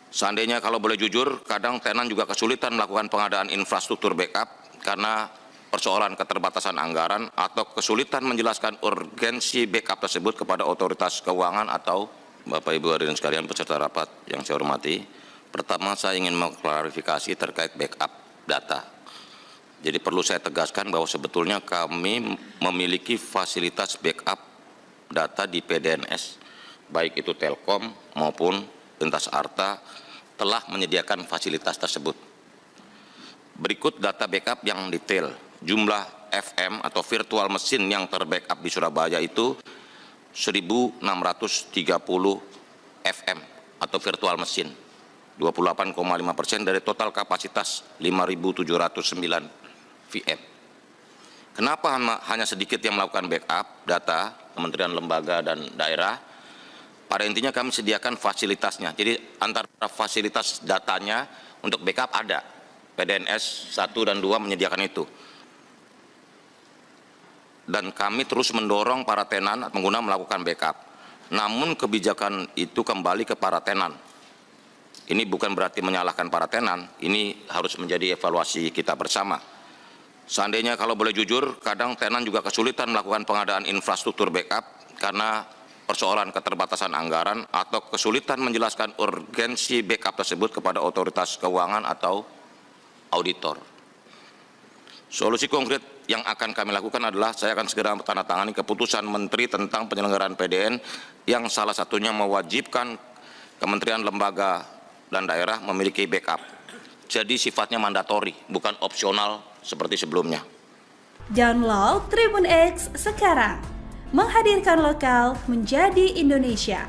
Seandainya kalau boleh jujur, kadang tenan juga kesulitan melakukan pengadaan infrastruktur backup karena persoalan keterbatasan anggaran atau kesulitan menjelaskan urgensi backup tersebut kepada otoritas keuangan atau Bapak Ibu hadirin sekalian peserta rapat yang saya hormati. Pertama, saya ingin mengklarifikasi terkait backup data. Jadi perlu saya tegaskan bahwa sebetulnya kami memiliki fasilitas backup data di PDNS, baik itu Telkom maupun Lintas Arta telah menyediakan fasilitas tersebut. Berikut data backup yang detail. Jumlah FM atau virtual mesin yang terbackup di Surabaya itu 1.630 FM atau virtual mesin, 28,5% dari total kapasitas 5.709 VM. Kenapa hanya sedikit yang melakukan backup data kementerian, lembaga, dan daerah? Pada intinya kami sediakan fasilitasnya. Jadi antara fasilitas datanya untuk backup ada. PDNS 1 dan 2 menyediakan itu. Dan kami terus mendorong para tenan pengguna melakukan backup. Namun kebijakan itu kembali ke para tenan. Ini bukan berarti menyalahkan para tenan, ini harus menjadi evaluasi kita bersama. Seandainya kalau boleh jujur, kadang tenan juga kesulitan melakukan pengadaan infrastruktur backup karena persoalan keterbatasan anggaran atau kesulitan menjelaskan urgensi backup tersebut kepada otoritas keuangan atau auditor. Solusi konkret yang akan kami lakukan adalah saya akan segera menandatangani keputusan Menteri tentang penyelenggaraan PDN yang salah satunya mewajibkan kementerian, lembaga, dan daerah memiliki backup. Jadi sifatnya mandatori, bukan opsional seperti sebelumnya. Download Tribun X sekarang, menghadirkan lokal menjadi Indonesia.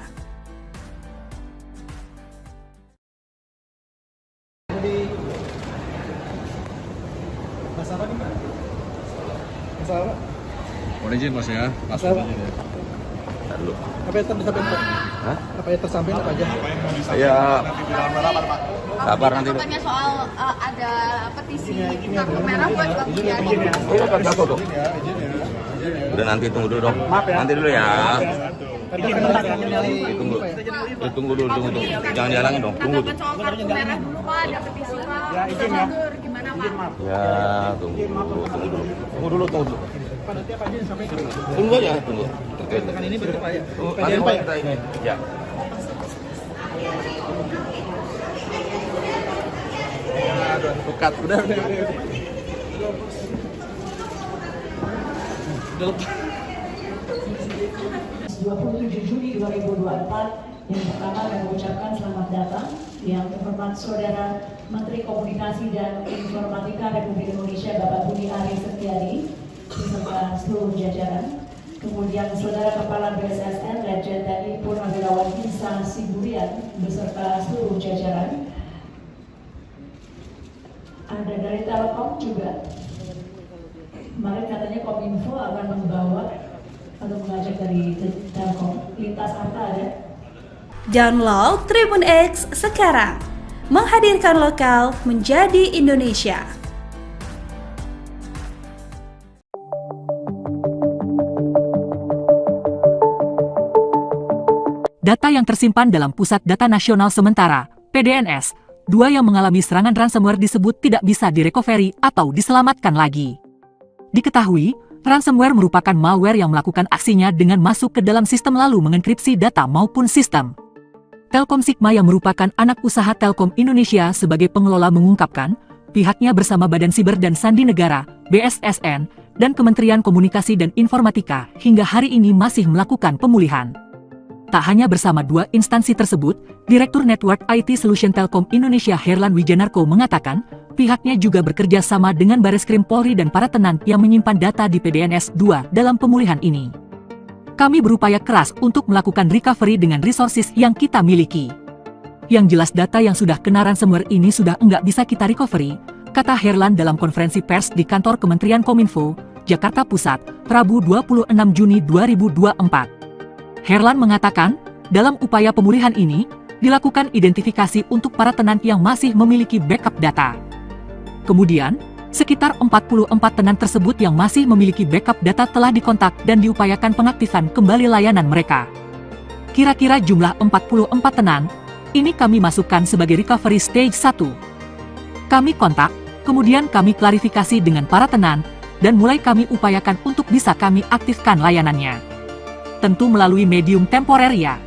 Masalah nih, Pak? Masalah? Mohon izin Mas ya. Masalah? Lalu. Apa yang tersampaikan, Pak? Hah? Apa yang tersampaikan apa aja? Ya. Kabar nanti. Katanya soal ada petisi kartu merah buat Bang Budiari. Oh iya, satu tuh. Udah nanti tunggu dulu dong. Nanti dulu ya. Tunggu dulu. Jangan dihalangin dong. Tunggu tuh. Soal kartu merah dulu Pak, ada petisi Pak. Ya, izin ya. Gimana Pak? Ya, tunggu dulu. Pak, nanti apa aja yang disampaikan? Tunggu aja, tunggu. Dengan ini betul Pak ya? PDN Pak ya? Ya. Aduh, bukat. Udah. 27 Juni 2024 yang pertama kami mengucapkan selamat datang yang terhormat Saudara Menteri Komunikasi dan Informatika Republik Indonesia Bapak Budi Ari Setiadi beserta seluruh jajaran. Kemudian Saudara Kepala BSSN Lejen TNI Purnawirawan Hinsa Siburian beserta seluruh jajaran. Ada dari Telkom juga. Kemarin katanya Kominfo akan membawa atau mengajak dari Telkom. Lintas Arta ada. Download Tribun X sekarang, menghadirkan lokal menjadi Indonesia. Data yang tersimpan dalam Pusat Data Nasional Sementara, PDNS, 2 yang mengalami serangan ransomware disebut tidak bisa direcovery atau diselamatkan lagi. Diketahui, ransomware merupakan malware yang melakukan aksinya dengan masuk ke dalam sistem lalu mengenkripsi data maupun sistem. Telkom Sigma yang merupakan anak usaha Telkom Indonesia sebagai pengelola mengungkapkan, pihaknya bersama Badan Siber dan Sandi Negara, BSSN, dan Kementerian Komunikasi dan Informatika hingga hari ini masih melakukan pemulihan. Tak hanya bersama 2 instansi tersebut, Direktur Network IT Solution Telkom Indonesia Herlan Wijanarko mengatakan, pihaknya juga bekerja sama dengan Bareskrim Polri dan para tenan yang menyimpan data di PDNS 2 dalam pemulihan ini. Kami berupaya keras untuk melakukan recovery dengan resources yang kita miliki. Yang jelas data yang sudah kena ransomware ini sudah enggak bisa kita recovery, kata Herlan dalam konferensi pers di kantor Kementerian Kominfo, Jakarta Pusat, Rabu 26 Juni 2024. Herlan mengatakan, dalam upaya pemulihan ini, dilakukan identifikasi untuk para tenan yang masih memiliki backup data. Kemudian, sekitar 44 tenan tersebut yang masih memiliki backup data telah dikontak dan diupayakan pengaktifan kembali layanan mereka. Kira-kira jumlah 44 tenan, Ini kami masukkan sebagai recovery stage 1. Kami kontak, kemudian kami klarifikasi dengan para tenan, dan mulai kami upayakan untuk bisa kami aktifkan layanannya. Tentu melalui medium temporer ya.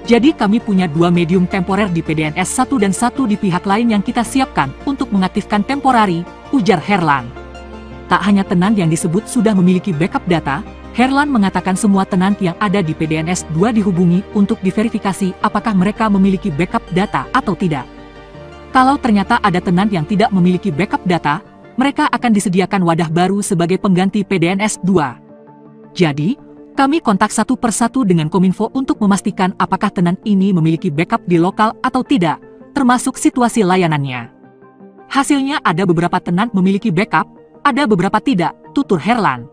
Jadi kami punya 2 medium temporer di PDNS 1 dan 1 di pihak lain yang kita siapkan untuk mengaktifkan temporari, ujar Herlan. Tak hanya tenan yang disebut sudah memiliki backup data, Herlan mengatakan semua tenan yang ada di PDNS 2 dihubungi untuk diverifikasi apakah mereka memiliki backup data atau tidak. Kalau ternyata ada tenan yang tidak memiliki backup data, mereka akan disediakan wadah baru sebagai pengganti PDNS 2. Jadi, kami kontak satu persatu dengan Kominfo untuk memastikan apakah tenan ini memiliki backup di lokal atau tidak, termasuk situasi layanannya. Hasilnya ada beberapa tenan memiliki backup, ada beberapa tidak, tutur Herlan.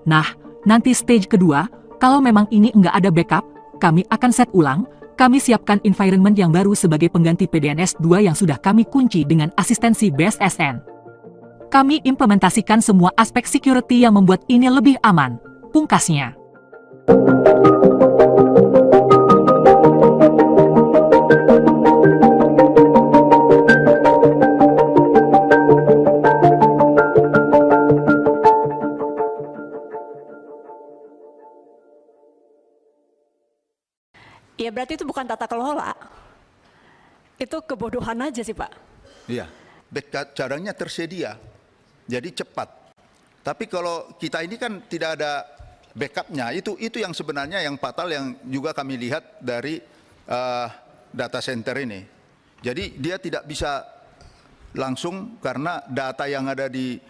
Nah, nanti stage kedua, kalau memang ini enggak ada backup, kami akan set ulang, kami siapkan environment yang baru sebagai pengganti PDNS 2 yang sudah kami kunci dengan asistensi BSSN. Kami implementasikan semua aspek security yang membuat ini lebih aman, pungkasnya. Ya berarti itu bukan tata kelola, itu kebodohan aja sih Pak. Iya, caranya tersedia, jadi cepat. Tapi kalau kita ini kan tidak ada backupnya, itu yang sebenarnya yang fatal yang juga kami lihat dari data center ini. Jadi dia tidak bisa langsung karena data yang ada di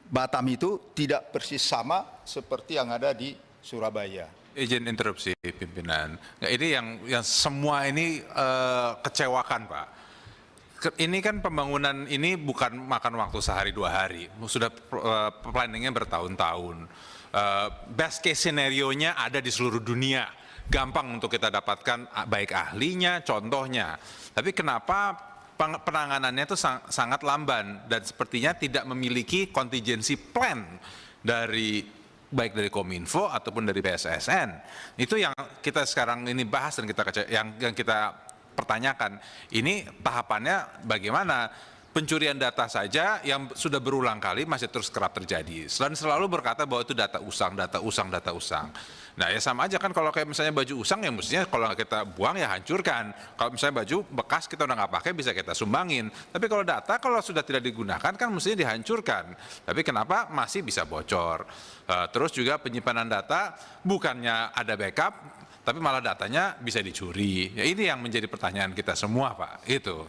Batam itu tidak persis sama seperti yang ada di Surabaya. Izin interupsi pimpinan. Nah, ini yang semua ini kecewakan Pak. Ini kan pembangunan ini bukan makan waktu sehari 2 hari, sudah planningnya bertahun-tahun. Best case scenario-nya ada di seluruh dunia, gampang untuk kita dapatkan baik ahlinya, contohnya. Tapi kenapa penanganannya itu sangat lamban dan sepertinya tidak memiliki contingency plan dari baik dari Kominfo ataupun dari BSSN. Itu yang kita sekarang ini bahas dan yang kita pertanyakan. Ini tahapannya bagaimana? Pencurian data saja yang sudah berulang kali masih terus kerap terjadi. Dan selalu berkata bahwa itu data usang. Nah ya sama aja kan kalau kayak misalnya baju usang ya mestinya kalau kita buang ya hancurkan. Kalau misalnya baju bekas kita udah nggak pakai bisa kita sumbangin. Tapi kalau data kalau sudah tidak digunakan kan mestinya dihancurkan. Tapi kenapa masih bisa bocor? Terus juga penyimpanan data bukannya ada backup, tapi malah datanya bisa dicuri. Ya ini yang menjadi pertanyaan kita semua Pak. Itu.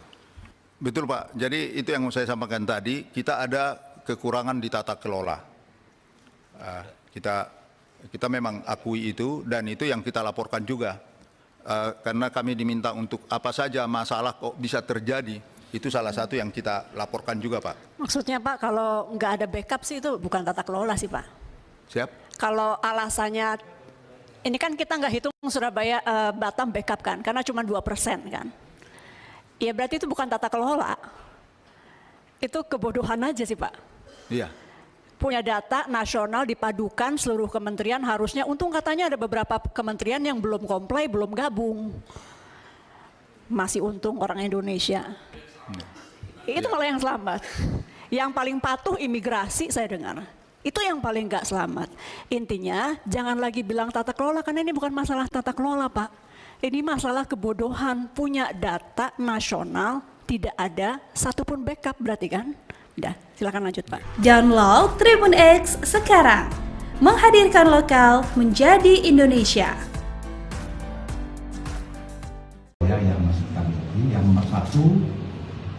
Betul Pak, jadi itu yang saya sampaikan tadi, kita ada kekurangan di tata kelola. Kita memang akui itu dan itu yang kita laporkan juga. Karena kami diminta untuk apa saja masalah kok bisa terjadi, itu salah satu yang kita laporkan juga Pak. Maksudnya Pak kalau nggak ada backup sih itu bukan tata kelola sih Pak. Siap? Kalau alasannya, ini kan kita nggak hitung Surabaya Batam backup kan, karena cuma 2% kan. Ya berarti itu bukan tata kelola, itu kebodohan aja sih Pak. Iya. Punya data nasional dipadukan seluruh kementerian harusnya, untung katanya ada beberapa kementerian yang belum comply, belum gabung. Masih untung orang Indonesia. Itu malah yang selamat. Yang paling patuh imigrasi saya dengar. Itu yang paling nggak selamat. Intinya jangan lagi bilang tata kelola karena ini bukan masalah tata kelola Pak. Ini masalah kebodohan, punya data nasional, tidak ada satupun backup berarti kan? Udah, silakan lanjut Pak. Download Tribun X sekarang, menghadirkan lokal menjadi Indonesia. Yang masih kami yang nomor 1,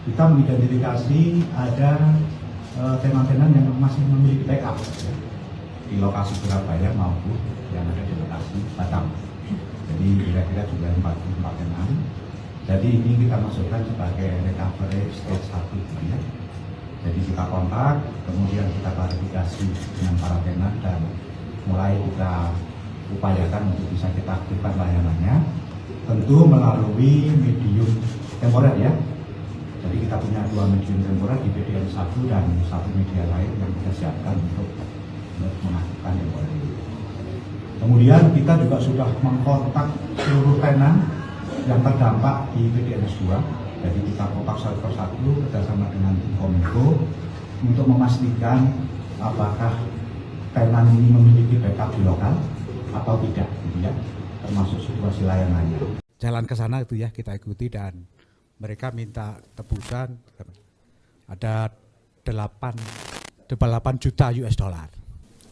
kita mengidentifikasi ada tenan-tenan yang masih memiliki backup di lokasi Surabaya maupun yang ada di lokasi Batam. Jadi kira-kira juga 44 tenan. Jadi ini kita masukkan sebagai recovery stage 1 ya. Jadi kita kontak, kemudian kita klarifikasi dengan para tenan dan mulai kita upayakan untuk bisa kita aktifkan layanannya. Tentu melalui medium temporer ya. Jadi kita punya 2 medium temporer di PDN 1 dan 1 media lain yang kita siapkan untuk mengaktifkan temporer. Kemudian kita juga sudah mengkontak seluruh tenan yang terdampak di PDNS 2. Jadi kita kotak satu persatu bersama dengan tim Kominfo untuk memastikan apakah tenan ini memiliki backup di lokal atau tidak, gitu ya, termasuk situasi layanannya. Jalan ke sana itu ya kita ikuti dan mereka minta tebusan ada 8 juta US dollar.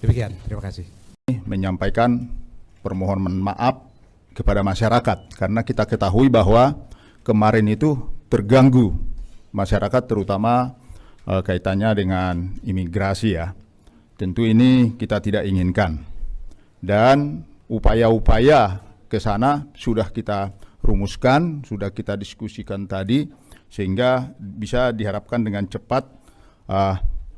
Demikian, terima kasih. Menyampaikan permohonan maaf kepada masyarakat karena kita ketahui bahwa kemarin itu terganggu masyarakat terutama kaitannya dengan imigrasi ya. Tentu ini kita tidak inginkan dan upaya-upaya ke sana sudah kita rumuskan, sudah kita diskusikan tadi sehingga bisa diharapkan dengan cepat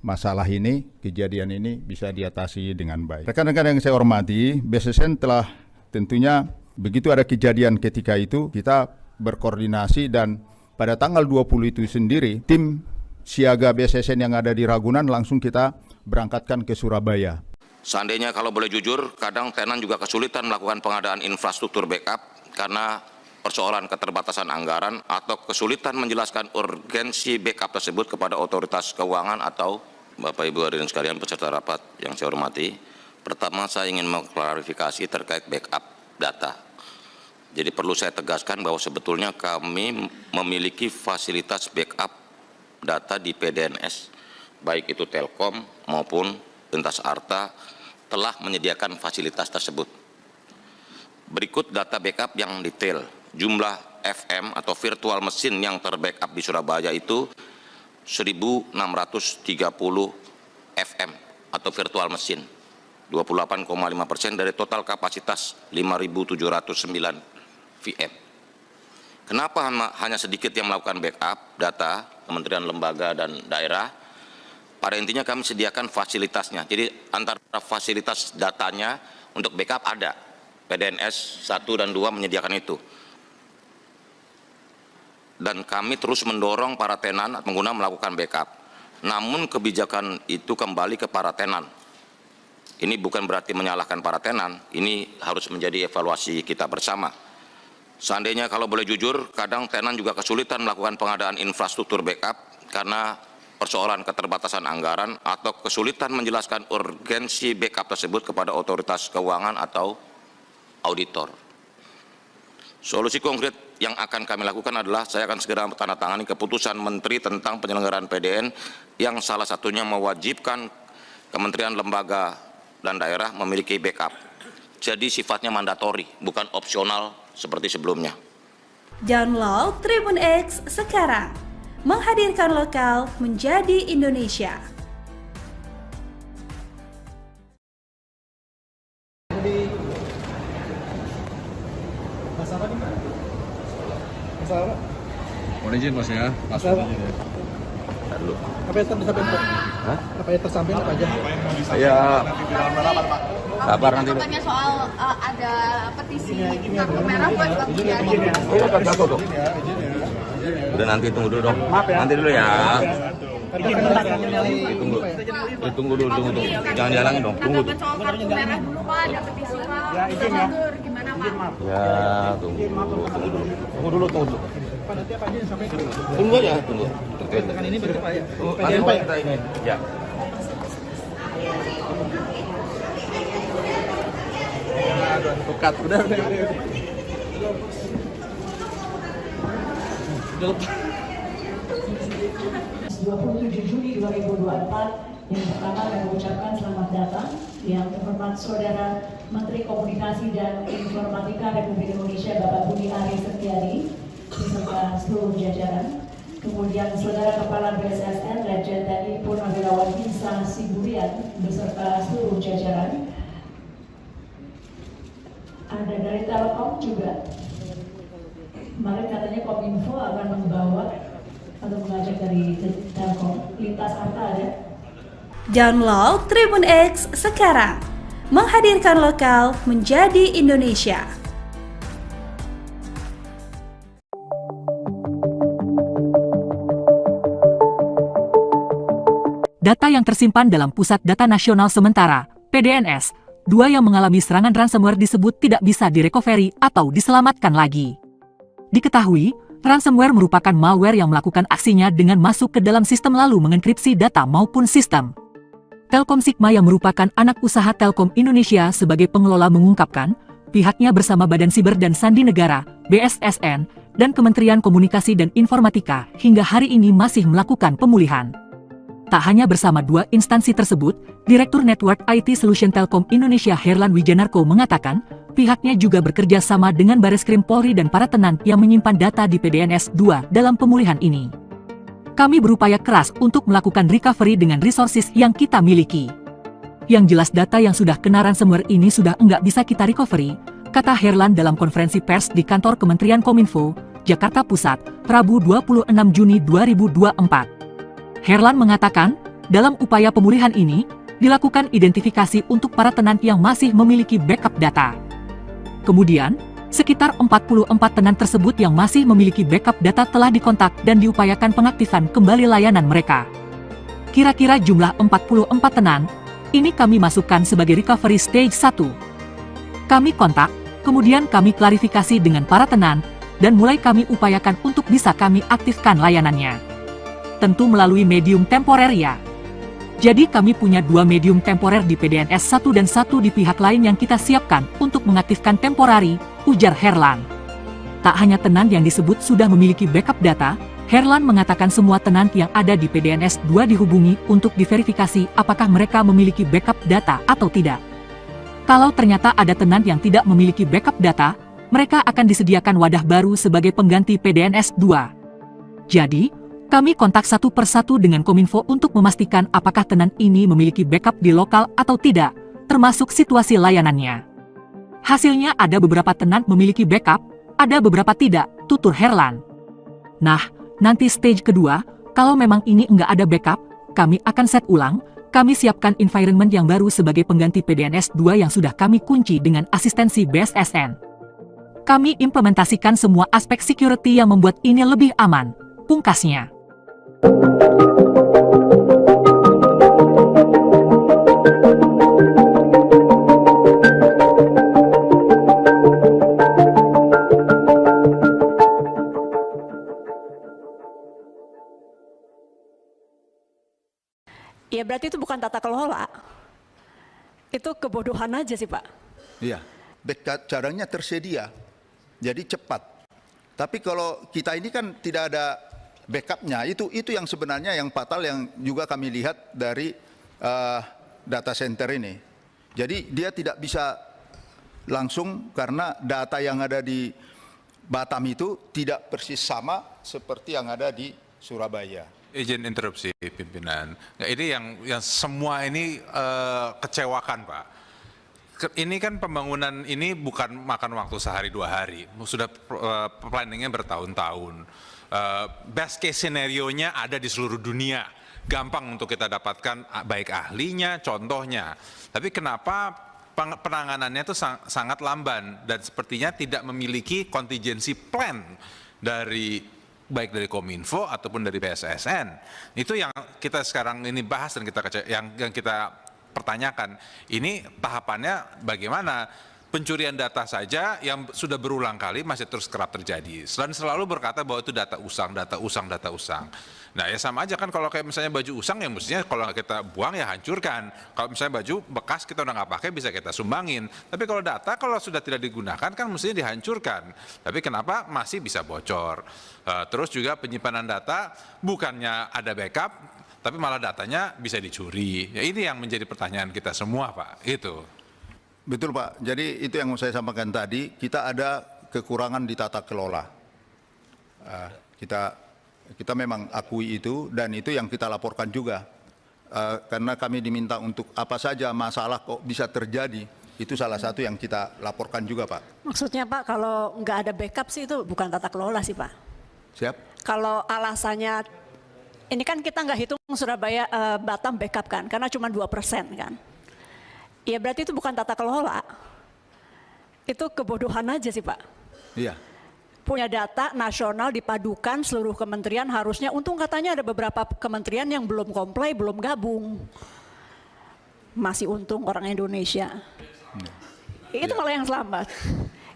masalah ini, kejadian ini bisa diatasi dengan baik. Rekan-rekan yang saya hormati, BSSN telah tentunya begitu ada kejadian ketika itu kita berkoordinasi dan pada tanggal 20 itu sendiri tim siaga BSSN yang ada di Ragunan langsung kita berangkatkan ke Surabaya. Seandainya kalau boleh jujur, kadang tenan juga kesulitan melakukan pengadaan infrastruktur backup karena persoalan keterbatasan anggaran atau kesulitan menjelaskan urgensi backup tersebut kepada otoritas keuangan atau Bapak Ibu hadirin sekalian peserta rapat yang saya hormati. Pertama saya ingin mengklarifikasi terkait backup data. Jadi perlu saya tegaskan bahwa sebetulnya kami memiliki fasilitas backup data di PDNS, baik itu Telkom maupun Lintas Arta telah menyediakan fasilitas tersebut. Berikut data backup yang detail. Jumlah FM atau virtual mesin yang terbackup di Surabaya itu 1.630 FM atau virtual mesin, 28,5% dari total kapasitas 5.709 VM. Kenapa hanya sedikit yang melakukan backup data kementerian, lembaga, dan daerah? Pada intinya kami sediakan fasilitasnya. Jadi antara fasilitas datanya untuk backup ada. PDNS 1 dan 2 menyediakan itu. Dan kami terus mendorong para tenan pengguna melakukan backup. Namun kebijakan itu kembali ke para tenan. Ini bukan berarti menyalahkan para tenan, ini harus menjadi evaluasi kita bersama. Seandainya kalau boleh jujur, kadang tenan juga kesulitan melakukan pengadaan infrastruktur backup karena persoalan keterbatasan anggaran atau kesulitan menjelaskan urgensi backup tersebut kepada otoritas keuangan atau auditor. Solusi konkret yang akan kami lakukan adalah saya akan segera menandatangani keputusan Menteri tentang penyelenggaraan PDN yang salah satunya mewajibkan kementerian, lembaga, dan daerah memiliki backup. Jadi sifatnya mandatori, bukan opsional seperti sebelumnya. Download Tribun X sekarang. Menghadirkan lokal menjadi Indonesia. Masalah di mana? Masalah? Mohon izin Mas ya, Masalah? Dulu. Apa yang tersampaikan? Hah? Apa yang tersampaikan apa aja? Saya kabar nanti. Tanya soal ada petisi kartu merah buat Bang Budiari. Oh, kartu tuh. Udah nanti tunggu dulu dong. Maaf ya. Nanti dulu ya. Tunggu Tunggu dulu. Jangan dihalangin dong. Tunggu tuh. Soal kartu merah dulu Pak, ada petisi Pak. Ya, izin ya. Gimana Pak? Ya, tunggu dulu. Pak, nanti apa aja yang disampaikan? Tunggu aja, tunggu. Terkait dengan ini berarti Pak ya? Nanti PDN Pak ya? kita ini. Ya. Aduh, advokat. Udah. 27 Juni 2024 yang pertama kami ucapkan selamat datang yang terhormat Saudara Menteri Komunikasi dan Informatika Republik Indonesia Bapak Budi Ari Setiadi beserta seluruh jajaran. Kemudian Saudara Kepala BSSN Lejen TNI Purnawirawan Hinsa Siburian beserta seluruh jajaran. Ada dari Telkom juga. Kemarin katanya Kominfo akan membawa atau mengajak dari Telkom. Lintas Arta ada. Download Tribun X sekarang. Menghadirkan lokal menjadi Indonesia. Data yang tersimpan dalam Pusat Data Nasional Sementara, PDNS, 2 yang mengalami serangan ransomware disebut tidak bisa direcovery atau diselamatkan lagi. Diketahui, ransomware merupakan malware yang melakukan aksinya dengan masuk ke dalam sistem lalu mengenkripsi data maupun sistem. Telkom Sigma yang merupakan anak usaha Telkom Indonesia sebagai pengelola mengungkapkan, pihaknya bersama Badan Siber dan Sandi Negara, BSSN, dan Kementerian Komunikasi dan Informatika hingga hari ini masih melakukan pemulihan. Tak hanya bersama dua instansi tersebut, Direktur Network IT Solution Telkom Indonesia Herlan Wijanarko mengatakan, pihaknya juga bekerja sama dengan Bareskrim Polri dan para tenan yang menyimpan data di PDNS 2 dalam pemulihan ini. Kami berupaya keras untuk melakukan recovery dengan resources yang kita miliki. Yang jelas data yang sudah kena ransomware ini sudah enggak bisa kita recovery, kata Herlan dalam konferensi pers di kantor Kementerian Kominfo, Jakarta Pusat, Rabu 26 Juni 2024. Herlan mengatakan, dalam upaya pemulihan ini, dilakukan identifikasi untuk para tenan yang masih memiliki backup data. Kemudian, sekitar 44 tenan tersebut yang masih memiliki backup data telah dikontak dan diupayakan pengaktifan kembali layanan mereka. Kira-kira jumlah 44 tenan, ini kami masukkan sebagai recovery stage 1. Kami kontak, kemudian kami klarifikasi dengan para tenan, dan mulai kami upayakan untuk bisa kami aktifkan layanannya. Tentu melalui medium temporer ya. Jadi kami punya dua medium temporer di PDNS 1 dan 1 di pihak lain yang kita siapkan untuk mengaktifkan temporari, ujar Herlan. Tak hanya tenan yang disebut sudah memiliki backup data, Herlan mengatakan semua tenan yang ada di PDNS 2 dihubungi untuk diverifikasi apakah mereka memiliki backup data atau tidak. Kalau ternyata ada tenan yang tidak memiliki backup data, mereka akan disediakan wadah baru sebagai pengganti PDNS 2. Jadi, kami kontak satu persatu dengan Kominfo untuk memastikan apakah tenan ini memiliki backup di lokal atau tidak, termasuk situasi layanannya. Hasilnya ada beberapa tenan memiliki backup, ada beberapa tidak, tutur Herlan. Nah, nanti stage kedua, kalau memang ini enggak ada backup, kami akan set ulang, kami siapkan environment yang baru sebagai pengganti PDNS 2 yang sudah kami kunci dengan asistensi BSSN. Kami implementasikan semua aspek security yang membuat ini lebih aman, pungkasnya. Ya berarti itu bukan tata kelola. Itu kebodohan aja sih Pak. Iya, backup caranya tersedia, jadi cepat. Tapi kalau kita ini kan tidak ada backupnya, itu yang sebenarnya yang fatal yang juga kami lihat dari data center ini. Jadi dia tidak bisa langsung karena data yang ada di Batam itu tidak persis sama seperti yang ada di Surabaya. Izin interupsi pimpinan. Nah, ini yang semua ini kecewakan Pak. Ini kan pembangunan ini bukan makan waktu sehari dua hari, sudah planningnya bertahun-tahun. Best case scenario-nya ada di seluruh dunia, gampang untuk kita dapatkan baik ahlinya, contohnya. Tapi kenapa penanganannya itu sangat lamban dan sepertinya tidak memiliki contingency plan dari baik dari Kominfo ataupun dari BSSN. Itu yang kita sekarang ini bahas dan yang kita pertanyakan. Ini tahapannya bagaimana? Pencurian data saja yang sudah berulang kali masih terus kerap terjadi. Dan selalu berkata bahwa itu data usang, data usang, data usang. Nah ya sama aja kan kalau kayak misalnya baju usang ya mestinya kalau kita buang ya hancurkan. Kalau misalnya baju bekas kita udah nggak pakai bisa kita sumbangin. Tapi kalau data kalau sudah tidak digunakan kan mestinya dihancurkan. Tapi kenapa masih bisa bocor? Terus juga penyimpanan data bukannya ada backup, tapi malah datanya bisa dicuri. Ya ini yang menjadi pertanyaan kita semua Pak. Itu. Betul Pak, jadi itu yang saya sampaikan tadi, kita ada kekurangan di tata kelola. Kita memang akui itu dan itu yang kita laporkan juga. Karena kami diminta untuk apa saja masalah kok bisa terjadi, itu salah satu yang kita laporkan juga Pak. Maksudnya Pak kalau nggak ada backup sih itu bukan tata kelola sih Pak. Siap? Kalau alasannya, ini kan kita nggak hitung Surabaya Batam backup kan, karena cuma 2% kan. Ya berarti itu bukan tata kelola, itu kebodohan aja sih Pak. Iya. Punya data nasional dipadukan seluruh kementerian harusnya, untung katanya ada beberapa kementerian yang belum comply, belum gabung. Masih untung orang Indonesia. Itu malah yang selamat.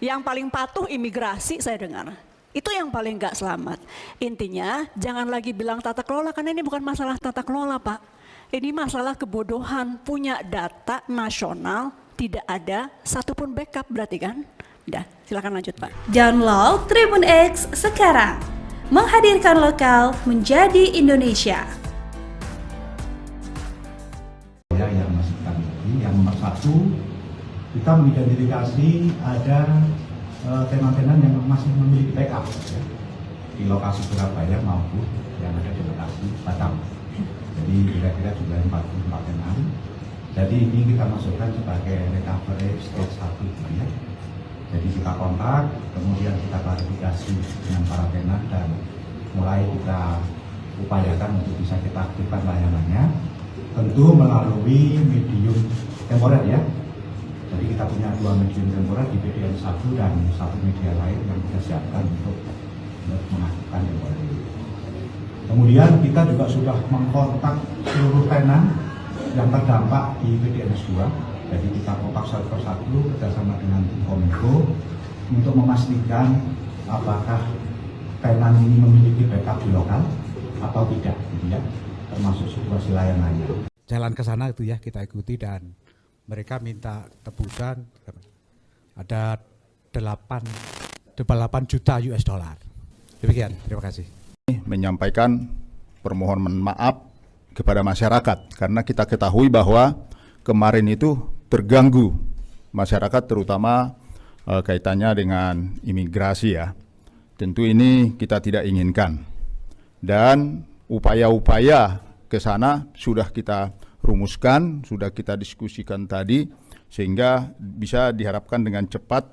Yang paling patuh imigrasi saya dengar. Itu yang paling nggak selamat. Intinya jangan lagi bilang tata kelola, karena ini bukan masalah tata kelola, Pak. Ini masalah kebodohan. Punya data nasional tidak ada satupun backup berarti kan? Udah, silakan lanjut, Pak. Download Tribun X sekarang. Menghadirkan lokal menjadi Indonesia. Yang masih yang nomor satu, kita mengidentifikasi ada tenan-tenan yang masih memiliki backup ya, di lokasi Surabaya maupun yang ada di lokasi Batam. Jadi kira-kira jumlah 44 tenan. Jadi ini kita masukkan sebagai recovery stage 1 ya. Jadi kita kontak, kemudian kita klarifikasi dengan para tenan dan mulai kita upayakan untuk bisa kita aktifkan layanannya. Tentu melalui medium temporer ya. Jadi kita punya 2 medium temporer di PDN 1 dan 1 media lain yang kita siapkan untuk mengaktifkan temporer ini. Kemudian kita juga sudah mengkontak seluruh tenan yang terdampak di PDN 2. Jadi kita kontak satu persatu kerjasama dengan tim Kominfo untuk memastikan apakah tenan ini memiliki backup di lokal atau tidak, gitu ya, termasuk situasi layanannya. Jalan ke sana itu ya kita ikuti dan mereka minta tebusan ada 8 juta US dollar. Demikian, terima kasih. Menyampaikan permohonan maaf kepada masyarakat karena kita ketahui bahwa kemarin itu terganggu masyarakat terutama kaitannya dengan imigrasi ya. Tentu ini kita tidak inginkan dan upaya-upaya ke sana sudah kita rumuskan, sudah kita diskusikan tadi, sehingga bisa diharapkan dengan cepat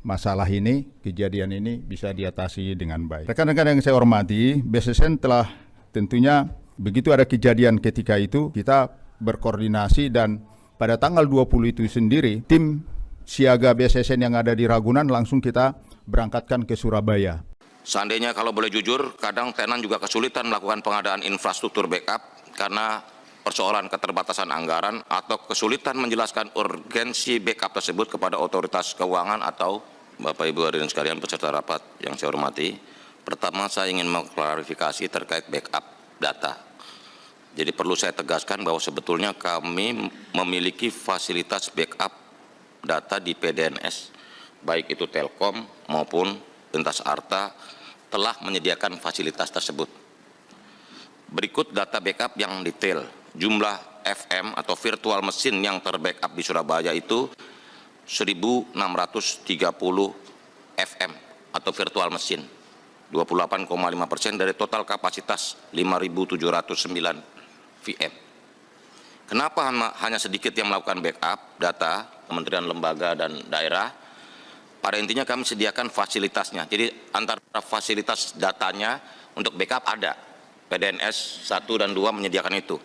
masalah ini, kejadian ini bisa diatasi dengan baik. Rekan-rekan yang saya hormati, BSSN telah tentunya begitu ada kejadian ketika itu, kita berkoordinasi dan pada tanggal 20 itu sendiri, tim siaga BSSN yang ada di Ragunan langsung kita berangkatkan ke Surabaya. Seandainya kalau boleh jujur, kadang tenan juga kesulitan melakukan pengadaan infrastruktur backup karena persoalan keterbatasan anggaran atau kesulitan menjelaskan urgensi backup tersebut kepada otoritas keuangan atau Bapak Ibu hadirin sekalian peserta rapat yang saya hormati. Pertama, saya ingin mengklarifikasi terkait backup data. Jadi perlu saya tegaskan bahwa sebetulnya kami memiliki fasilitas backup data di PDNS, baik itu Telkom maupun Lintas Arta telah menyediakan fasilitas tersebut. Berikut data backup yang detail. Jumlah FM atau virtual mesin yang terbackup di Surabaya itu 1.630 FM atau virtual mesin, 28,5% dari total kapasitas 5.709 VM. Kenapa hanya sedikit yang melakukan backup data kementerian, lembaga, dan daerah? Pada intinya kami sediakan fasilitasnya. Jadi antara fasilitas datanya untuk backup ada. PDNS 1 dan 2 menyediakan itu.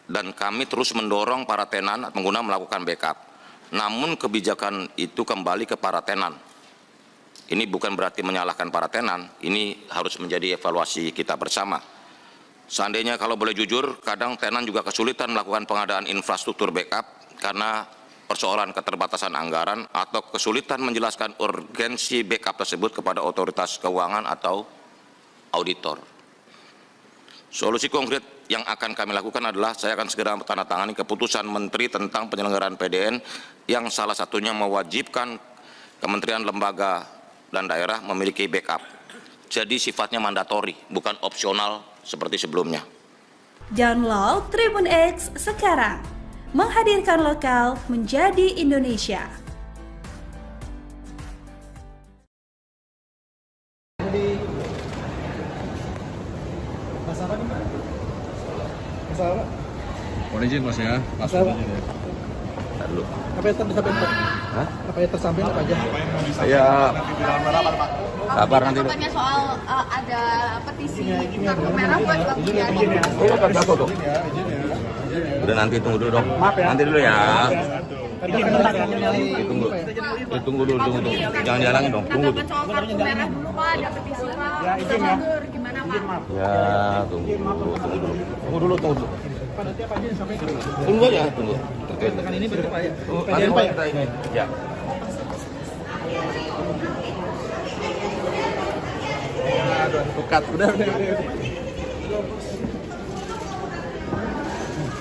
Dan kami terus mendorong para tenan pengguna melakukan backup. Namun kebijakan itu kembali ke para tenan. Ini bukan berarti menyalahkan para tenan, ini harus menjadi evaluasi kita bersama. Seandainya kalau boleh jujur, kadang tenan juga kesulitan melakukan pengadaan infrastruktur backup karena persoalan keterbatasan anggaran atau kesulitan menjelaskan urgensi backup tersebut kepada otoritas keuangan atau auditor. Solusi konkret yang akan kami lakukan adalah saya akan segera menandatangani keputusan Menteri tentang penyelenggaraan PDN yang salah satunya mewajibkan kementerian, lembaga, dan daerah memiliki backup. Jadi sifatnya mandatori, bukan opsional seperti sebelumnya. Download Tribun X sekarang. Menghadirkan lokal menjadi Indonesia. Masalah nih, Pak? Masalah? Mohon izin Mas ya. Masalah? Lalu. Apa yang tersampaikan, Pak? Hah? Apa yang tersampaikan apa aja? Saya kabar nanti. Katanya soal ada petisi kartu merah buat Bang Budiani. Oh, kartu aku tuh. Udah nanti tunggu dulu dong. Nanti dulu ya. Tunggu dulu. Jangan dihalangin dong. Tunggu. Soal kartu merah dulu Pak, ada petisi Pak. Ya, izin ya. Gimana Pak? Ya, tunggu dulu. Pak, nanti apa aja yang disampaikan? Tunggu aja, tunggu. Terkait dengan ini berarti Pak ya? Nanti Pak kita ini. Ya. Aduh, bukat. Udah.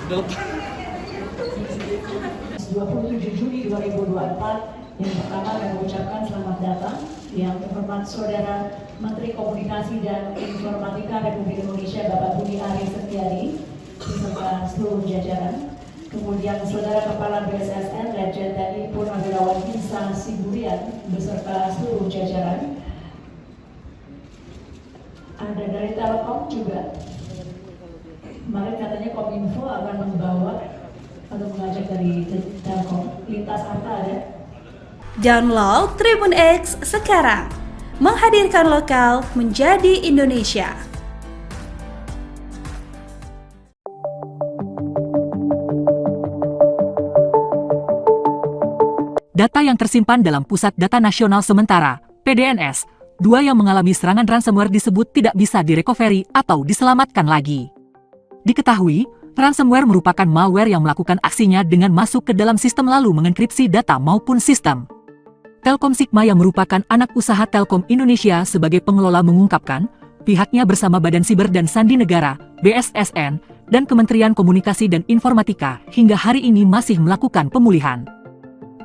Udah lepas. 27 Juni 2024 yang pertama kami mengucapkan selamat datang yang terhormat Saudara Menteri Komunikasi dan Informatika Republik Indonesia Bapak Budi Ari Setiadi beserta seluruh jajaran. Kemudian Saudara Kepala BSSN Lejen TNI Purnawirawan Hinsa Siburian beserta seluruh jajaran. Ada dari Telkom juga. Kemarin katanya Kominfo akan membawa atau mengajak dari Telkom. Lintas Arta ada. Download Tribun X sekarang. Menghadirkan lokal menjadi Indonesia. Data yang tersimpan dalam Pusat Data Nasional Sementara, PDNS, 2 yang mengalami serangan ransomware disebut tidak bisa direcovery atau diselamatkan lagi. Diketahui, ransomware merupakan malware yang melakukan aksinya dengan masuk ke dalam sistem lalu mengenkripsi data maupun sistem. Telkom Sigma yang merupakan anak usaha Telkom Indonesia sebagai pengelola mengungkapkan, pihaknya bersama Badan Siber dan Sandi Negara, BSSN, dan Kementerian Komunikasi dan Informatika hingga hari ini masih melakukan pemulihan.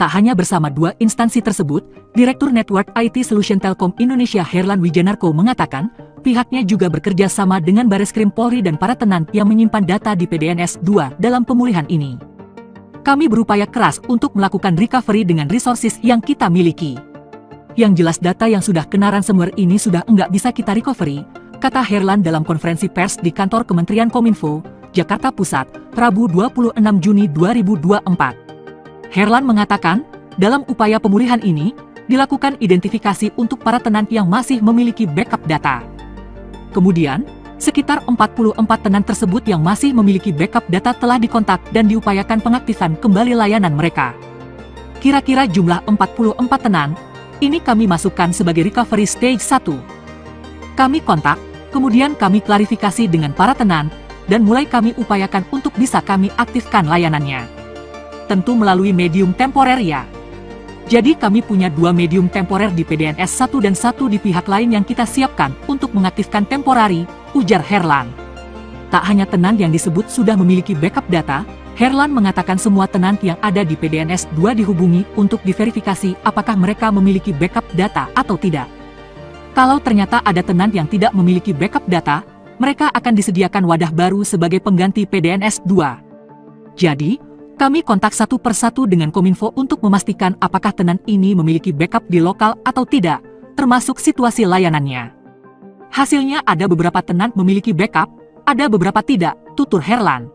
Tak hanya bersama 2 instansi tersebut, Direktur Network IT Solution Telkom Indonesia Herlan Wijanarko mengatakan, pihaknya juga bekerja sama dengan Bareskrim Polri dan para tenan yang menyimpan data di PDNS 2 dalam pemulihan ini. Kami berupaya keras untuk melakukan recovery dengan resources yang kita miliki. Yang jelas data yang sudah kena ransomware ini sudah enggak bisa kita recovery, kata Herlan dalam konferensi pers di kantor Kementerian Kominfo, Jakarta Pusat, Rabu 26 Juni 2024. Herlan mengatakan, dalam upaya pemulihan ini, dilakukan identifikasi untuk para tenan yang masih memiliki backup data. Kemudian, sekitar 44 tenan tersebut yang masih memiliki backup data telah dikontak dan diupayakan pengaktifan kembali layanan mereka. Kira-kira jumlah 44 tenan, ini kami masukkan sebagai recovery stage 1. Kami kontak, kemudian kami klarifikasi dengan para tenan, dan mulai kami upayakan untuk bisa kami aktifkan layanannya. Tentu melalui medium temporer ya. Jadi kami punya 2 medium temporer di PDNS 1 dan 1 di pihak lain yang kita siapkan untuk mengaktifkan temporari, ujar Herlan. Tak hanya tenan yang disebut sudah memiliki backup data, Herlan mengatakan semua tenan yang ada di PDNS 2 dihubungi untuk diverifikasi apakah mereka memiliki backup data atau tidak. Kalau ternyata ada tenan yang tidak memiliki backup data, mereka akan disediakan wadah baru sebagai pengganti PDNS 2. Jadi, kami kontak satu persatu dengan Kominfo untuk memastikan apakah tenan ini memiliki backup di lokal atau tidak, termasuk situasi layanannya. Hasilnya ada beberapa tenan memiliki backup, ada beberapa tidak, tutur Herlan.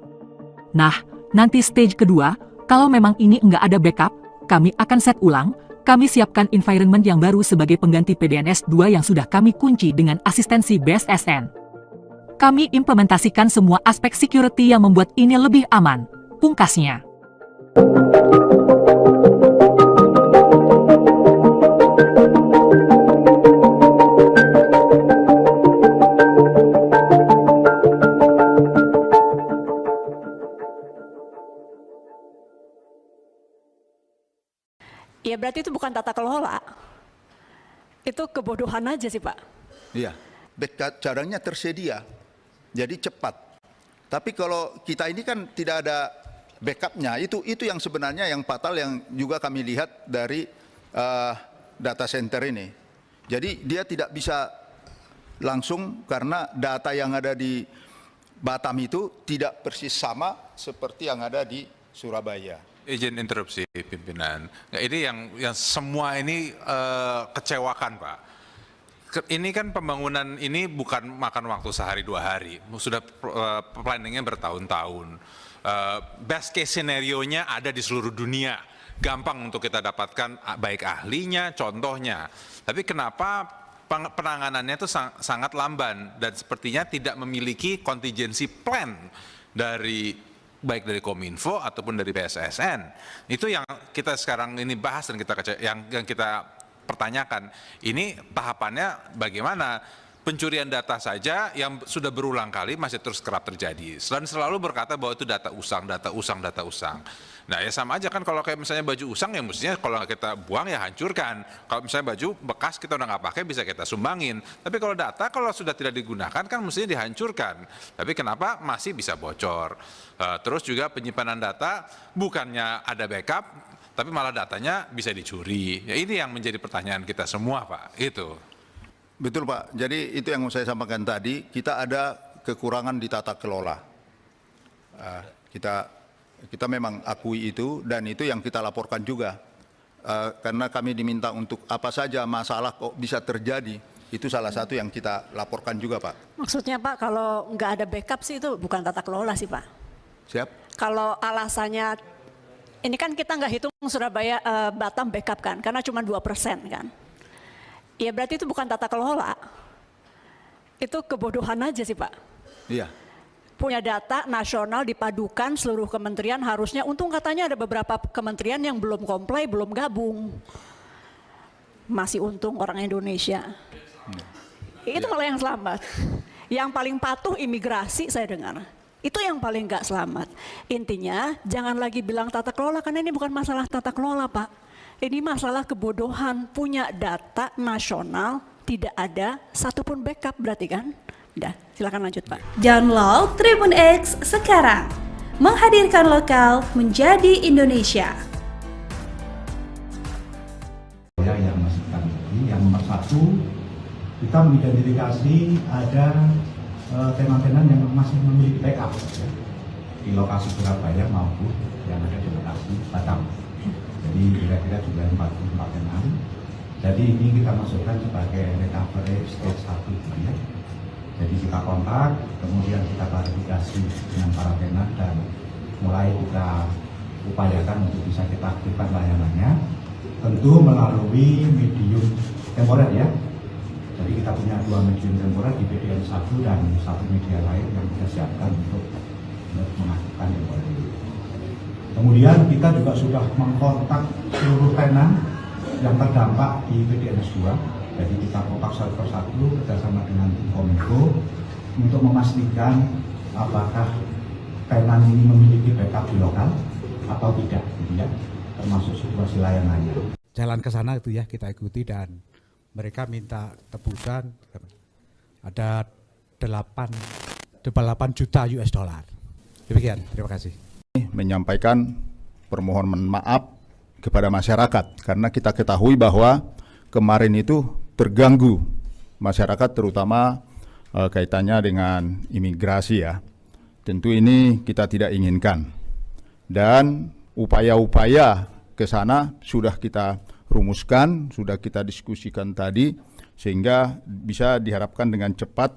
Nah, nanti stage kedua, kalau memang ini enggak ada backup, kami akan set ulang, kami siapkan environment yang baru sebagai pengganti PDNS 2 yang sudah kami kunci dengan asistensi BSSN. Kami implementasikan semua aspek security yang membuat ini lebih aman, pungkasnya. Ya berarti itu bukan tata kelola. Itu kebodohan aja sih Pak. Iya, backup caranya tersedia, jadi cepat. Tapi kalau kita ini kan tidak ada backupnya, itu yang sebenarnya yang fatal yang juga kami lihat dari data center ini. Jadi dia tidak bisa langsung karena data yang ada di Batam itu tidak persis sama seperti yang ada di Surabaya. Izin interupsi pimpinan. Nah, ini yang semua ini kecewakan Pak. Ini kan pembangunan ini bukan makan waktu sehari 2 hari, sudah planningnya bertahun-tahun. Best case scenario-nya ada di seluruh dunia, gampang untuk kita dapatkan baik ahlinya, contohnya. Tapi kenapa penanganannya itu sangat lamban dan sepertinya tidak memiliki contingency plan dari baik dari Kominfo ataupun dari BSSN. Itu yang kita sekarang ini bahas dan yang kita pertanyakan. Ini tahapannya bagaimana? Pencurian data saja yang sudah berulang kali masih terus kerap terjadi. Dan selalu berkata bahwa itu data usang, data usang, data usang. Nah ya sama aja kan kalau kayak misalnya baju usang ya mestinya kalau kita buang ya hancurkan. Kalau misalnya baju bekas kita udah nggak pakai bisa kita sumbangin. Tapi kalau data kalau sudah tidak digunakan kan mestinya dihancurkan. Tapi kenapa masih bisa bocor? Terus juga penyimpanan data bukannya ada backup, tapi malah datanya bisa dicuri. Ya ini yang menjadi pertanyaan kita semua Pak. Itu. Betul Pak. Jadi itu yang saya sampaikan tadi. Kita ada kekurangan di tata kelola. Kita memang akui itu dan itu yang kita laporkan juga karena kami diminta untuk apa saja masalah kok bisa terjadi, itu salah satu yang kita laporkan juga Pak. Maksudnya Pak kalau nggak ada backup sih itu bukan tata kelola sih Pak. Siap. Kalau alasannya ini kan kita nggak hitung Surabaya Batam backup kan karena cuma 2% kan. Ya berarti itu bukan tata kelola, itu kebodohan aja sih Pak. Iya. Punya data nasional dipadukan seluruh kementerian harusnya, untung katanya ada beberapa kementerian yang belum comply, belum gabung. Masih untung orang Indonesia. Itu malah yang selamat. Yang paling patuh imigrasi saya dengar. Itu yang paling nggak selamat. Intinya jangan lagi bilang tata kelola karena ini bukan masalah tata kelola Pak. Ini masalah kebodohan, punya data nasional tidak ada satupun backup berarti kan? Udah, silakan lanjut Pak. Download Tribun X sekarang. Menghadirkan lokal menjadi Indonesia. Yang masih kami yang nomor 1, kita mengidentifikasi ada tenan-tenan yang masih memiliki backup di lokasi Surabaya maupun yang ada di lokasi Batam. Jadi kira-kira juga 44 tenan. Jadi ini kita masukkan sebagai recovery stage 1 ya. Jadi kita kontak, kemudian kita klarifikasi dengan para tenan dan mulai kita upayakan untuk bisa kita aktifkan layanannya. Tentu melalui medium temporer ya. Jadi kita punya 2 medium temporer di PDN 1 dan 1 media lain yang kita siapkan untuk mengaktifkan temporer. Kemudian kita juga sudah mengkontak seluruh tenan yang terdampak di PDNS 2. Jadi kita kontak satu persatu bersama dengan tim Kominfo untuk memastikan apakah tenan ini memiliki backup di lokal atau tidak, gitu ya, termasuk situasi layanannya. Jalan ke sana itu ya kita ikuti dan mereka minta tebusan ada 8 juta US dollar. Demikian, terima kasih. Menyampaikan permohonan maaf kepada masyarakat karena kita ketahui bahwa kemarin itu terganggu masyarakat terutama kaitannya dengan imigrasi ya. Tentu ini kita tidak inginkan dan upaya-upaya ke sana sudah kita rumuskan, sudah kita diskusikan tadi sehingga bisa diharapkan dengan cepat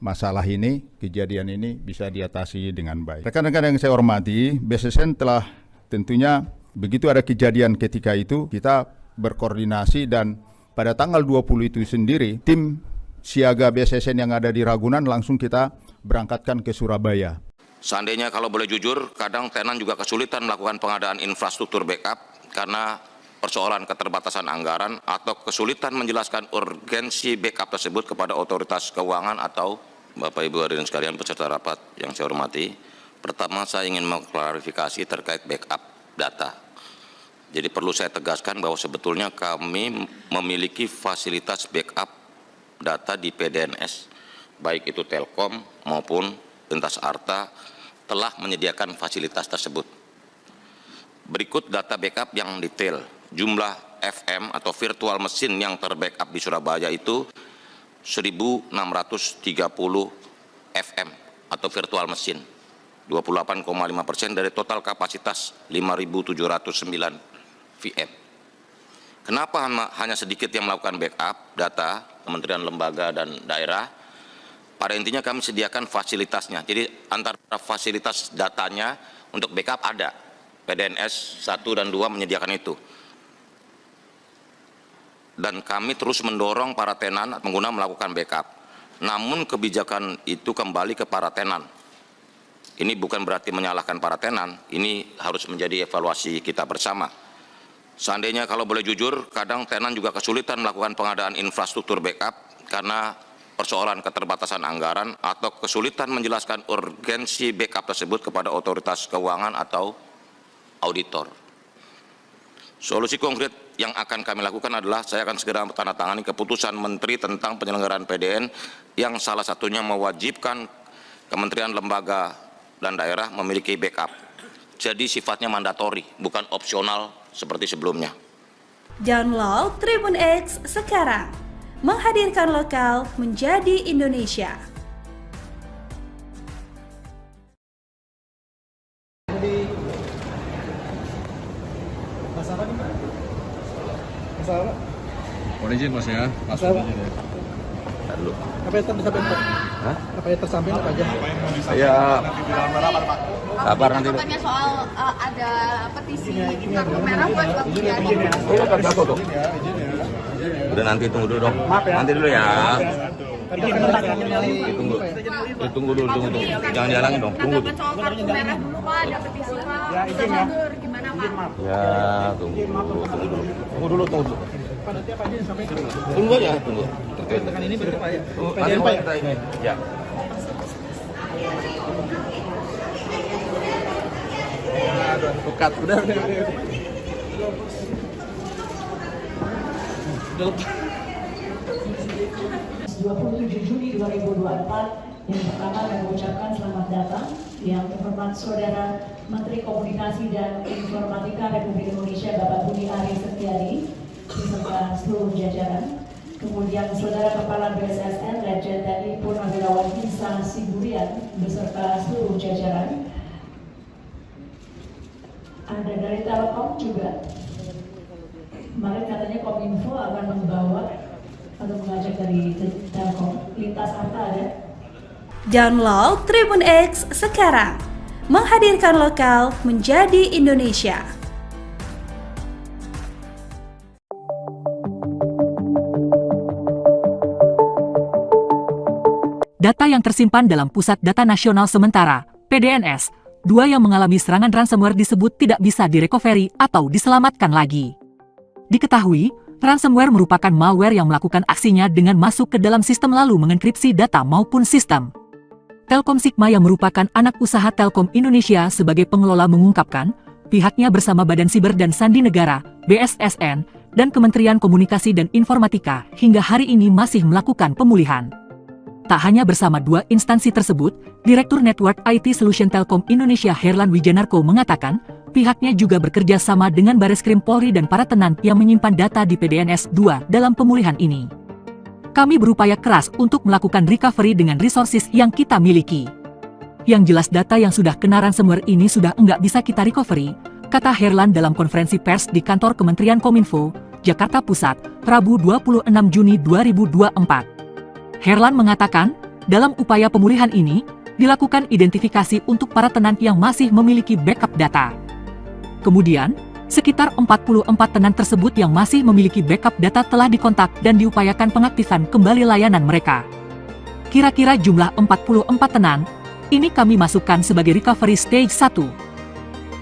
masalah ini, kejadian ini bisa diatasi dengan baik. Rekan-rekan yang saya hormati, BSSN telah tentunya begitu ada kejadian ketika itu kita berkoordinasi dan pada tanggal 20 itu sendiri tim siaga BSSN yang ada di Ragunan langsung kita berangkatkan ke Surabaya. Seandainya kalau boleh jujur, kadang tenan juga kesulitan melakukan pengadaan infrastruktur backup karena persoalan keterbatasan anggaran atau kesulitan menjelaskan urgensi backup tersebut kepada otoritas keuangan atau Bapak Ibu hadirin sekalian peserta rapat yang saya hormati. Pertama saya ingin mengklarifikasi terkait backup data. Jadi perlu saya tegaskan bahwa sebetulnya kami memiliki fasilitas backup data di PDNS, baik itu Telkom maupun Lintas Arta telah menyediakan fasilitas tersebut. Berikut data backup yang detail. Jumlah FM atau virtual mesin yang terbackup di Surabaya itu 1.630 FM atau virtual mesin, 28,5% dari total kapasitas 5.709 VM. Kenapa hanya sedikit yang melakukan backup data kementerian, lembaga, dan daerah? Pada intinya kami sediakan fasilitasnya. Jadi antara fasilitas datanya untuk backup ada. PDNS 1 dan 2 menyediakan itu. Dan kami terus mendorong para tenan pengguna melakukan backup. Namun kebijakan itu kembali ke para tenan. Ini bukan berarti menyalahkan para tenan, ini harus menjadi evaluasi kita bersama. Seandainya kalau boleh jujur, kadang tenan juga kesulitan melakukan pengadaan infrastruktur backup karena persoalan keterbatasan anggaran atau kesulitan menjelaskan urgensi backup tersebut kepada otoritas keuangan atau auditor. Solusi konkret yang akan kami lakukan adalah saya akan segera tanda tangani keputusan Menteri tentang penyelenggaraan PDN yang salah satunya mewajibkan kementerian, lembaga, dan daerah memiliki backup. Jadi sifatnya mandatori, bukan opsional seperti sebelumnya. Download Tribun X sekarang, menghadirkan lokal menjadi Indonesia. Masalah gimana? Masalah? Mohon izin Mas ya. Masalah? Dulu. Apa yang tersampaikan Pak? Hah? Apa yang tersampaikan apa aja? Saya kabar nanti. Katanya soal ada petisi kartu merah buat Bang Budiari. Oh iya, kan satu tuh. Udah nanti tunggu dulu dong. Nanti dulu ya. Tunggu dulu. Jangan dihalangin dong. Tunggu. Katakan soal kartu merah dulu Pak, ada petisi Pak. Mundur, gimana Pak? Ya, tunggu dulu. Tunggu aja, tunggu. Terkait dengan ini berapa ya? PDN Pak ya? Ya. Aduh, advokat. Udah. 27 Juni 2024 yang pertama kami ucapkan selamat datang yang terhormat Saudara Menteri Komunikasi dan Informatika Republik Indonesia Bapak Budi Ari Setiadi beserta seluruh jajaran, kemudian Saudara Kepala BSSN Lejen TNI Purnawirawan Hinsa Siburian beserta seluruh jajaran, ada dari Telkom juga. Kemarin katanya Kominfo akan membawa atau mengajak dari Telkom, lintas harta ada. Download Tribun X sekarang, menghadirkan lokal menjadi Indonesia. Data yang tersimpan dalam Pusat Data Nasional Sementara, PDNS, 2 yang mengalami serangan ransomware disebut tidak bisa direcovery atau diselamatkan lagi. Diketahui, ransomware merupakan malware yang melakukan aksinya dengan masuk ke dalam sistem lalu mengenkripsi data maupun sistem. Telkom Sigma yang merupakan anak usaha Telkom Indonesia sebagai pengelola mengungkapkan, pihaknya bersama Badan Siber dan Sandi Negara, BSSN, dan Kementerian Komunikasi dan Informatika hingga hari ini masih melakukan pemulihan. Tak hanya bersama 2 instansi tersebut, Direktur Network IT Solution Telkom Indonesia Herlan Wijanarko mengatakan, pihaknya juga bekerja sama dengan Bareskrim Polri dan para tenan yang menyimpan data di PDNS 2 dalam pemulihan ini. Kami berupaya keras untuk melakukan recovery dengan resources yang kita miliki. Yang jelas data yang sudah kena ransomware ini sudah enggak bisa kita recovery, kata Herlan dalam konferensi pers di kantor Kementerian Kominfo, Jakarta Pusat, Rabu 26 Juni 2024. Herlan mengatakan, dalam upaya pemulihan ini, dilakukan identifikasi untuk para tenan yang masih memiliki backup data. Kemudian, sekitar 44 tenan tersebut yang masih memiliki backup data telah dikontak dan diupayakan pengaktifan kembali layanan mereka. Kira-kira jumlah 44 tenan, ini kami masukkan sebagai recovery stage 1.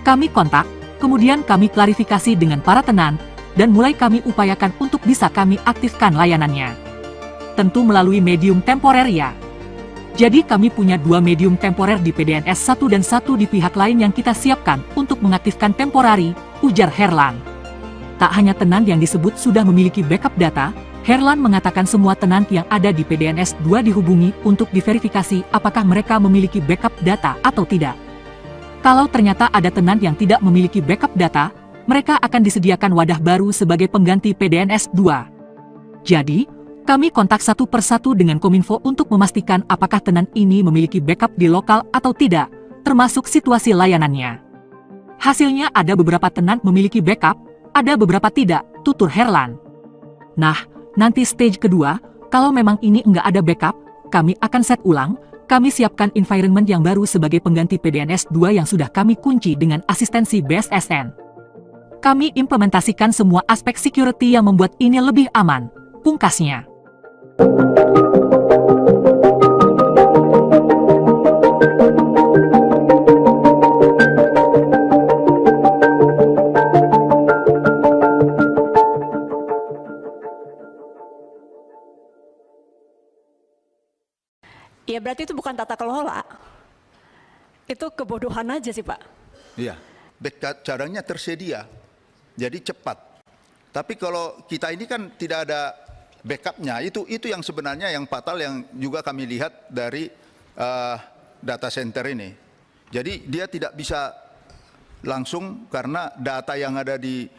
Kami kontak, kemudian kami klarifikasi dengan para tenan, dan mulai kami upayakan untuk bisa kami aktifkan layanannya. Tentu melalui medium temporer ya. Jadi kami punya 2 medium temporer di PDNS 1 dan 1 di pihak lain yang kita siapkan untuk mengaktifkan temporari, ujar Herlan. Tak hanya tenan yang disebut sudah memiliki backup data, Herlan mengatakan semua tenan yang ada di PDNS 2 dihubungi untuk diverifikasi apakah mereka memiliki backup data atau tidak. Kalau ternyata ada tenan yang tidak memiliki backup data, mereka akan disediakan wadah baru sebagai pengganti PDNS 2. Jadi, kami kontak satu persatu dengan Kominfo untuk memastikan apakah tenan ini memiliki backup di lokal atau tidak, termasuk situasi layanannya. Hasilnya ada beberapa tenan memiliki backup, ada beberapa tidak, tutur Herlan. Nah, nanti stage kedua, kalau memang ini enggak ada backup, kami akan set ulang, kami siapkan environment yang baru sebagai pengganti PDNS 2 yang sudah kami kunci dengan asistensi BSSN. Kami implementasikan semua aspek security yang membuat ini lebih aman, pungkasnya. Ya berarti itu bukan tata kelola. Itu kebodohan aja sih Pak. Iya. backup jaringnya tersedia, jadi cepat. Tapi kalau kita ini kan tidak ada backupnya, itu yang sebenarnya yang fatal yang juga kami lihat dari data center ini. Jadi dia tidak bisa langsung karena data yang ada di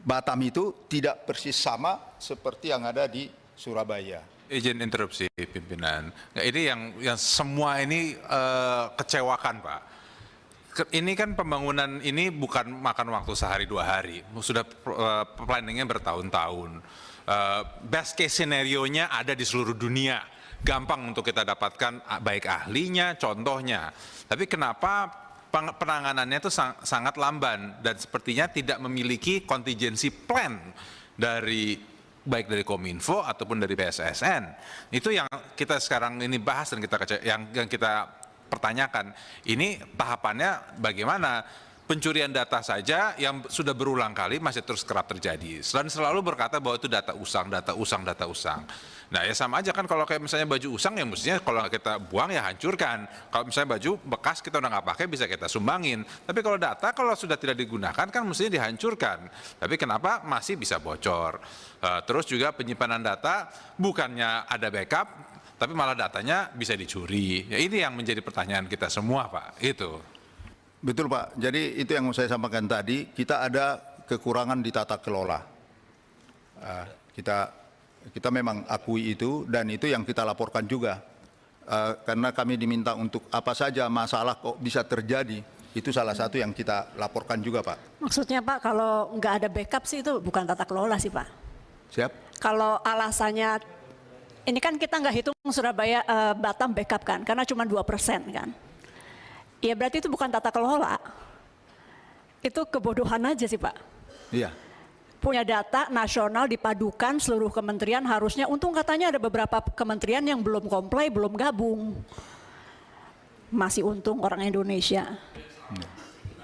Batam itu tidak persis sama seperti yang ada di Surabaya. Izin interupsi pimpinan. Nah, ini yang semua ini kecewakan Pak. Ini kan pembangunan ini bukan makan waktu sehari 2 hari, sudah planningnya bertahun-tahun. Best case scenario-nya ada di seluruh dunia, gampang untuk kita dapatkan baik ahlinya, contohnya. Tapi kenapa penanganannya itu sangat lamban dan sepertinya tidak memiliki contingency plan dari baik dari Kominfo ataupun dari BSSN. Itu yang kita sekarang ini bahas dan yang kita pertanyakan. Ini tahapannya bagaimana? Pencurian data saja yang sudah berulang kali masih terus kerap terjadi. Dan selalu berkata bahwa itu data usang. Nah ya sama aja kan kalau kayak misalnya baju usang ya mestinya kalau kita buang ya hancurkan. Kalau misalnya baju bekas kita udah nggak pakai bisa kita sumbangin. Tapi kalau data kalau sudah tidak digunakan kan mestinya dihancurkan. Tapi kenapa masih bisa bocor? Terus juga penyimpanan data bukannya ada backup, tapi malah datanya bisa dicuri. Ya ini yang menjadi pertanyaan kita semua Pak. Itu. Betul Pak, jadi itu yang saya sampaikan tadi, kita ada kekurangan di tata kelola. Kita memang akui itu dan itu yang kita laporkan juga. Karena kami diminta untuk apa saja masalah kok bisa terjadi, itu salah satu yang kita laporkan juga Pak. Maksudnya Pak, kalau nggak ada backup sih itu bukan tata kelola sih Pak. Siap? Kalau alasannya, ini kan kita nggak hitung Surabaya, Batam backup kan, karena cuma 2% kan. Ya berarti itu bukan tata kelola, itu kebodohan aja sih Pak. Iya. Punya data nasional dipadukan seluruh kementerian harusnya, untung katanya ada beberapa kementerian yang belum comply, belum gabung. Masih untung orang Indonesia.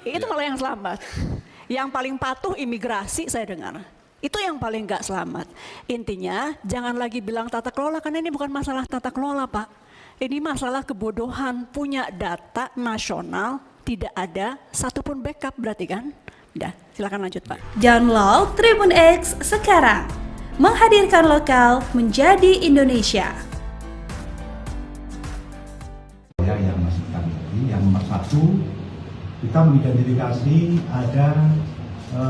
Itu malah yang selamat. Yang paling patuh imigrasi saya dengar. Itu yang paling nggak selamat. Intinya jangan lagi bilang tata kelola karena ini bukan masalah tata kelola Pak. Ini masalah kebodohan, punya data nasional, tidak ada satupun backup berarti kan? Udah, silakan lanjut Pak. Download Tribun X sekarang, menghadirkan lokal menjadi Indonesia. Yang masih tadi, yang nomor 1, kita mengidentifikasi ada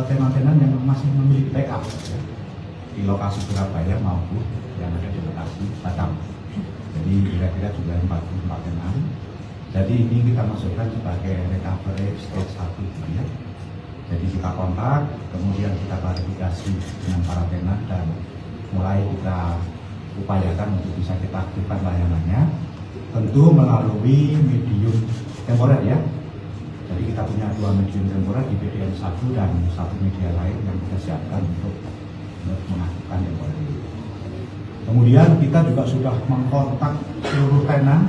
tenan-tenan yang masih memiliki backup di lokasi Surabaya maupun yang ada di lokasi Batam. Jadi kira-kira jumlah 44 tenan. Jadi ini kita masukkan sebagai recovery stage 1 ya. Jadi kita kontak, kemudian kita klarifikasi dengan para tenan dan mulai kita upayakan untuk bisa kita aktifkan layanannya. Tentu melalui medium temporer ya. Jadi kita punya 2 medium temporer di PDN 1 dan 1 media lain yang kita siapkan untuk mengaktifkan temporer ini. Kemudian kita juga sudah mengkontak seluruh tenan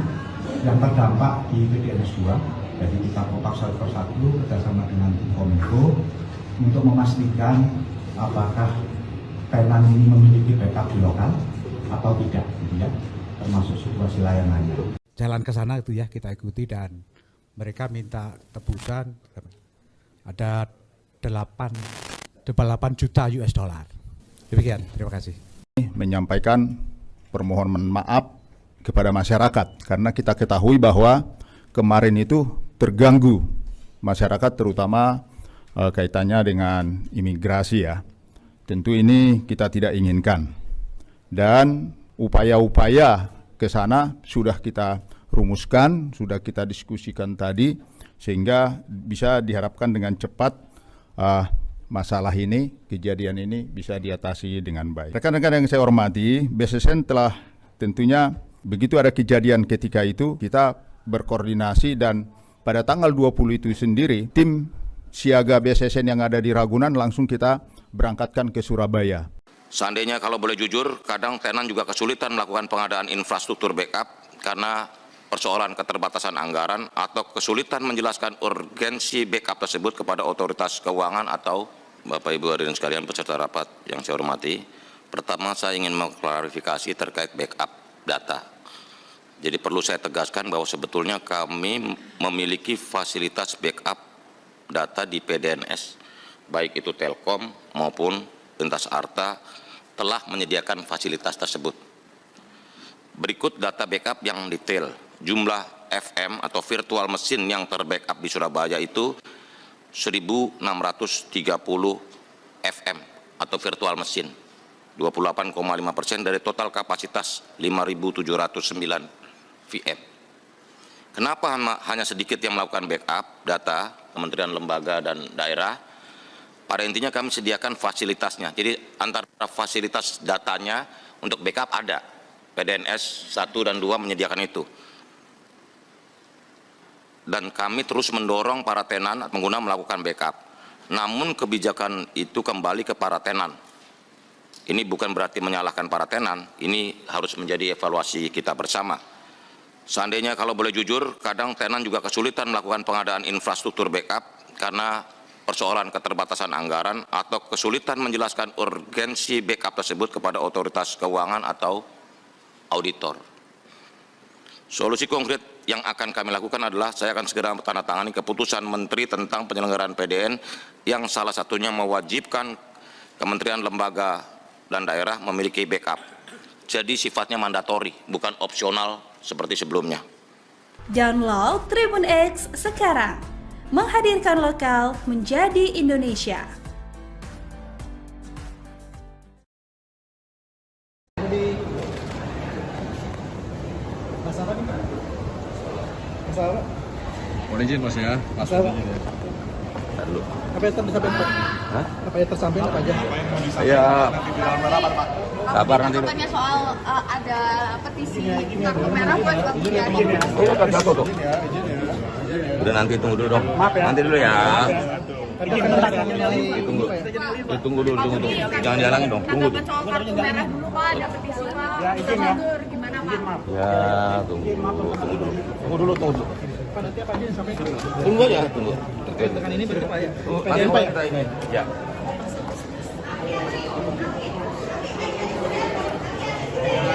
yang terdampak di PDNS 2. Jadi kita kontak satu persatu kerjasama dengan tim Kominfo untuk memastikan apakah tenan ini memiliki backup di lokal atau tidak, gitu ya, termasuk situasi layanannya. Jalan ke sana itu ya kita ikuti dan mereka minta tebusan ada 8 juta US dollar. Demikian, terima kasih. Menyampaikan permohonan maaf kepada masyarakat karena kita ketahui bahwa kemarin itu terganggu masyarakat terutama kaitannya dengan imigrasi ya. Tentu ini kita tidak inginkan dan upaya-upaya ke sana sudah kita rumuskan, sudah kita diskusikan tadi sehingga bisa diharapkan dengan cepat masalah ini, kejadian ini bisa diatasi dengan baik. Rekan-rekan yang saya hormati, BSSN telah tentunya begitu ada kejadian ketika itu, kita berkoordinasi dan pada tanggal 20 itu sendiri, tim siaga BSSN yang ada di Ragunan langsung kita berangkatkan ke Surabaya. Seandainya kalau boleh jujur, kadang tenan juga kesulitan melakukan pengadaan infrastruktur backup karena persoalan keterbatasan anggaran atau kesulitan menjelaskan urgensi backup tersebut kepada otoritas keuangan atau Bapak Ibu hadirin sekalian peserta rapat yang saya hormati. Pertama saya ingin mengklarifikasi terkait backup data. Jadi perlu saya tegaskan bahwa sebetulnya kami memiliki fasilitas backup data di PDNS, baik itu Telkom maupun Lintas Arta telah menyediakan fasilitas tersebut. Berikut data backup yang detail. Jumlah FM atau virtual mesin yang terbackup di Surabaya itu 1.630 FM atau virtual mesin, 28,5% dari total kapasitas 5.709 VM. Kenapa hanya sedikit yang melakukan backup data kementerian, lembaga, dan daerah? Pada intinya kami sediakan fasilitasnya. Jadi antara fasilitas datanya untuk backup ada. PDNS 1 dan 2 menyediakan itu. Dan kami terus mendorong para tenan pengguna melakukan backup. Namun kebijakan itu kembali ke para tenan. Ini bukan berarti menyalahkan para tenan, ini harus menjadi evaluasi kita bersama. Seandainya kalau boleh jujur, kadang tenan juga kesulitan melakukan pengadaan infrastruktur backup karena persoalan keterbatasan anggaran atau kesulitan menjelaskan urgensi backup tersebut kepada otoritas keuangan atau auditor. Solusi konkret yang akan kami lakukan adalah saya akan segera menandatangani keputusan Menteri tentang penyelenggaraan PDN yang salah satunya mewajibkan kementerian, lembaga, dan daerah memiliki backup. Jadi sifatnya mandatori, bukan opsional seperti sebelumnya. Download Tribun X sekarang, menghadirkan lokal menjadi Indonesia. Masalah nih, masalah. Mohon izin Mas ya. Masalah. Lalu. Apa yang tersampaikan Pak? Hah? Apa yang tersampaikan apa aja? Ya. Kabar nanti. Katanya soal ada petisi kartu merah buat Bang Budiari. Oh, kan satu tuh. Udah nanti tunggu dulu dong. Nanti dulu ya. Tunggu dulu. Jangan dihalangi dong. Tunggu. Soal kartu merah dulu Pak, ada petisi Pak. Ya, izin ya. Gimana Pak? Ya, tunggu dulu. Pak, nanti apa aja yang disampaikan? Tunggu aja, tunggu. Terkait dengan ini berapa Pak ya? Nanti Pak kita ini. Ya.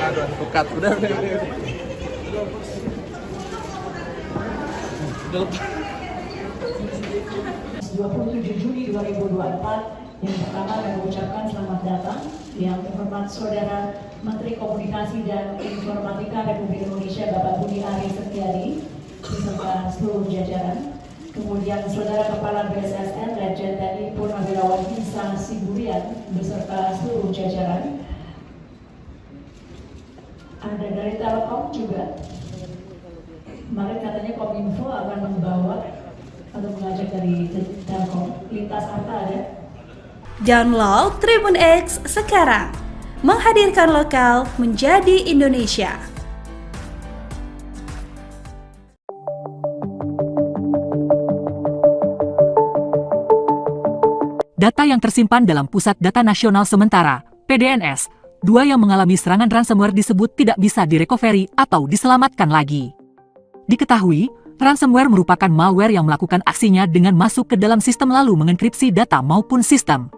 Aduh, advokat udah. 27 Juni 2024 yang pertama kami ucapkan selamat datang yang terhormat Saudara Menteri Komunikasi dan Informatika Republik Indonesia Bapak Budi Ari Setiadi beserta seluruh jajaran. Kemudian Saudara Kepala BSSN Lejen TNI Purnawirawan Isa Siburian beserta seluruh jajaran. Ada dari Telkom juga. Kemarin katanya Kominfo akan membawa atau mengajak dari Telkom. Lintas Arta ada. Download Tribun X sekarang, menghadirkan lokal menjadi Indonesia. Data yang tersimpan dalam Pusat Data Nasional Sementara, PDNS, 2 yang mengalami serangan ransomware disebut tidak bisa direcovery atau diselamatkan lagi. Diketahui, ransomware merupakan malware yang melakukan aksinya dengan masuk ke dalam sistem lalu mengenkripsi data maupun sistem.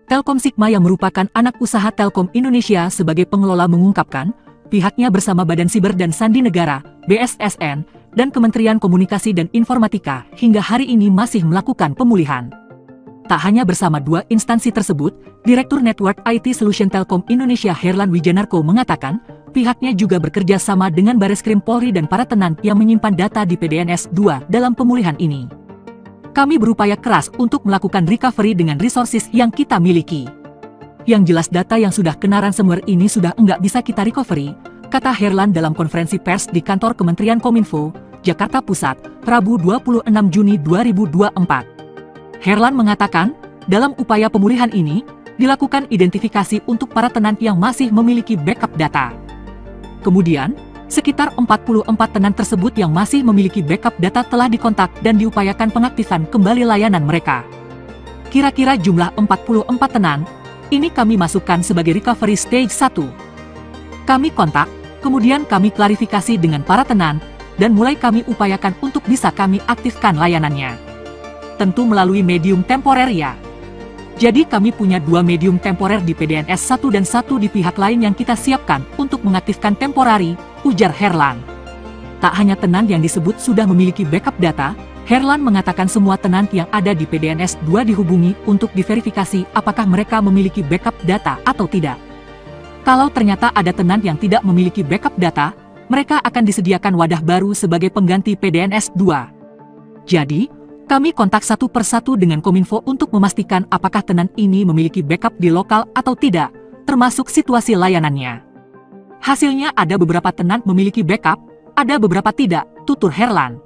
Telkom Sigma yang merupakan anak usaha Telkom Indonesia sebagai pengelola mengungkapkan, pihaknya bersama Badan Siber dan Sandi Negara, BSSN, dan Kementerian Komunikasi dan Informatika hingga hari ini masih melakukan pemulihan. Tak hanya bersama 2 instansi tersebut, Direktur Network IT Solution Telkom Indonesia Herlan Wijanarko mengatakan, pihaknya juga bekerja sama dengan Bareskrim Polri dan para tenan yang menyimpan data di PDNS 2 dalam pemulihan ini. Kami berupaya keras untuk melakukan recovery dengan resources yang kita miliki. Yang jelas data yang sudah kena ransomware ini sudah enggak bisa kita recovery, kata Herlan dalam konferensi pers di kantor Kementerian Kominfo, Jakarta Pusat, Rabu 26 Juni 2024. Herlan mengatakan, dalam upaya pemulihan ini, dilakukan identifikasi untuk para tenan yang masih memiliki backup data. Kemudian, sekitar 44 tenan tersebut yang masih memiliki backup data telah dikontak dan diupayakan pengaktifan kembali layanan mereka. Kira-kira jumlah 44 tenan, ini kami masukkan sebagai recovery stage 1. Kami kontak, kemudian kami klarifikasi dengan para tenan, dan mulai kami upayakan untuk bisa kami aktifkan layanannya. Tentu melalui medium temporer ya. Jadi kami punya 2 medium temporer di PDNS 1 dan 1 di pihak lain yang kita siapkan untuk mengaktifkan temporari, ujar Herlan. Tak hanya tenan yang disebut sudah memiliki backup data, Herlan mengatakan semua tenant yang ada di PDNS 2 dihubungi untuk diverifikasi apakah mereka memiliki backup data atau tidak. Kalau ternyata ada tenant yang tidak memiliki backup data, mereka akan disediakan wadah baru sebagai pengganti PDNS 2. Jadi, kami kontak satu persatu dengan Kominfo untuk memastikan apakah tenant ini memiliki backup di lokal atau tidak, termasuk situasi layanannya. Hasilnya ada beberapa tenant memiliki backup, ada beberapa tidak, tutur Herlan.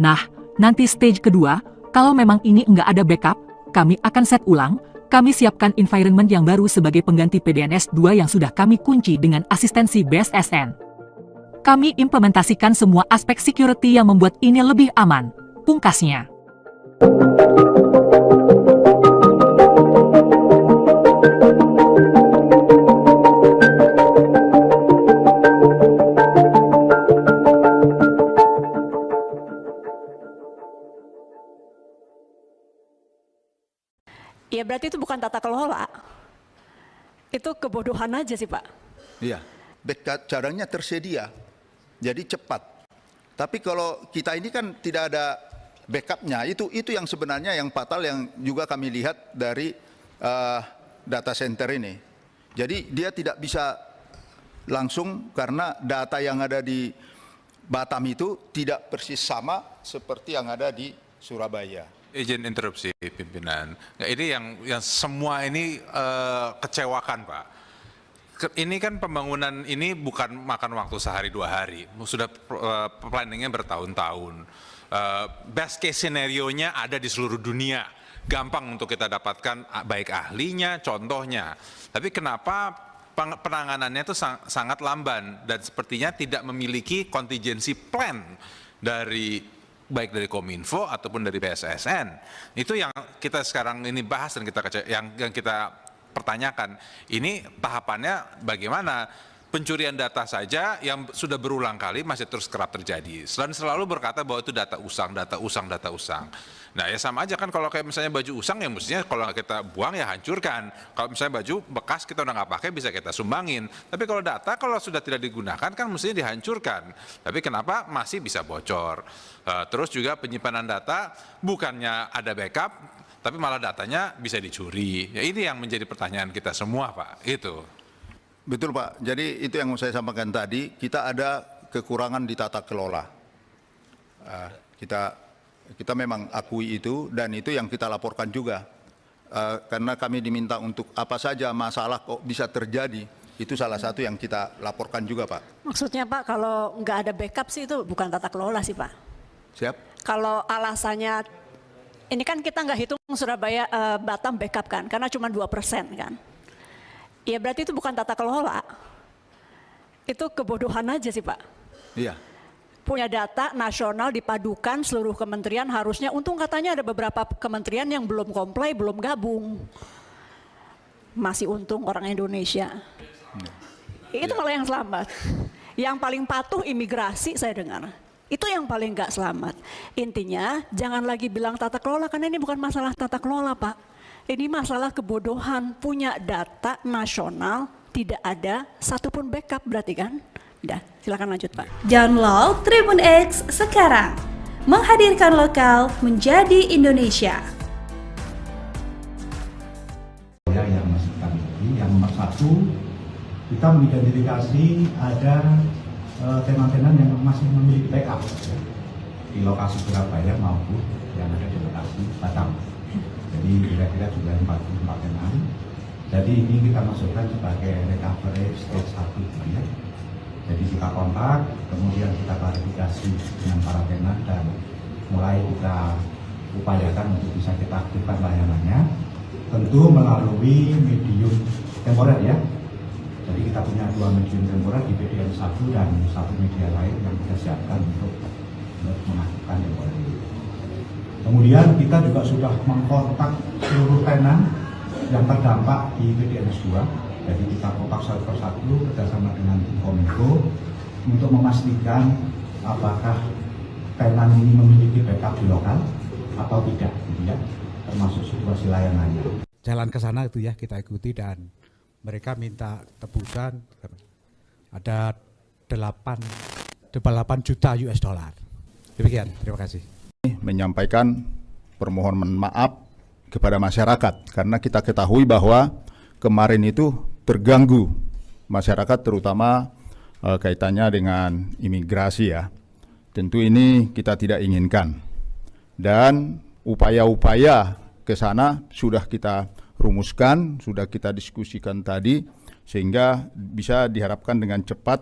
Nah, nanti stage kedua, kalau memang ini enggak ada backup, kami akan set ulang, kami siapkan environment yang baru sebagai pengganti PDNS 2 yang sudah kami kunci dengan asistensi BSSN. Kami implementasikan semua aspek security yang membuat ini lebih aman, pungkasnya. Ya berarti itu bukan tata kelola, itu kebodohan aja sih Pak. Iya, backup caranya tersedia, jadi cepat. Tapi kalau kita ini kan tidak ada backupnya, itu yang sebenarnya yang fatal yang juga kami lihat dari data center ini. Jadi dia tidak bisa langsung karena data yang ada di Batam itu tidak persis sama seperti yang ada di Surabaya. Izin interupsi pimpinan. Nah, ini yang semua ini kecewakan Pak. Ini kan pembangunan ini bukan makan waktu sehari 2 hari, sudah planningnya bertahun-tahun. Best case scenario-nya ada di seluruh dunia, gampang untuk kita dapatkan baik ahlinya, contohnya. Tapi kenapa penanganannya itu sangat lamban dan sepertinya tidak memiliki contingency plan dari baik dari Kominfo ataupun dari BSSN. Itu yang kita sekarang ini bahas dan yang kita pertanyakan. Ini tahapannya bagaimana? Pencurian data saja yang sudah berulang kali masih terus kerap terjadi. Dan selalu berkata bahwa itu data usang, data usang, data usang. Nah ya sama aja kan kalau kayak misalnya baju usang ya mestinya kalau kita buang ya hancurkan. Kalau misalnya baju bekas kita udah nggak pakai bisa kita sumbangin. Tapi kalau data kalau sudah tidak digunakan kan mestinya dihancurkan. Tapi kenapa masih bisa bocor? Terus juga penyimpanan data bukannya ada backup, tapi malah datanya bisa dicuri. Ya ini yang menjadi pertanyaan kita semua Pak. Itu. Betul Pak, jadi itu yang saya sampaikan tadi, kita ada kekurangan di tata kelola. Kita memang akui itu dan itu yang kita laporkan juga. Karena kami diminta untuk apa saja masalah kok bisa terjadi, itu salah satu yang kita laporkan juga Pak. Maksudnya Pak kalau nggak ada backup sih itu bukan tata kelola sih Pak. Siap? Kalau alasannya, ini kan kita nggak hitung Surabaya Batam backup kan, karena cuma 2% kan. Ya berarti itu bukan tata kelola, itu kebodohan aja sih Pak. Iya. Punya data nasional dipadukan seluruh kementerian harusnya, untung katanya ada beberapa kementerian yang belum comply, belum gabung. Masih untung orang Indonesia. Itu malah yang selamat. Yang paling patuh imigrasi saya dengar. Itu yang paling nggak selamat. Intinya jangan lagi bilang tata kelola karena ini bukan masalah tata kelola Pak. Ini masalah kebodohan, punya data nasional, tidak ada satupun backup berarti kan? Udah, silakan lanjut Pak. Download Tribun X sekarang, menghadirkan lokal menjadi Indonesia. Yang masih kami yang nomor 1, kita mengidentifikasi ada tenan-tenan yang masih memiliki backup di lokasi Surabaya maupun yang ada di lokasi Batam. Jadi kira-kira jumlah 44 tenan. Jadi ini kita masukkan sebagai recovery stage 1 ya. Jadi kita kontak, kemudian kita klarifikasi dengan para tenan dan mulai kita upayakan untuk bisa kita aktifkan layanannya. Tentu melalui medium temporer ya. Jadi kita punya 2 medium temporer di PDN 1 dan 1 media lain yang kita siapkan untuk mengaktifkan temporer ini. Kemudian kita juga sudah mengkontak seluruh tenan yang terdampak di PDNS 2. Jadi kita kontak satu persatu kerjasama dengan Kominfo untuk memastikan apakah tenan ini memiliki backup di lokal atau tidak, gitu ya, termasuk situasi layanannya. Jalan ke sana itu ya kita ikuti dan mereka minta tebusan ada 8 juta US dollar. Demikian, terima kasih. menyampaikan permohonan maaf kepada masyarakat karena kita ketahui bahwa kemarin itu terganggu masyarakat terutama kaitannya dengan imigrasi ya. Tentu ini kita tidak inginkan dan upaya-upaya ke sana sudah kita rumuskan, sudah kita diskusikan tadi sehingga bisa diharapkan dengan cepat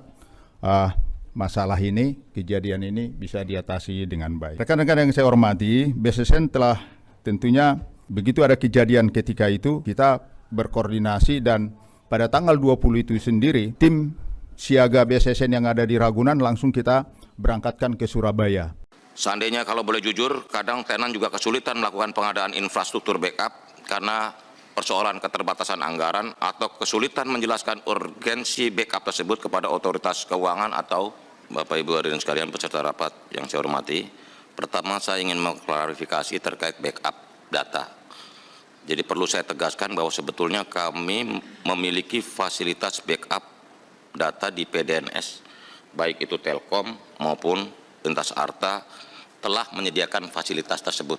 masalah ini, kejadian ini bisa diatasi dengan baik. Rekan-rekan yang saya hormati, BSSN telah tentunya begitu ada kejadian ketika itu, kita berkoordinasi dan pada tanggal 20 itu sendiri, tim siaga BSSN yang ada di Ragunan langsung kita berangkatkan ke Surabaya. Seandainya kalau boleh jujur, kadang tenan juga kesulitan melakukan pengadaan infrastruktur backup karena persoalan keterbatasan anggaran atau kesulitan menjelaskan urgensi backup tersebut kepada otoritas keuangan atau Bapak Ibu hadirin sekalian peserta rapat yang saya hormati. Pertama, saya ingin mengklarifikasi terkait backup data. Jadi perlu saya tegaskan bahwa sebetulnya kami memiliki fasilitas backup data di PDNS, baik itu Telkom maupun Lintas Arta telah menyediakan fasilitas tersebut.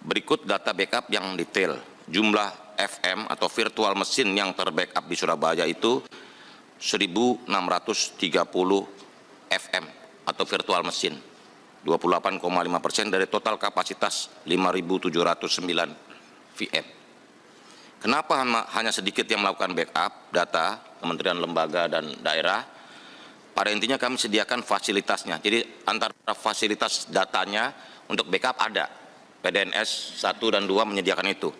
Berikut data backup yang detail. Jumlah FM atau virtual mesin yang terbackup di Surabaya itu 1.630 FM atau virtual mesin, 28,5% dari total kapasitas 5.709 VM. Kenapa hanya sedikit yang melakukan backup data kementerian, lembaga, dan daerah? Pada intinya kami sediakan fasilitasnya. Jadi antara fasilitas datanya untuk backup ada. PDNS 1 dan 2 menyediakan itu.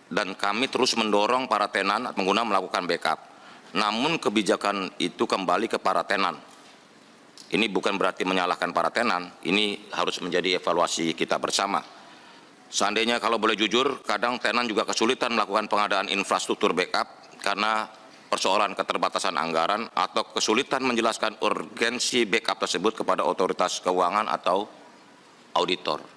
Dan kami terus mendorong para tenan pengguna melakukan backup. Namun kebijakan itu kembali ke para tenan. Ini bukan berarti menyalahkan para tenan, ini harus menjadi evaluasi kita bersama. Seandainya kalau boleh jujur, kadang tenan juga kesulitan melakukan pengadaan infrastruktur backup karena persoalan keterbatasan anggaran atau kesulitan menjelaskan urgensi backup tersebut kepada otoritas keuangan atau auditor.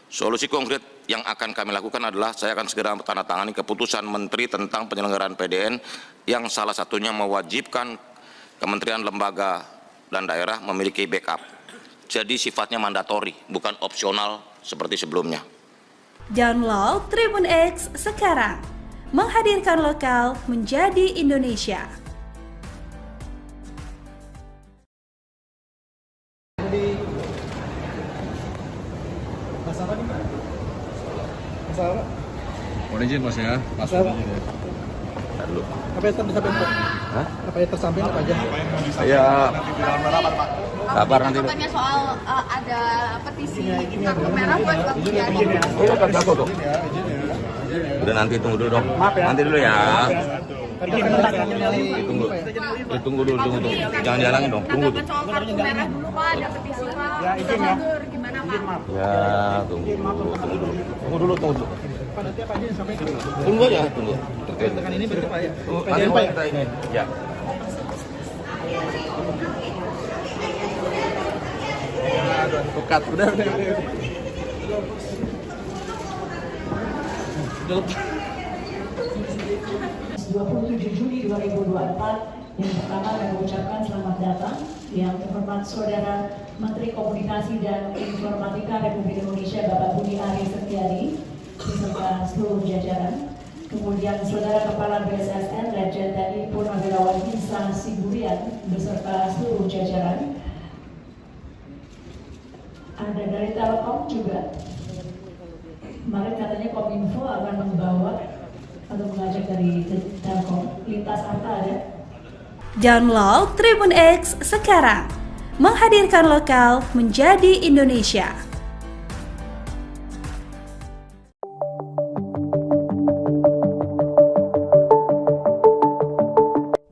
Solusi konkret yang akan kami lakukan adalah saya akan segera menandatangani keputusan Menteri tentang penyelenggaraan PDN yang salah satunya mewajibkan kementerian, lembaga, dan daerah memiliki backup. Jadi sifatnya mandatori, bukan opsional seperti sebelumnya. Download Tribun X sekarang, menghadirkan lokal menjadi Indonesia. Masalah nih, Pak? Masalah? Mohon izin Mas ya, Masalah? Lalu. Apa yang tersampaikan, Pak? Hah? Apa yang tersampaikan apa aja? Saya kabar nanti. Katanya soal ada petisi kartu merah buat Bang Budiari. Oh, kagak kok. Udah nanti tunggu dulu dong. Nanti dulu ya. Tunggu dulu. Jangan dihalangin dong. Tunggu. Soal kartu merah dulu Pak, ada petisi Pak. Ya, izin ya. Gimana Pak? Ya, tunggu dulu. Pak, nanti apa aja yang disampaikan? Tunggu aja, tunggu. Tekan ini berarti Pak ya? Nanti Pak kita ini. Ya. Advokat, udah. 27 Juni 2024 yang pertama kami ucapkan selamat datang yang terhormat Saudara Menteri Komunikasi dan Informatika Republik Indonesia Bapak Budi Ari Setiadi beserta seluruh jajaran. Kemudian Saudara Kepala BSSN Lejen TNI Purnawirawan Isa Sigurian beserta seluruh jajaran. Ada dari Telkom juga. Kemarin katanya Kominfo akan membawa atau mengajak dari Telkom. Lintas Arta ada. Download Tribun X sekarang, menghadirkan lokal menjadi Indonesia.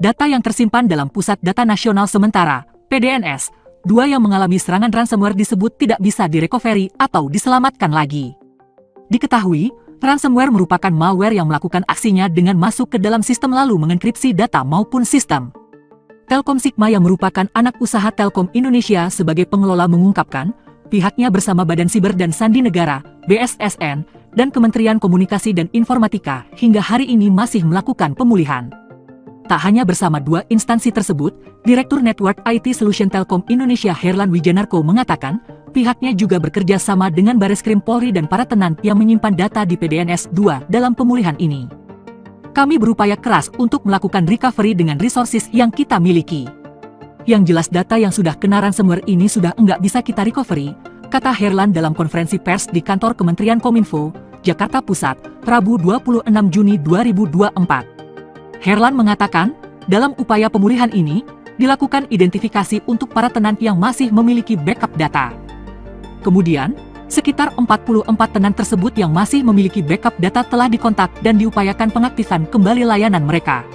Data yang tersimpan dalam Pusat Data Nasional Sementara, PDNS, 2 yang mengalami serangan ransomware disebut tidak bisa direcovery atau diselamatkan lagi. Diketahui, ransomware merupakan malware yang melakukan aksinya dengan masuk ke dalam sistem lalu mengenkripsi data maupun sistem. Telkom Sigma yang merupakan anak usaha Telkom Indonesia sebagai pengelola mengungkapkan, pihaknya bersama Badan Siber dan Sandi Negara, BSSN, dan Kementerian Komunikasi dan Informatika hingga hari ini masih melakukan pemulihan. Tak hanya bersama dua instansi tersebut, Direktur Network IT Solution Telkom Indonesia Herlan Wijanarko mengatakan, pihaknya juga bekerja sama dengan Bareskrim Polri dan para tenan yang menyimpan data di PDNS 2 dalam pemulihan ini. Kami berupaya keras untuk melakukan recovery dengan resources yang kita miliki. Yang jelas data yang sudah kena ransomware ini sudah enggak bisa kita recovery, kata Herlan dalam konferensi pers di kantor Kementerian Kominfo, Jakarta Pusat, Rabu 26 Juni 2024. Herlan mengatakan, dalam upaya pemulihan ini, dilakukan identifikasi untuk para tenan yang masih memiliki backup data. Kemudian, sekitar 44 tenan tersebut yang masih memiliki backup data telah dikontak dan diupayakan pengaktifan kembali layanan mereka.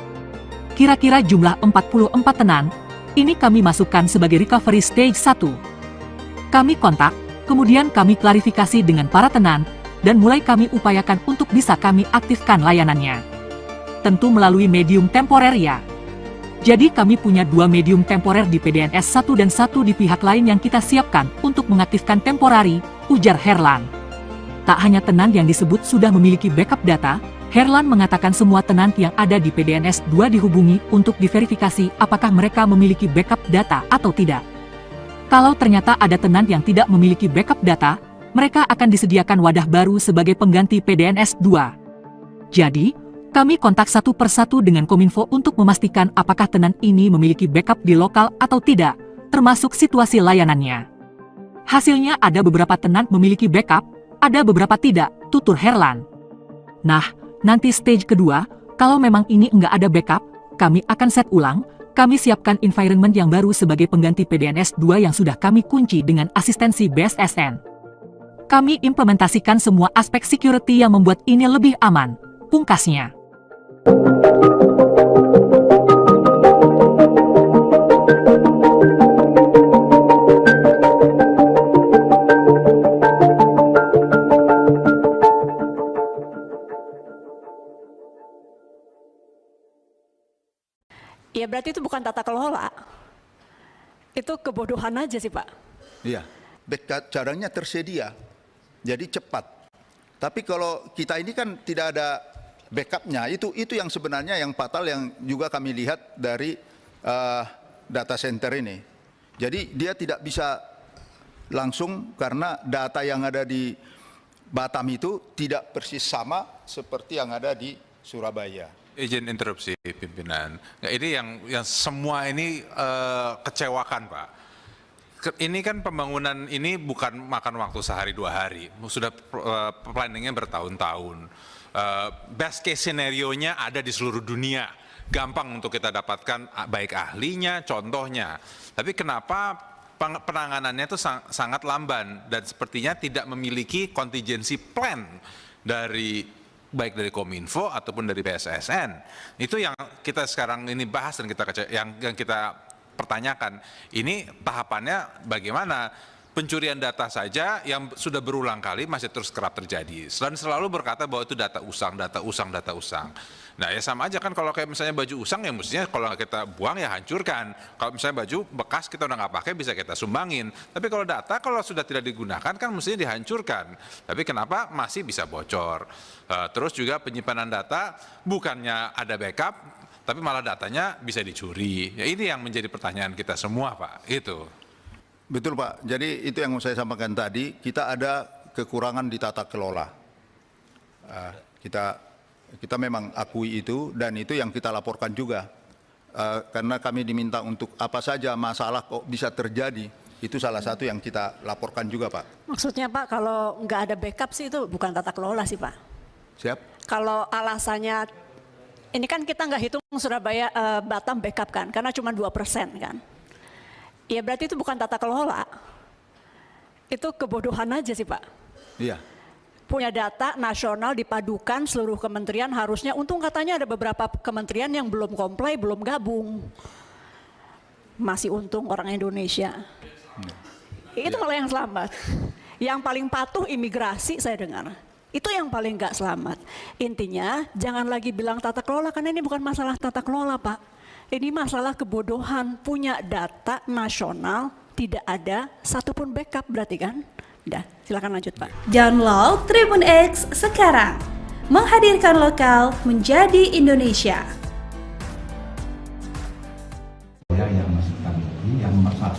Kira-kira jumlah 44 tenan, ini kami masukkan sebagai recovery stage 1. Kami kontak, kemudian kami klarifikasi dengan para tenan, dan mulai kami upayakan untuk bisa kami aktifkan layanannya. Tentu melalui medium temporer ya. Jadi kami punya dua medium temporer di PDNS 1 dan 1 di pihak lain yang kita siapkan untuk mengaktifkan temporari, ujar Herlan. Tak hanya tenan yang disebut sudah memiliki backup data, Herlan mengatakan semua tenan yang ada di PDNS 2 dihubungi untuk diverifikasi apakah mereka memiliki backup data atau tidak. Kalau ternyata ada tenan yang tidak memiliki backup data, mereka akan disediakan wadah baru sebagai pengganti PDNS 2. Jadi, kami kontak satu persatu dengan Kominfo untuk memastikan apakah tenan ini memiliki backup di lokal atau tidak, termasuk situasi layanannya. Hasilnya ada beberapa tenan memiliki backup, ada beberapa tidak, tutur Herlan. Nah, nanti stage kedua, kalau memang ini enggak ada backup, kami akan set ulang, kami siapkan environment yang baru sebagai pengganti PDNS 2 yang sudah kami kunci dengan asistensi BSSN. Kami implementasikan semua aspek security yang membuat ini lebih aman, pungkasnya. Ya berarti itu bukan tata kelola. Itu kebodohan aja sih Pak. Iya, caranya tersedia, jadi cepat. Tapi kalau kita ini kan tidak ada backupnya, itu yang sebenarnya yang fatal yang juga kami lihat dari data center ini. Jadi dia tidak bisa langsung karena data yang ada di Batam itu tidak persis sama seperti yang ada di Surabaya. Izin interupsi pimpinan. Nah, ini yang semua ini kecewakan Pak. Ini kan pembangunan ini bukan makan waktu sehari dua hari, sudah planningnya bertahun-tahun. Best case scenario-nya ada di seluruh dunia, gampang untuk kita dapatkan baik ahlinya, contohnya. Tapi kenapa penanganannya itu sangat lamban dan sepertinya tidak memiliki contingency plan dari baik dari Kominfo ataupun dari BSSN. Itu yang kita sekarang ini bahas dan yang kita pertanyakan. Ini tahapannya bagaimana? Pencurian data saja yang sudah berulang kali masih terus kerap terjadi. Dan selalu berkata bahwa itu data usang. Nah ya sama aja kan kalau kayak misalnya baju usang ya mestinya kalau kita buang ya hancurkan. Kalau misalnya baju bekas kita udah nggak pakai bisa kita sumbangin. Tapi kalau data kalau sudah tidak digunakan kan mestinya dihancurkan. Tapi kenapa masih bisa bocor? Terus juga penyimpanan data bukannya ada backup, tapi malah datanya bisa dicuri. Ya ini yang menjadi pertanyaan kita semua Pak. Itu. Betul Pak, jadi itu yang saya sampaikan tadi, kita ada kekurangan di tata kelola. Kita memang akui itu dan itu yang kita laporkan juga. Karena kami diminta untuk apa saja masalah kok bisa terjadi, itu salah satu yang kita laporkan juga Pak. Maksudnya Pak, kalau nggak ada backup sih itu bukan tata kelola sih Pak. Siap? Kalau alasannya, ini kan kita nggak hitung Surabaya, Batam backup kan, karena cuma 2% kan. Ya berarti itu bukan tata kelola. Itu kebodohan aja sih Pak. Iya. Punya data nasional dipadukan seluruh kementerian harusnya, untung katanya ada beberapa kementerian yang belum comply, belum gabung. Masih untung orang Indonesia. Itu malah yang selamat. Yang paling patuh imigrasi saya dengar. Itu yang paling nggak selamat. Intinya jangan lagi bilang tata kelola karena ini bukan masalah tata kelola Pak. Ini masalah kebodohan, punya data nasional, tidak ada satupun backup berarti kan? Udah, silakan lanjut Pak. Download Tribun X sekarang, menghadirkan lokal menjadi Indonesia.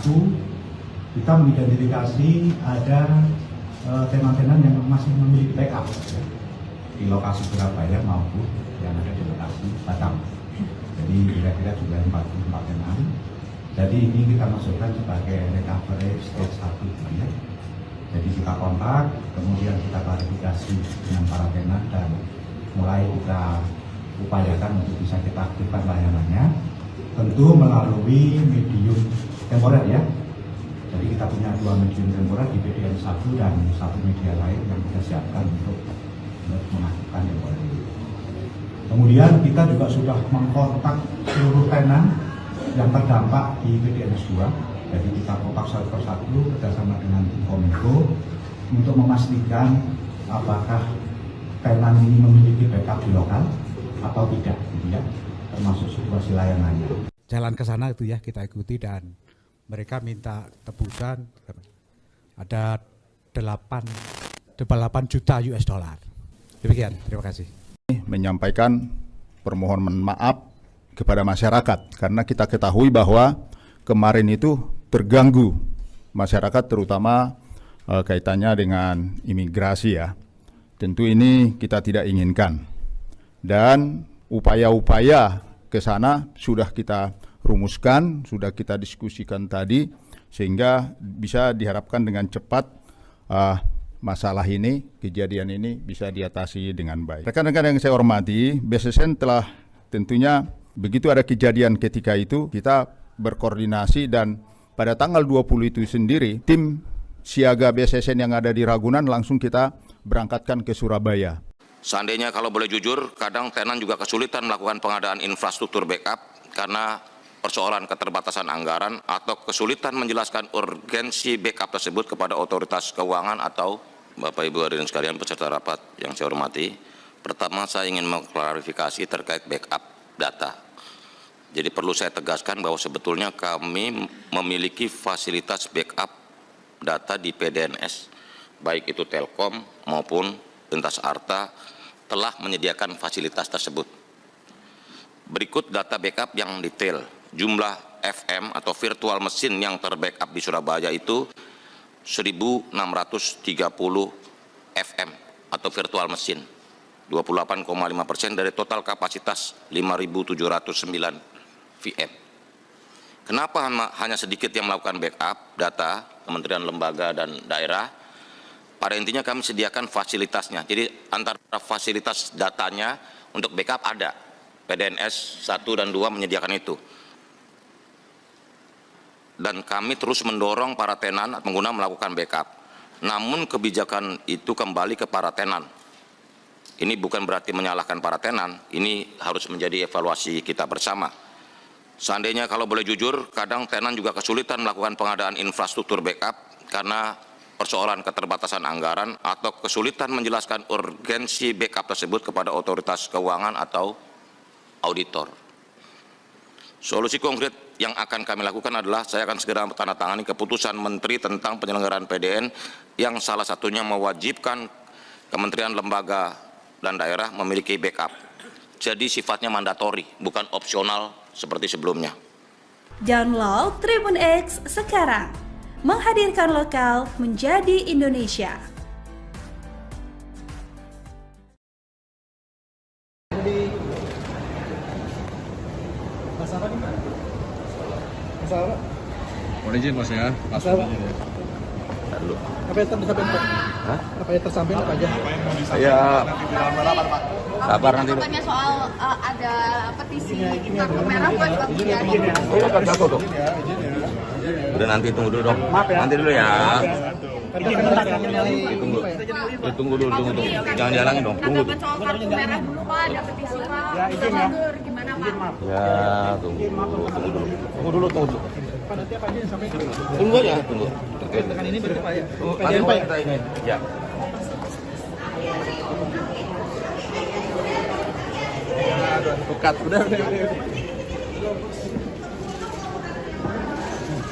satu, kita mengidentifikasi ada tenan-tenan yang masih memiliki backup di lokasi Surabaya maupun yang ada di lokasi Batam. Jadi kira-kira juga 44 tenan. Jadi ini kita masukkan sebagai recovery stage 1 ya. Jadi kita kontak, kemudian kita klarifikasi dengan para tenan dan mulai kita upayakan untuk bisa kita aktifkan layanannya. Tentu melalui medium temporer ya. Jadi kita punya 2 medium temporer di PDN 1 dan 1 media lain yang kita siapkan untuk mengaktifkan temporer. Kemudian kita juga sudah mengkontak seluruh tenan yang terdampak di PDNS 2. Jadi kita kontak satu persatu bersama dengan tim Kominfo untuk memastikan apakah tenan ini memiliki backup di lokal atau tidak, gitu ya, termasuk situasi layanannya. Jalan ke sana itu ya kita ikuti dan mereka minta tebusan ada 8 juta US dollar. Demikian, terima kasih. Menyampaikan permohonan maaf kepada masyarakat karena kita ketahui bahwa kemarin itu terganggu masyarakat terutama kaitannya dengan imigrasi ya. Tentu ini kita tidak inginkan dan upaya-upaya ke sana sudah kita rumuskan, sudah kita diskusikan tadi sehingga bisa diharapkan dengan cepat masalah ini, kejadian ini bisa diatasi dengan baik. Rekan-rekan yang saya hormati, BSSN telah tentunya begitu ada kejadian ketika itu kita berkoordinasi dan pada tanggal 20 itu sendiri tim siaga BSSN yang ada di Ragunan langsung kita berangkatkan ke Surabaya. Seandainya kalau boleh jujur, kadang tenan juga kesulitan melakukan pengadaan infrastruktur backup karena persoalan keterbatasan anggaran atau kesulitan menjelaskan urgensi backup tersebut kepada otoritas keuangan atau Bapak Ibu hadirin sekalian peserta rapat yang saya hormati. Pertama saya ingin mengklarifikasi terkait backup data. Jadi perlu saya tegaskan bahwa sebetulnya kami memiliki fasilitas backup data di PDNS, baik itu Telkom maupun Lintas Arta telah menyediakan fasilitas tersebut. Berikut data backup yang detail. Jumlah FM atau virtual mesin yang terbackup di Surabaya itu 1.630 FM atau virtual mesin, 28,5% dari total kapasitas 5.709 VM. Kenapa hanya sedikit yang melakukan backup data kementerian, lembaga, dan daerah? Pada intinya kami sediakan fasilitasnya. Jadi antara fasilitas datanya untuk backup ada. PDNS 1 dan 2 menyediakan itu. Dan kami terus mendorong para tenan pengguna melakukan backup. Namun kebijakan itu kembali ke para tenan. Ini bukan berarti menyalahkan para tenan, ini harus menjadi evaluasi kita bersama. Seandainya kalau boleh jujur, kadang tenan juga kesulitan melakukan pengadaan infrastruktur backup karena persoalan keterbatasan anggaran atau kesulitan menjelaskan urgensi backup tersebut kepada otoritas keuangan atau auditor. Solusi konkret yang akan kami lakukan adalah saya akan segera menandatangani keputusan Menteri tentang penyelenggaraan PDN yang salah satunya mewajibkan kementerian, lembaga, dan daerah memiliki backup. Jadi sifatnya mandatori, bukan opsional seperti sebelumnya. Download Tribun X sekarang. Menghadirkan lokal menjadi Indonesia. Masalah gimana? Masalah? Mohon izin Mas ya. Masalah? Lalu. Apa yang tersampaikan? Hah? Apa yang tersampaikan apa aja? Ya. Sabar nanti. Katanya soal ada petisi kartu merah buat Bang Budiari. Oh iya, kan aku dong. Udah nanti tunggu dulu dong. Nanti dulu ya. Tunggu dulu. Jangan jalangin dong. Tunggu. Katakan soal kartu merah dulu Pak, ada petisi Pak. Gimana Pak? Ya, tunggu dulu. Pak, nanti apa aja yang sampaikan? Tunggu aja, tunggu. Tekan ini berarti Pak ya? PDN Pak ya? Ya. Advokat, udah.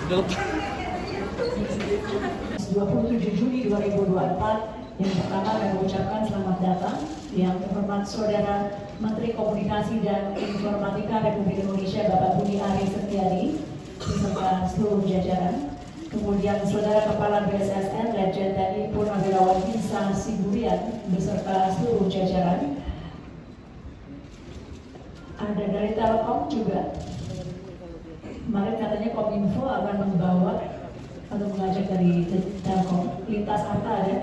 27 Juni 2024 yang pertama kami ucapkan selamat datang yang terhormat Saudara Menteri Komunikasi dan Informatika Republik Indonesia Bapak Budi Ari Setiadi beserta seluruh jajaran. Kemudian Saudara Kepala BSSN Lejen TNI Purnawirawan Hinsa Siburian beserta seluruh jajaran. Ada dari Telkom juga. Kemarin katanya Kominfo akan membawa atau mengajak dari Telkom. Lintas Harta ada.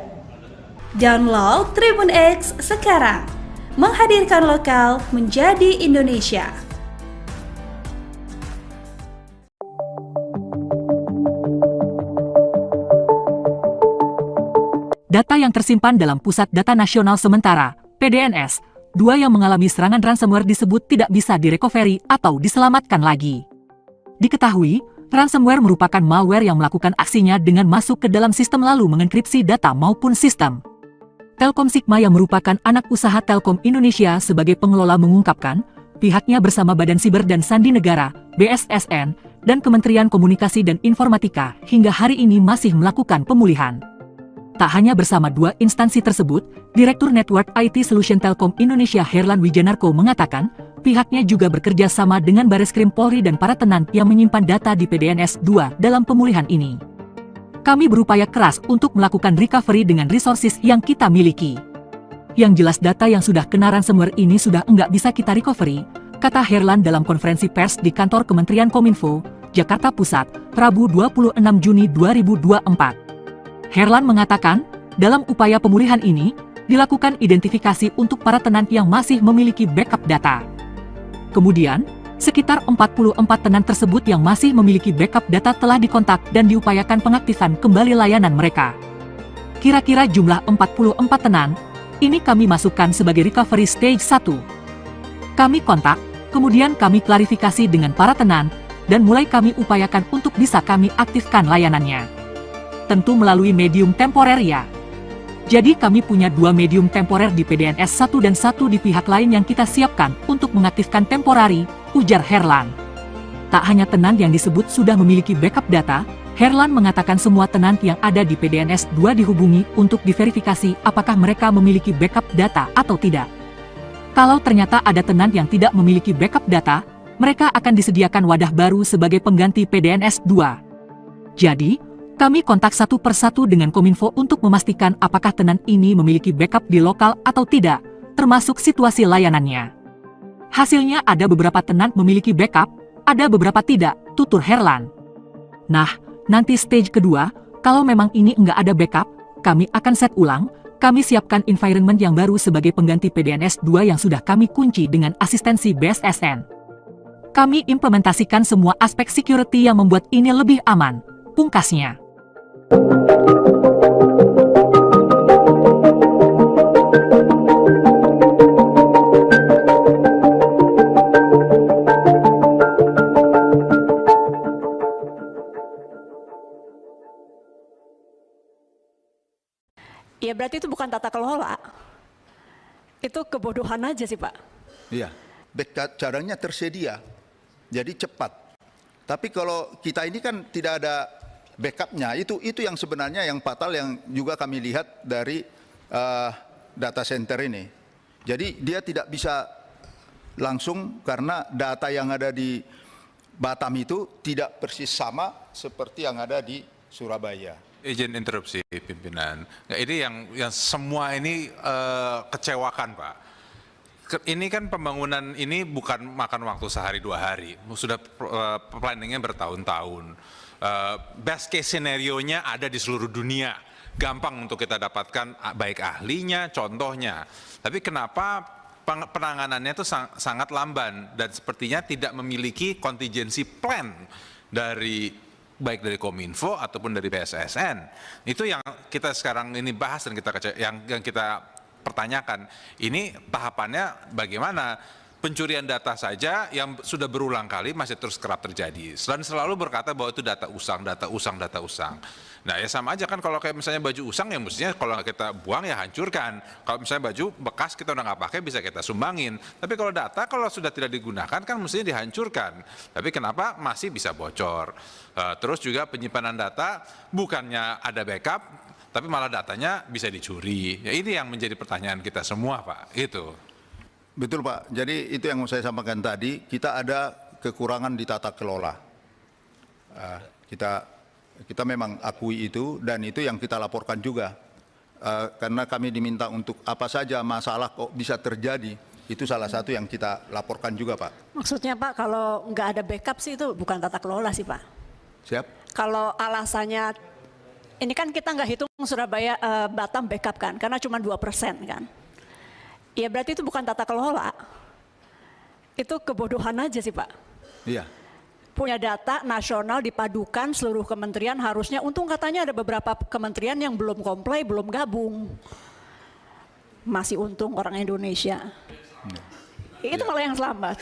Download Tribun X sekarang. Menghadirkan lokal menjadi Indonesia. Data yang tersimpan dalam Pusat Data Nasional Sementara, PDNS, 2 yang mengalami serangan ransomware disebut tidak bisa direcovery atau diselamatkan lagi. Diketahui, ransomware merupakan malware yang melakukan aksinya dengan masuk ke dalam sistem lalu mengenkripsi data maupun sistem. Telkom Sigma yang merupakan anak usaha Telkom Indonesia sebagai pengelola mengungkapkan, pihaknya bersama Badan Siber dan Sandi Negara, BSSN, dan Kementerian Komunikasi dan Informatika hingga hari ini masih melakukan pemulihan. Tak hanya bersama 2 instansi tersebut, Direktur Network IT Solution Telkom Indonesia Herlan Wijanarko mengatakan, pihaknya juga bekerja sama dengan Bareskrim Polri dan para tenan yang menyimpan data di PDNS 2 dalam pemulihan ini. Kami berupaya keras untuk melakukan recovery dengan resources yang kita miliki. Yang jelas data yang sudah kena ransomware ini sudah enggak bisa kita recovery, kata Herlan dalam konferensi pers di kantor Kementerian Kominfo, Jakarta Pusat, Rabu 26 Juni 2024. Herlan mengatakan, dalam upaya pemulihan ini, dilakukan identifikasi untuk para tenant yang masih memiliki backup data. Kemudian, sekitar 44 tenant tersebut yang masih memiliki backup data telah dikontak dan diupayakan pengaktifan kembali layanan mereka. Kira-kira jumlah 44 tenant, ini kami masukkan sebagai recovery stage 1. Kami kontak, kemudian kami klarifikasi dengan para tenant, dan mulai kami upayakan untuk bisa kami aktifkan layanannya. Tentu melalui medium temporer ya. Jadi kami punya 2 medium temporer di PDNS 1 dan 1 di pihak lain yang kita siapkan untuk mengaktifkan temporari, ujar Herlan. Tak hanya tenant yang disebut sudah memiliki backup data, Herlan mengatakan semua tenant yang ada di PDNS 2 dihubungi untuk diverifikasi apakah mereka memiliki backup data atau tidak. Kalau ternyata ada tenant yang tidak memiliki backup data, mereka akan disediakan wadah baru sebagai pengganti PDNS 2. Jadi, kami kontak satu persatu dengan Kominfo untuk memastikan apakah tenant ini memiliki backup di lokal atau tidak, termasuk situasi layanannya. Hasilnya ada beberapa tenant memiliki backup, ada beberapa tidak, tutur Herlan. Nah, nanti stage kedua, kalau memang ini enggak ada backup, kami akan set ulang, kami siapkan environment yang baru sebagai pengganti PDNS 2 yang sudah kami kunci dengan asistensi BSSN. Kami implementasikan semua aspek security yang membuat ini lebih aman, pungkasnya. Ya berarti itu bukan tata kelola. Itu kebodohan aja sih Pak. Iya, caranya tersedia, jadi cepat. Tapi kalau kita ini kan tidak ada backupnya, itu yang sebenarnya yang fatal yang juga kami lihat dari data center ini. Jadi dia tidak bisa langsung karena data yang ada di Batam itu tidak persis sama seperti yang ada di Surabaya. Izin interupsi pimpinan. Nah, ini yang semua ini kecewakan Pak. Ini kan pembangunan ini bukan makan waktu sehari 2 hari, sudah planningnya bertahun-tahun. Best case scenario-nya ada di seluruh dunia, gampang untuk kita dapatkan baik ahlinya, contohnya. Tapi kenapa penanganannya itu sangat lamban dan sepertinya tidak memiliki contingency plan dari baik dari Kominfo ataupun dari BSSN. Itu yang kita sekarang ini bahas dan yang kita pertanyakan. Ini tahapannya bagaimana? Pencurian data saja yang sudah berulang kali masih terus kerap terjadi. Dan selalu berkata bahwa itu data usang. Nah ya sama aja kan kalau kayak misalnya baju usang ya mestinya kalau kita buang ya hancurkan. Kalau misalnya baju bekas kita udah nggak pakai bisa kita sumbangin. Tapi kalau data kalau sudah tidak digunakan kan mestinya dihancurkan. Tapi kenapa masih bisa bocor? Terus juga penyimpanan data bukannya ada backup, tapi malah datanya bisa dicuri. Ya ini yang menjadi pertanyaan kita semua Pak. Itu. Betul Pak, jadi itu yang saya sampaikan tadi, kita ada kekurangan di tata kelola. Kita memang akui itu dan itu yang kita laporkan juga. Karena kami diminta untuk apa saja masalah kok bisa terjadi, itu salah satu yang kita laporkan juga, Pak. Maksudnya Pak, kalau nggak ada backup sih itu bukan tata kelola sih Pak. Siap? Kalau alasannya, ini kan kita nggak hitung Surabaya Batam backup kan, karena cuma 2% kan. Ya berarti itu bukan tata kelola. Itu kebodohan aja sih Pak. Iya. Punya data nasional dipadukan seluruh kementerian harusnya, untung katanya ada beberapa kementerian yang belum komplain, belum gabung. Masih untung orang Indonesia. Itu malah yang selamat.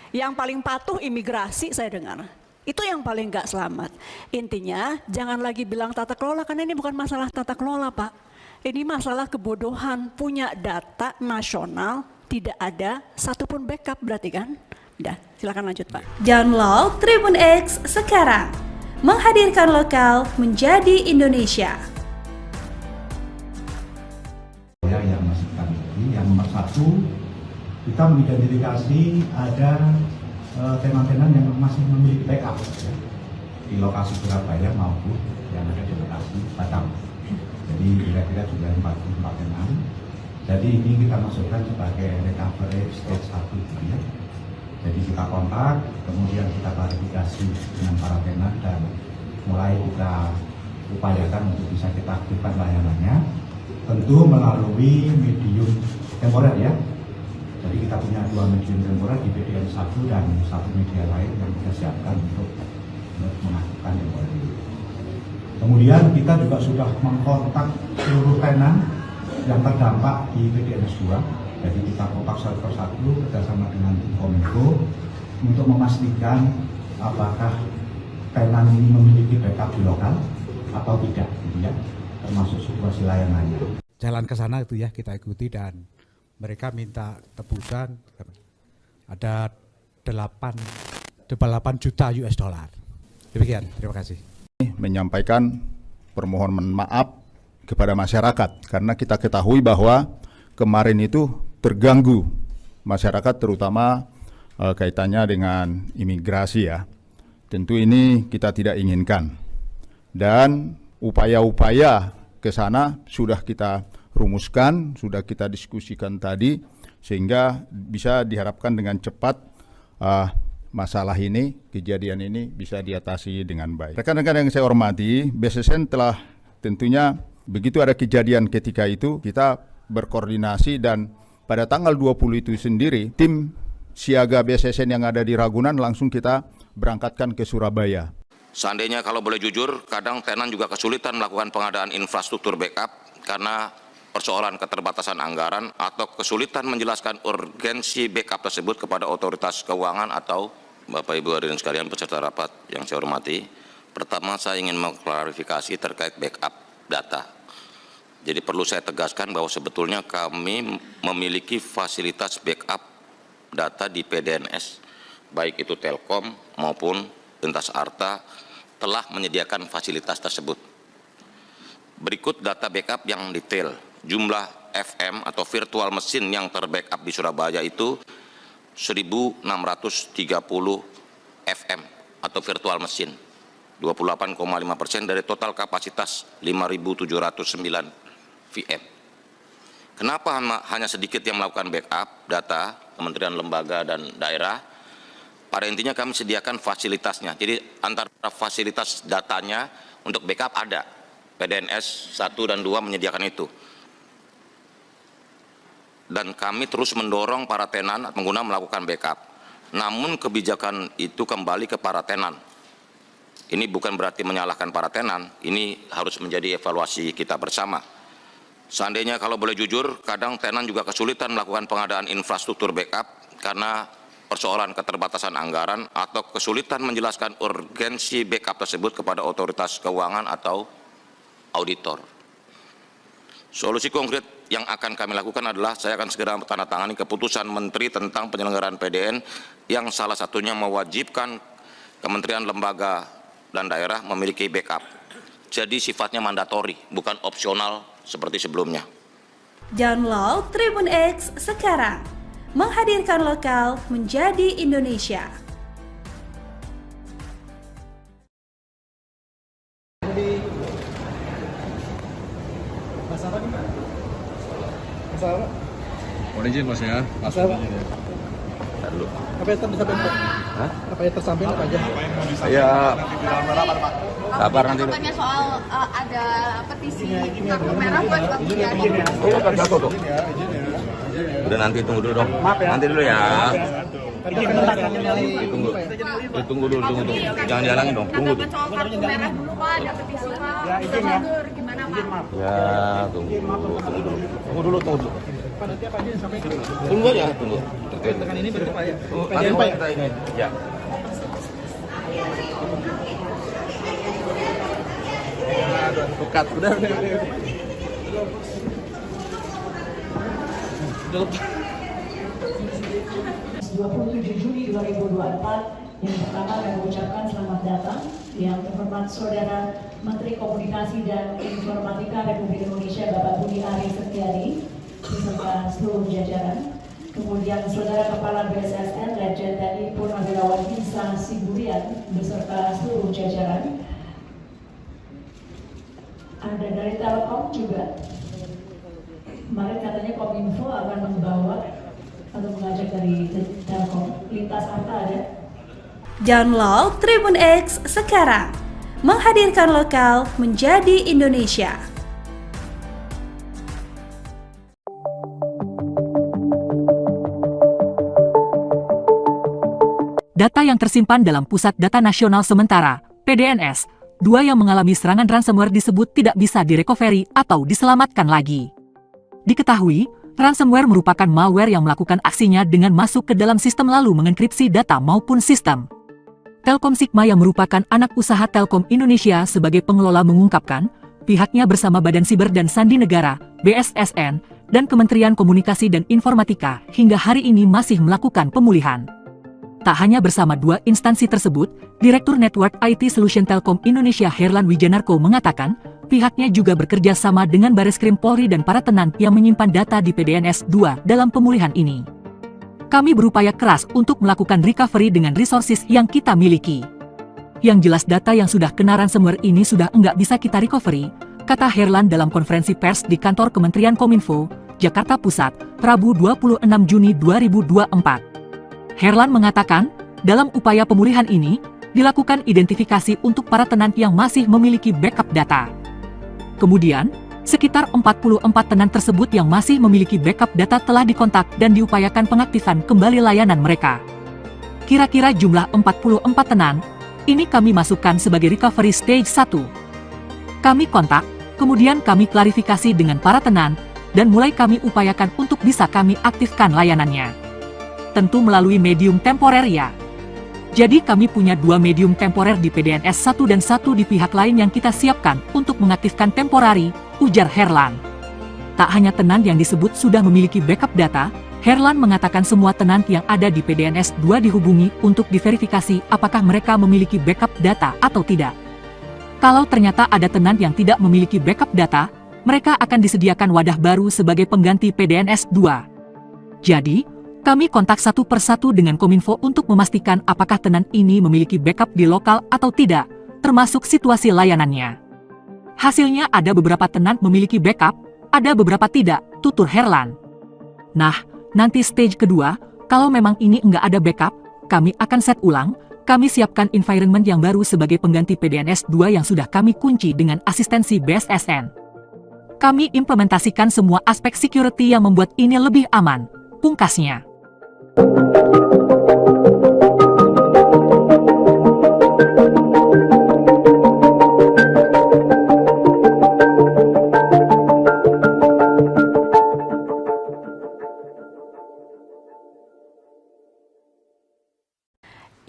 Yang paling patuh imigrasi saya dengar. Itu yang paling nggak selamat. Intinya jangan lagi bilang tata kelola, karena ini bukan masalah tata kelola Pak. Ini masalah kebodohan. Punya data nasional tidak ada satupun backup berarti kan? Udah, silakan lanjut Pak. Download Tribun X sekarang. Menghadirkan lokal menjadi Indonesia. Yang masih kami yang nomor 1, kita mengidentifikasi ada tenan-tenan yang masih memiliki backup di lokasi Surabaya maupun yang ada di lokasi Batam. Jadi kira-kira sudah 44 tenan. Jadi ini kita masukkan sebagai recovery stage 1 ya. Jadi kita kontak, kemudian kita klarifikasi dengan para tenan dan mulai kita upayakan untuk bisa kita aktifkan layanannya. Tentu melalui medium temporer ya. Jadi kita punya 2 medium temporer di PDN 1 dan 1 media lain yang kita siapkan untuk mengaktifkan temporer. Kemudian kita juga sudah mengkontak seluruh tenan yang terdampak di PDN 2. Jadi kita kontak satu persatu bersama dengan tim Kominfo untuk memastikan apakah tenan ini memiliki backup di lokal atau tidak, gitu ya, termasuk situasi layanannya. Jalan ke sana itu ya kita ikuti dan mereka minta tebusan ada 8 juta US dollar. Demikian, terima kasih. Menyampaikan permohonan maaf kepada masyarakat karena kita ketahui bahwa kemarin itu terganggu masyarakat terutama kaitannya dengan imigrasi ya. Tentu ini kita tidak inginkan. Dan upaya-upaya ke sana sudah kita rumuskan, sudah kita diskusikan tadi sehingga bisa diharapkan dengan cepat masalah ini, kejadian ini bisa diatasi dengan baik. Rekan-rekan yang saya hormati, BSSN telah tentunya begitu ada kejadian ketika itu kita berkoordinasi dan pada tanggal 20 itu sendiri tim siaga BSSN yang ada di Ragunan langsung kita berangkatkan ke Surabaya. Seandainya kalau boleh jujur, kadang tenan juga kesulitan melakukan pengadaan infrastruktur backup karena persoalan keterbatasan anggaran atau kesulitan menjelaskan urgensi backup tersebut kepada otoritas keuangan atau Bapak Ibu hadirin sekalian peserta rapat yang saya hormati. Pertama saya ingin mengklarifikasi terkait backup data. Jadi perlu saya tegaskan bahwa sebetulnya kami memiliki fasilitas backup data di PDNS, baik itu Telkom maupun Lintas Arta telah menyediakan fasilitas tersebut. Berikut data backup yang detail. Jumlah FM atau virtual mesin yang terbackup di Surabaya itu 1.630 FM atau virtual mesin, 28,5% dari total kapasitas 5.709 VM. Kenapa hanya sedikit yang melakukan backup data kementerian, lembaga, dan daerah? Pada intinya kami sediakan fasilitasnya. Jadi antara fasilitas datanya untuk backup ada. PDNS 1 dan 2 menyediakan itu. Dan kami terus mendorong para tenan pengguna melakukan backup. Namun kebijakan itu kembali ke para tenan. Ini bukan berarti menyalahkan para tenan, ini harus menjadi evaluasi kita bersama. Seandainya kalau boleh jujur, kadang tenan juga kesulitan melakukan pengadaan infrastruktur backup karena persoalan keterbatasan anggaran atau kesulitan menjelaskan urgensi backup tersebut kepada otoritas keuangan atau auditor. Solusi konkret yang akan kami lakukan adalah saya akan segera menandatangani keputusan Menteri tentang penyelenggaraan PDN yang salah satunya mewajibkan kementerian, lembaga, dan daerah memiliki backup. Jadi sifatnya mandatori, bukan opsional seperti sebelumnya. Download Tribun X sekarang. Menghadirkan lokal menjadi Indonesia. Masalah, Pak? Mohon izin Mas ya. Masalah, Pak? Dulu. Apa yang tersampaikan, Pak? Hah? Apa yang tersampaikan apa aja? Ya. Kabar nanti. Tanya soal ada petisi kartu merah buat Bang Juliari. Oh, kartu aku tuh. Udah nanti tunggu dulu dong. Nanti dulu ya. Tunggu dulu. Jangan dihalangin dong. Tunggu. Soal kartu merah dulu Pak, ada petisi Pak. Gimana Pak? Ya, tunggu dulu. Pak, nanti apa aja yang disampaikan? Tunggu aja, tunggu. Terkait dengan ini berapa Pak ya? Nanti PDN Pak ya? kita ini. Ya. Aduh, advokat. Udah. 27 Juni 2024 yang pertama kami ucapkan selamat datang yang terhormat Saudara Menteri Komunikasi dan Informatika Republik Indonesia Bapak Budi Ari Setiadi beserta seluruh jajaran. Kemudian Saudara Kepala BSSN Lejen TNI Purnawirawan Hinsa Siburian beserta seluruh jajaran. Ada dari Telkom juga. Kemarin katanya Kominfo akan membawa atau mengajak dari Telkom. Lintas Harta ada. Download Tribun X sekarang. Menghadirkan lokal menjadi Indonesia. Data yang tersimpan dalam Pusat Data Nasional Sementara, PDNS, 2 yang mengalami serangan ransomware disebut tidak bisa direcovery atau diselamatkan lagi. Diketahui, ransomware merupakan malware yang melakukan aksinya dengan masuk ke dalam sistem lalu mengenkripsi data maupun sistem. Telkom Sigma yang merupakan anak usaha Telkom Indonesia sebagai pengelola mengungkapkan, pihaknya bersama Badan Siber dan Sandi Negara, BSSN, dan Kementerian Komunikasi dan Informatika hingga hari ini masih melakukan pemulihan. Tak hanya bersama 2 instansi tersebut, Direktur Network IT Solution Telkom Indonesia Herlan Wijanarko mengatakan, pihaknya juga bekerja sama dengan Bareskrim Polri dan para tenan yang menyimpan data di PDNS 2 dalam pemulihan ini. Kami berupaya keras untuk melakukan recovery dengan resources yang kita miliki. Yang jelas data yang sudah kena ransomware ini sudah enggak bisa kita recovery, kata Herlan dalam konferensi pers di kantor Kementerian Kominfo, Jakarta Pusat, Rabu 26 Juni 2024. Herlan mengatakan, dalam upaya pemulihan ini, dilakukan identifikasi untuk para tenan yang masih memiliki backup data. Kemudian, sekitar 44 tenan tersebut yang masih memiliki backup data telah dikontak dan diupayakan pengaktifan kembali layanan mereka. Kira-kira jumlah 44 tenan, ini kami masukkan sebagai recovery stage 1. Kami kontak, kemudian kami klarifikasi dengan para tenan, dan mulai kami upayakan untuk bisa kami aktifkan layanannya. Tentu melalui medium temporer ya. Jadi kami punya 2 medium temporer di PDNS 1 dan 1 di pihak lain yang kita siapkan untuk mengaktifkan temporari, ujar Herlan. Tak hanya tenan yang disebut sudah memiliki backup data, Herlan mengatakan semua tenan yang ada di PDNS 2 dihubungi untuk diverifikasi apakah mereka memiliki backup data atau tidak. Kalau ternyata ada tenan yang tidak memiliki backup data, mereka akan disediakan wadah baru sebagai pengganti PDNS 2. Jadi, kami kontak satu persatu dengan Kominfo untuk memastikan apakah tenan ini memiliki backup di lokal atau tidak, termasuk situasi layanannya. Hasilnya ada beberapa tenan memiliki backup, ada beberapa tidak, tutur Herlan. Nah, nanti stage kedua, kalau memang ini enggak ada backup, kami akan set ulang, kami siapkan environment yang baru sebagai pengganti PDNS 2 yang sudah kami kunci dengan asistensi BSSN. Kami implementasikan semua aspek security yang membuat ini lebih aman, pungkasnya.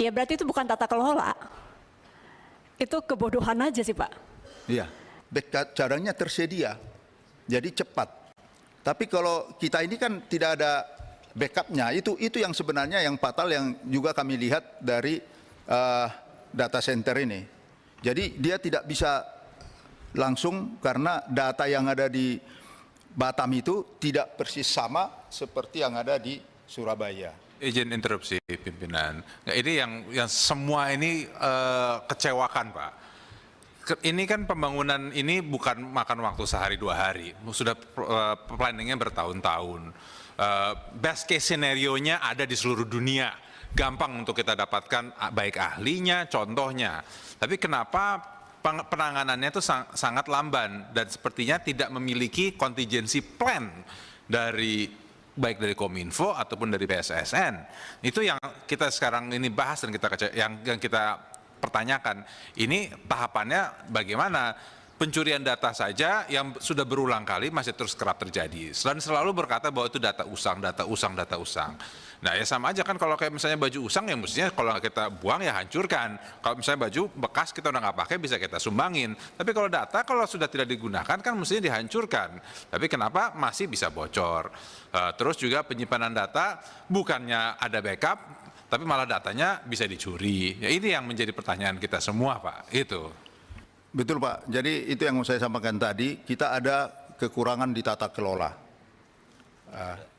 Ya berarti itu bukan tata kelola. Itu kebodohan aja sih Pak. Iya, caranya tersedia, jadi cepat. Tapi kalau kita ini kan tidak ada backupnya, itu yang sebenarnya yang fatal yang juga kami lihat dari data center ini. Jadi dia tidak bisa langsung karena data yang ada di Batam itu tidak persis sama seperti yang ada di Surabaya. Izin interupsi pimpinan. Nah, ini yang semua ini kecewakan Pak. ini kan pembangunan ini bukan makan waktu sehari 2 hari, sudah planningnya bertahun-tahun. Best case scenario-nya ada di seluruh dunia, gampang untuk kita dapatkan baik ahlinya, contohnya. Tapi kenapa penanganannya itu sangat lamban dan sepertinya tidak memiliki contingency plan baik dari Kominfo ataupun dari BSSN. Itu yang kita sekarang ini bahas dan yang kita pertanyakan, ini tahapannya bagaimana? Pencurian data saja yang sudah berulang kali masih terus kerap terjadi. Dan selalu berkata bahwa itu data usang. Nah ya sama aja kan kalau kayak misalnya baju usang ya mestinya kalau kita buang ya hancurkan. Kalau misalnya baju bekas kita udah nggak pakai bisa kita sumbangin. Tapi kalau data kalau sudah tidak digunakan kan mestinya dihancurkan. Tapi kenapa masih bisa bocor? Terus juga penyimpanan data bukannya ada backup, tapi malah datanya bisa dicuri. Ya ini yang menjadi pertanyaan kita semua, Pak. Itu. Betul, Pak. Jadi itu yang saya sampaikan tadi, kita ada kekurangan di tata kelola.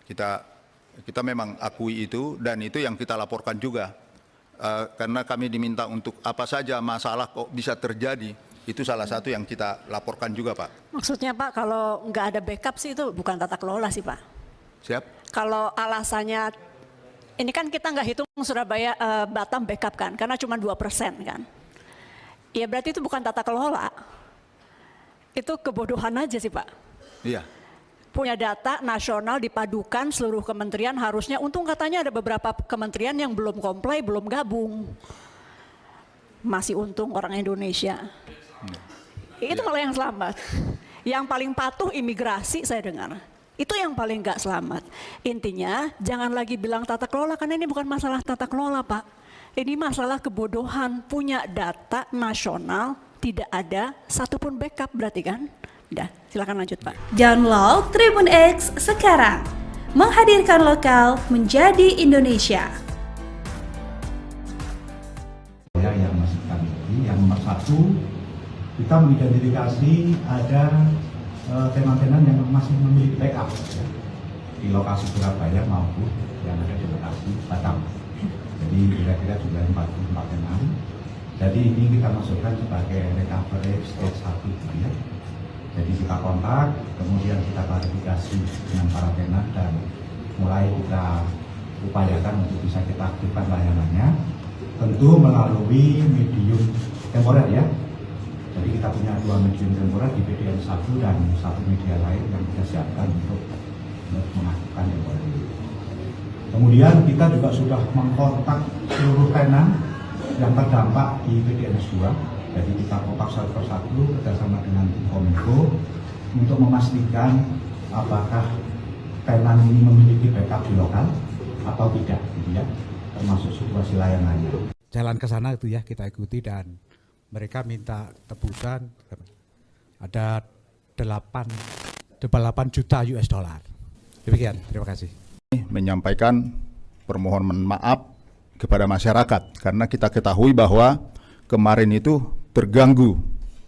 Kita memang akui itu dan itu yang kita laporkan juga. Karena kami diminta untuk apa saja masalah kok bisa terjadi, itu salah satu yang kita laporkan juga, Pak. Maksudnya Pak, kalau nggak ada backup sih itu bukan tata kelola sih, Pak. Siap? Kalau alasannya ini kan kita nggak hitung Surabaya Batam backup kan, karena cuma 2% kan. Ya berarti itu bukan tata kelola. Itu kebodohan aja sih Pak. Iya. Punya data nasional dipadukan seluruh kementerian harusnya, untung katanya ada beberapa kementerian yang belum comply, belum gabung. Masih untung orang Indonesia. Itu malah yang selamat. Yang paling patuh imigrasi saya dengar. Itu yang paling nggak selamat. Intinya jangan lagi bilang tata kelola karena ini bukan masalah tata kelola Pak. Ini masalah kebodohan, punya data nasional tidak ada satupun backup berarti kan? Udah, silakan lanjut Pak. Download Tribun X sekarang. Menghadirkan lokal menjadi Indonesia. Yang masih kami yang nomor 1, kita mengidentifikasi ada tenan-tenan yang masih memiliki backup ya, di lokasi Surabaya maupun yang ada di lokasi Batam. Jadi kira-kira sudah 44 tenan. Jadi ini kita masukkan sebagai recovery stage 1 ya. Jadi kita kontak, kemudian kita klarifikasi dengan para tenan dan mulai kita upayakan untuk bisa kita aktifkan layanannya. Tentu melalui medium temporer ya. Jadi kita punya 2 medium temporer di PDN 1 dan 1 media lain yang kita siapkan untuk mengaktifkan temporer. Kemudian kita juga sudah mengkontak seluruh tenan yang terdampak di PDN 2. Jadi kita kontak satu persatu bersama dengan tim Kominfo untuk memastikan apakah tenan ini memiliki backup di lokal atau tidak, gitu ya, termasuk situasi layanannya. Jalan ke sana itu ya kita ikuti dan mereka minta tebusan ada 8 juta US dollar. Demikian, terima kasih. Menyampaikan permohonan maaf kepada masyarakat karena kita ketahui bahwa kemarin itu terganggu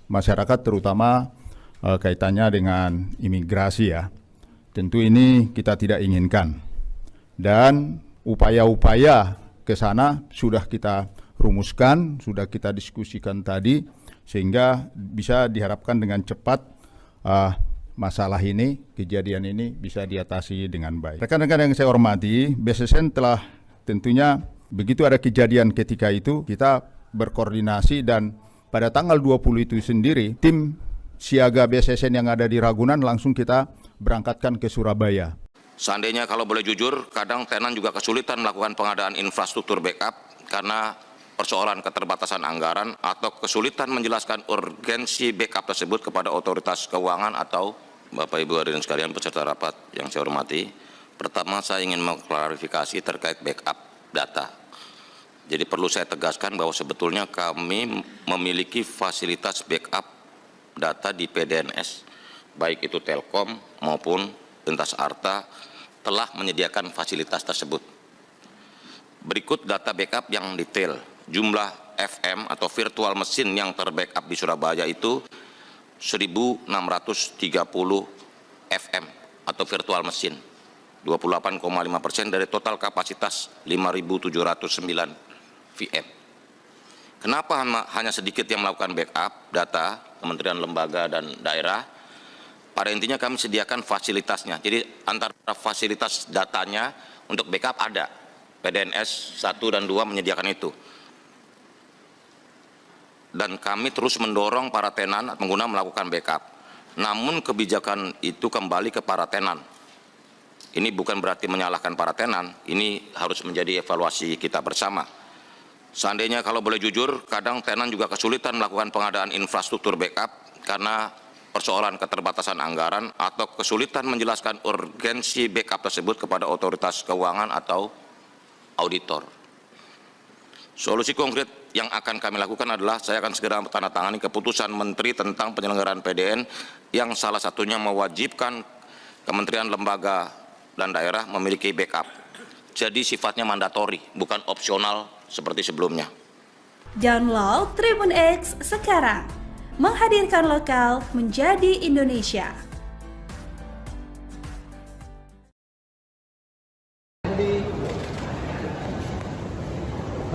masyarakat terutama kaitannya dengan imigrasi ya. Tentu ini kita tidak inginkan dan upaya-upaya ke sana sudah kita rumuskan, sudah kita diskusikan tadi sehingga bisa diharapkan dengan cepat masalah ini, kejadian ini bisa diatasi dengan baik. Rekan-rekan yang saya hormati, BSSN telah tentunya begitu ada kejadian ketika itu kita berkoordinasi dan pada tanggal 20 itu sendiri tim siaga BSSN yang ada di Ragunan langsung kita berangkatkan ke Surabaya. Seandainya kalau boleh jujur, kadang tenan juga kesulitan melakukan pengadaan infrastruktur backup karena persoalan keterbatasan anggaran atau kesulitan menjelaskan urgensi backup tersebut kepada otoritas keuangan atau Bapak Ibu hadirin sekalian peserta rapat yang saya hormati. Pertama saya ingin mengklarifikasi terkait backup data. Jadi perlu saya tegaskan bahwa sebetulnya kami memiliki fasilitas backup data di PDNS, baik itu Telkom maupun Lintas Arta telah menyediakan fasilitas tersebut. Berikut data backup yang detail. Jumlah FM atau virtual mesin yang terbackup di Surabaya itu 1.630 FM atau virtual mesin, 28,5% dari total kapasitas 5.709 VM. Kenapa hanya sedikit yang melakukan backup data kementerian, lembaga, dan daerah? Pada intinya kami sediakan fasilitasnya. Jadi antara fasilitas datanya untuk backup ada. PDNS 1 dan 2 menyediakan itu. Dan kami terus mendorong para tenan atau pengguna melakukan backup. Namun kebijakan itu kembali ke para tenan. Ini bukan berarti menyalahkan para tenan, ini harus menjadi evaluasi kita bersama. Seandainya kalau boleh jujur, kadang tenan juga kesulitan melakukan pengadaan infrastruktur backup karena persoalan keterbatasan anggaran atau kesulitan menjelaskan urgensi backup tersebut kepada otoritas keuangan atau auditor. Solusi konkret yang akan kami lakukan adalah saya akan segera menandatangani keputusan Menteri tentang penyelenggaraan PDN yang salah satunya mewajibkan kementerian, lembaga, dan daerah memiliki backup. Jadi sifatnya mandatori, bukan opsional seperti sebelumnya. Download Tribun X sekarang. Menghadirkan lokal menjadi Indonesia.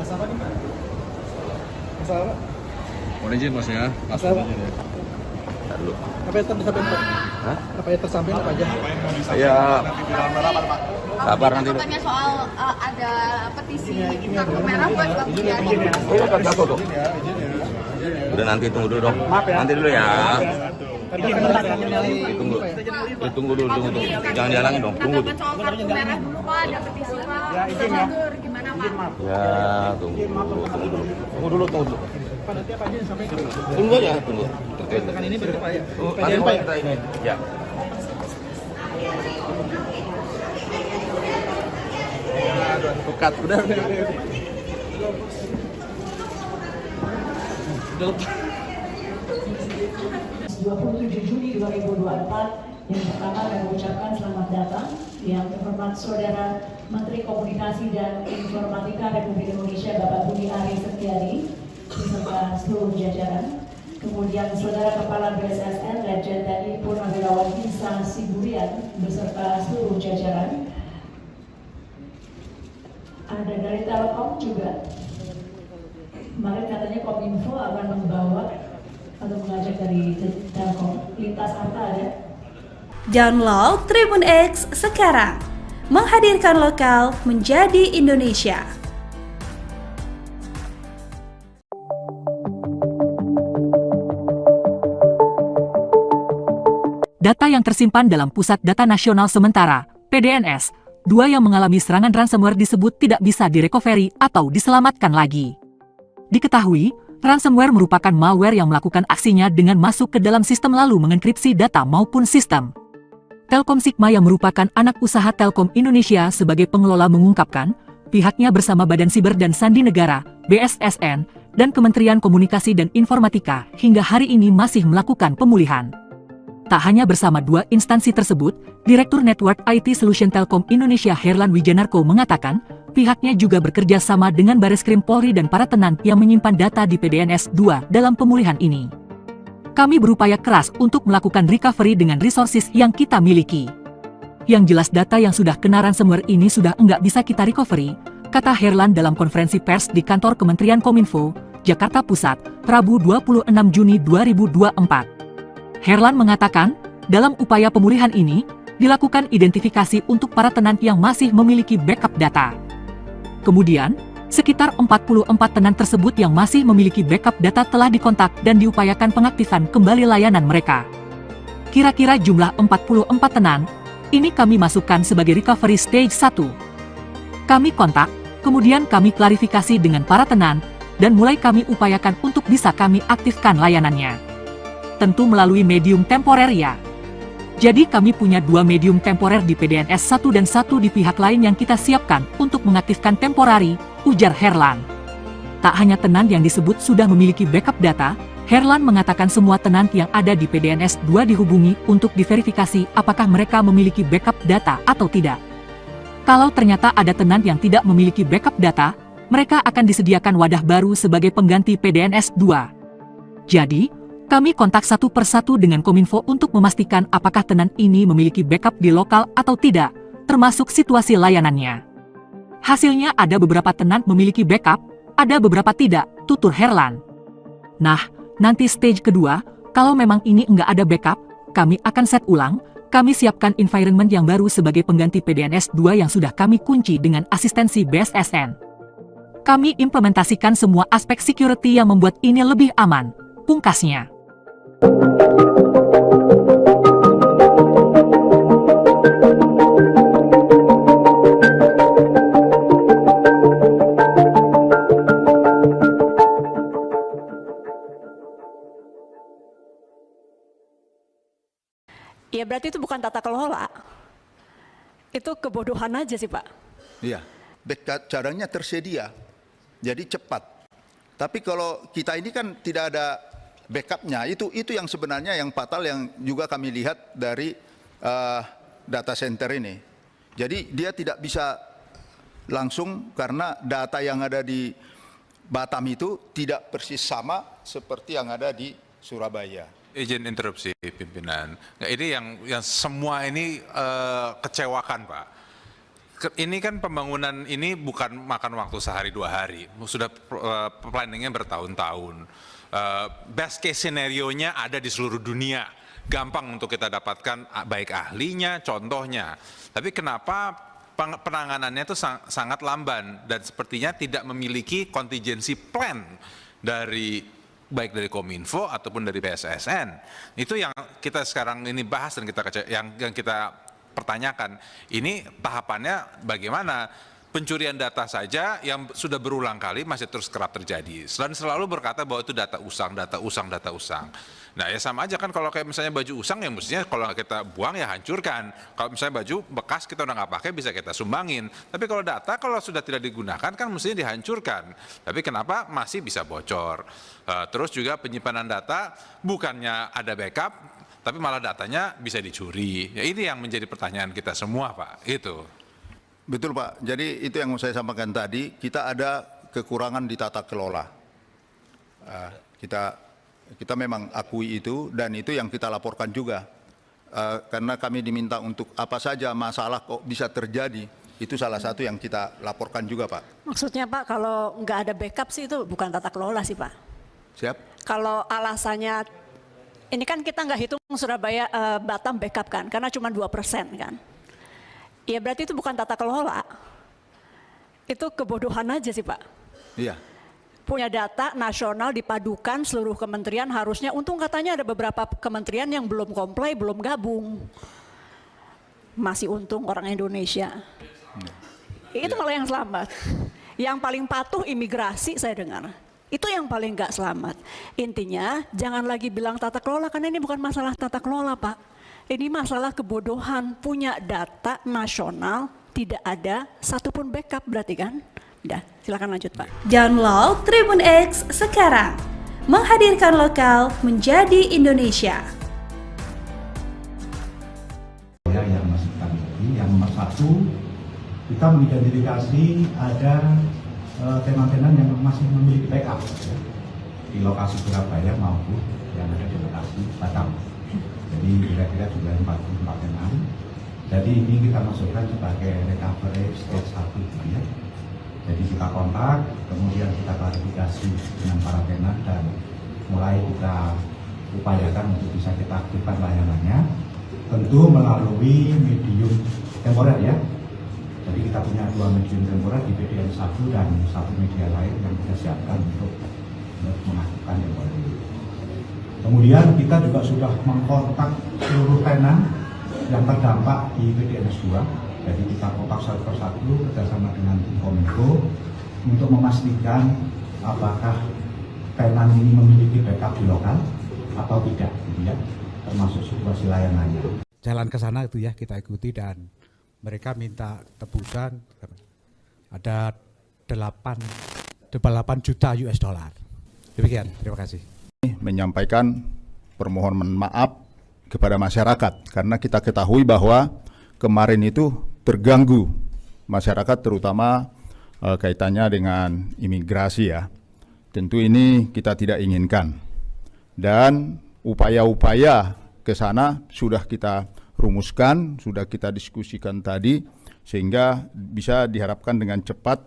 Masalah nih, Pak? Masalah apa? Mohon izin Mas ya. Masalah apa? Dulu. Apa yang tersampaikan, Pak? Hah? Apa yang tersampaikan apa aja? Ya. Sabar nanti. Katanya soal ada petisi kartu merah buat Bang Budiari. Oh iya, kan satu tuh. Udah nanti tunggu dulu dong. Nanti dulu ya. Tunggu dulu. Jangan dihalangin dong. Tunggu. Katakan soal kartu merah dulu, Pak, ada petisi, Pak. Mundur, gimana, Pak? Ya, tunggu dulu. Pak, nanti apa aja yang disampaikan? Tunggu aja, tunggu. Terkait dengan ini berarti, Pak ya? Nanti Pak ya? kita ini. Ya. Advokat, udah. 27 Juni 2024 yang pertama kami ucapkan selamat datang yang terhormat Saudara Menteri Komunikasi dan Informatika Republik Indonesia Bapak Budi Ari Setiadi beserta seluruh jajaran. Kemudian Saudara Kepala BSSN Lejen TNI Purnawirawan Hinsa Siburian beserta seluruh jajaran. Ada dari Telkom juga. Kemarin katanya Kominfo akan membawa atau mengajak dari Telkom. Lintas Arta ada. Download Tribun X sekarang. Menghadirkan lokal menjadi Indonesia. Data yang tersimpan dalam Pusat Data Nasional Sementara, PDNS, 2 yang mengalami serangan ransomware disebut tidak bisa direcovery atau diselamatkan lagi. Diketahui, ransomware merupakan malware yang melakukan aksinya dengan masuk ke dalam sistem lalu mengenkripsi data maupun sistem. Telkom Sigma yang merupakan anak usaha Telkom Indonesia sebagai pengelola mengungkapkan, pihaknya bersama Badan Siber dan Sandi Negara, BSSN, dan Kementerian Komunikasi dan Informatika hingga hari ini masih melakukan pemulihan. Tak hanya bersama 2 instansi tersebut, Direktur Network IT Solution Telkom Indonesia Herlan Wijanarko mengatakan, pihaknya juga bekerja sama dengan Bareskrim Polri dan para tenan yang menyimpan data di PDNS 2 dalam pemulihan ini. Kami berupaya keras untuk melakukan recovery dengan resources yang kita miliki. Yang jelas data yang sudah kena ransomware ini sudah enggak bisa kita recovery, kata Herlan dalam konferensi pers di kantor Kementerian Kominfo, Jakarta Pusat, Rabu 26 Juni 2024. Herlan mengatakan, dalam upaya pemulihan ini, dilakukan identifikasi untuk para tenan yang masih memiliki backup data. Kemudian, sekitar 44 tenan tersebut yang masih memiliki backup data telah dikontak dan diupayakan pengaktifan kembali layanan mereka. Kira-kira jumlah 44 tenan, ini kami masukkan sebagai recovery stage 1. Kami kontak, kemudian kami klarifikasi dengan para tenan, dan mulai kami upayakan untuk bisa kami aktifkan layanannya. Tentu melalui medium temporer ya. Jadi kami punya 2 medium temporer di PDNS 1 dan 1 di pihak lain yang kita siapkan untuk mengaktifkan temporari, ujar Herlan. Tak hanya tenan yang disebut sudah memiliki backup data, Herlan mengatakan semua tenan yang ada di PDNS 2 dihubungi untuk diverifikasi apakah mereka memiliki backup data atau tidak. Kalau ternyata ada tenan yang tidak memiliki backup data, mereka akan disediakan wadah baru sebagai pengganti PDNS 2. Jadi, kami kontak satu persatu dengan Kominfo untuk memastikan apakah tenan ini memiliki backup di lokal atau tidak, termasuk situasi layanannya. Hasilnya ada beberapa tenan memiliki backup, ada beberapa tidak, tutur Herlan. Nah, nanti stage kedua, kalau memang ini nggak ada backup, kami akan set ulang, kami siapkan environment yang baru sebagai pengganti PDNS 2 yang sudah kami kunci dengan asistensi BSSN. Kami implementasikan semua aspek security yang membuat ini lebih aman, pungkasnya. Ya berarti itu bukan tata kelola, itu kebodohan aja sih Pak. Iya, backup caranya tersedia, jadi cepat. Tapi kalau kita ini kan tidak ada backupnya, itu yang sebenarnya yang fatal yang juga kami lihat dari data center ini. Jadi dia tidak bisa langsung karena data yang ada di Batam itu tidak persis sama seperti yang ada di Surabaya. Izin interupsi pimpinan. Nah, ini yang semua ini kecewakan Pak. Ini kan pembangunan ini bukan makan waktu sehari 2 hari, sudah planningnya bertahun-tahun. Best case scenario-nya ada di seluruh dunia, gampang untuk kita dapatkan baik ahlinya, contohnya. Tapi kenapa penanganannya itu sangat lamban dan sepertinya tidak memiliki contingency plan dari baik dari Kominfo ataupun dari BSSN. Itu yang kita sekarang ini bahas dan yang kita pertanyakan. Ini tahapannya bagaimana? Pencurian data saja yang sudah berulang kali masih terus kerap terjadi. Selalu berkata bahwa itu data usang. Nah ya sama aja kan kalau kayak misalnya baju usang ya mestinya kalau kita buang ya hancurkan. Kalau misalnya baju bekas kita udah nggak pakai bisa kita sumbangin. Tapi kalau data kalau sudah tidak digunakan kan mestinya dihancurkan. Tapi kenapa masih bisa bocor? Terus juga penyimpanan data bukannya ada backup, tapi malah datanya bisa dicuri. Ya ini yang menjadi pertanyaan kita semua Pak. Itu. Betul Pak, jadi itu yang saya sampaikan tadi, kita ada kekurangan di tata kelola. Kita memang akui itu dan itu yang kita laporkan juga. Karena kami diminta untuk apa saja masalah kok bisa terjadi, itu salah satu yang kita laporkan juga Pak. Maksudnya Pak kalau nggak ada backup sih itu bukan tata kelola sih Pak. Siap? Kalau alasannya, ini kan kita nggak hitung Surabaya Batam backup kan, karena cuma 2% kan. Ya berarti itu bukan tata kelola, itu kebodohan aja sih Pak. Iya. Punya data nasional dipadukan seluruh kementerian harusnya, untung katanya ada beberapa kementerian yang belum comply, belum gabung. Masih untung orang Indonesia. Itu malah yang selamat. Yang paling patuh imigrasi saya dengar. Itu yang paling nggak selamat. Intinya jangan lagi bilang tata kelola karena ini bukan masalah tata kelola Pak. Ini masalah kebodohan, punya data nasional, tidak ada satupun backup berarti kan? Udah, silakan lanjut Pak. Download Tribun X sekarang, menghadirkan lokal menjadi Indonesia. Yang masih kami tadi, yang nomor 1, kita mengidentifikasi ada tenan-tenan yang masih memiliki backup di lokasi Surabaya maupun yang ada di lokasi Batam. Jadi kira-kira jumlah 44 tenan. Jadi ini kita masukkan sebagai recovery stage 1 ya. Jadi kita kontak, kemudian kita klarifikasi dengan para tenan dan mulai kita upayakan untuk bisa kita aktifkan layanannya. Tentu melalui medium temporer ya. Jadi kita punya 2 medium temporer di PDN 1 dan 1 media lain yang kita siapkan untuk mengaktifkan temporer ini. Kemudian kita juga sudah mengkontak seluruh tenan yang terdampak di PDNS 2. Jadi kita kontak satu persatu kerjasama dengan tim Kominfo untuk memastikan apakah tenan ini memiliki backup di lokal atau tidak, gitu ya, termasuk situasi layanannya. Jalan ke sana itu ya kita ikuti dan mereka minta tebusan ada 8 juta US dollar. Demikian, terima kasih. Menyampaikan permohonan maaf kepada masyarakat karena kita ketahui bahwa kemarin itu terganggu masyarakat terutama kaitannya dengan imigrasi ya. Tentu ini kita tidak inginkan dan upaya-upaya ke sana sudah kita rumuskan, sudah kita diskusikan tadi sehingga bisa diharapkan dengan cepat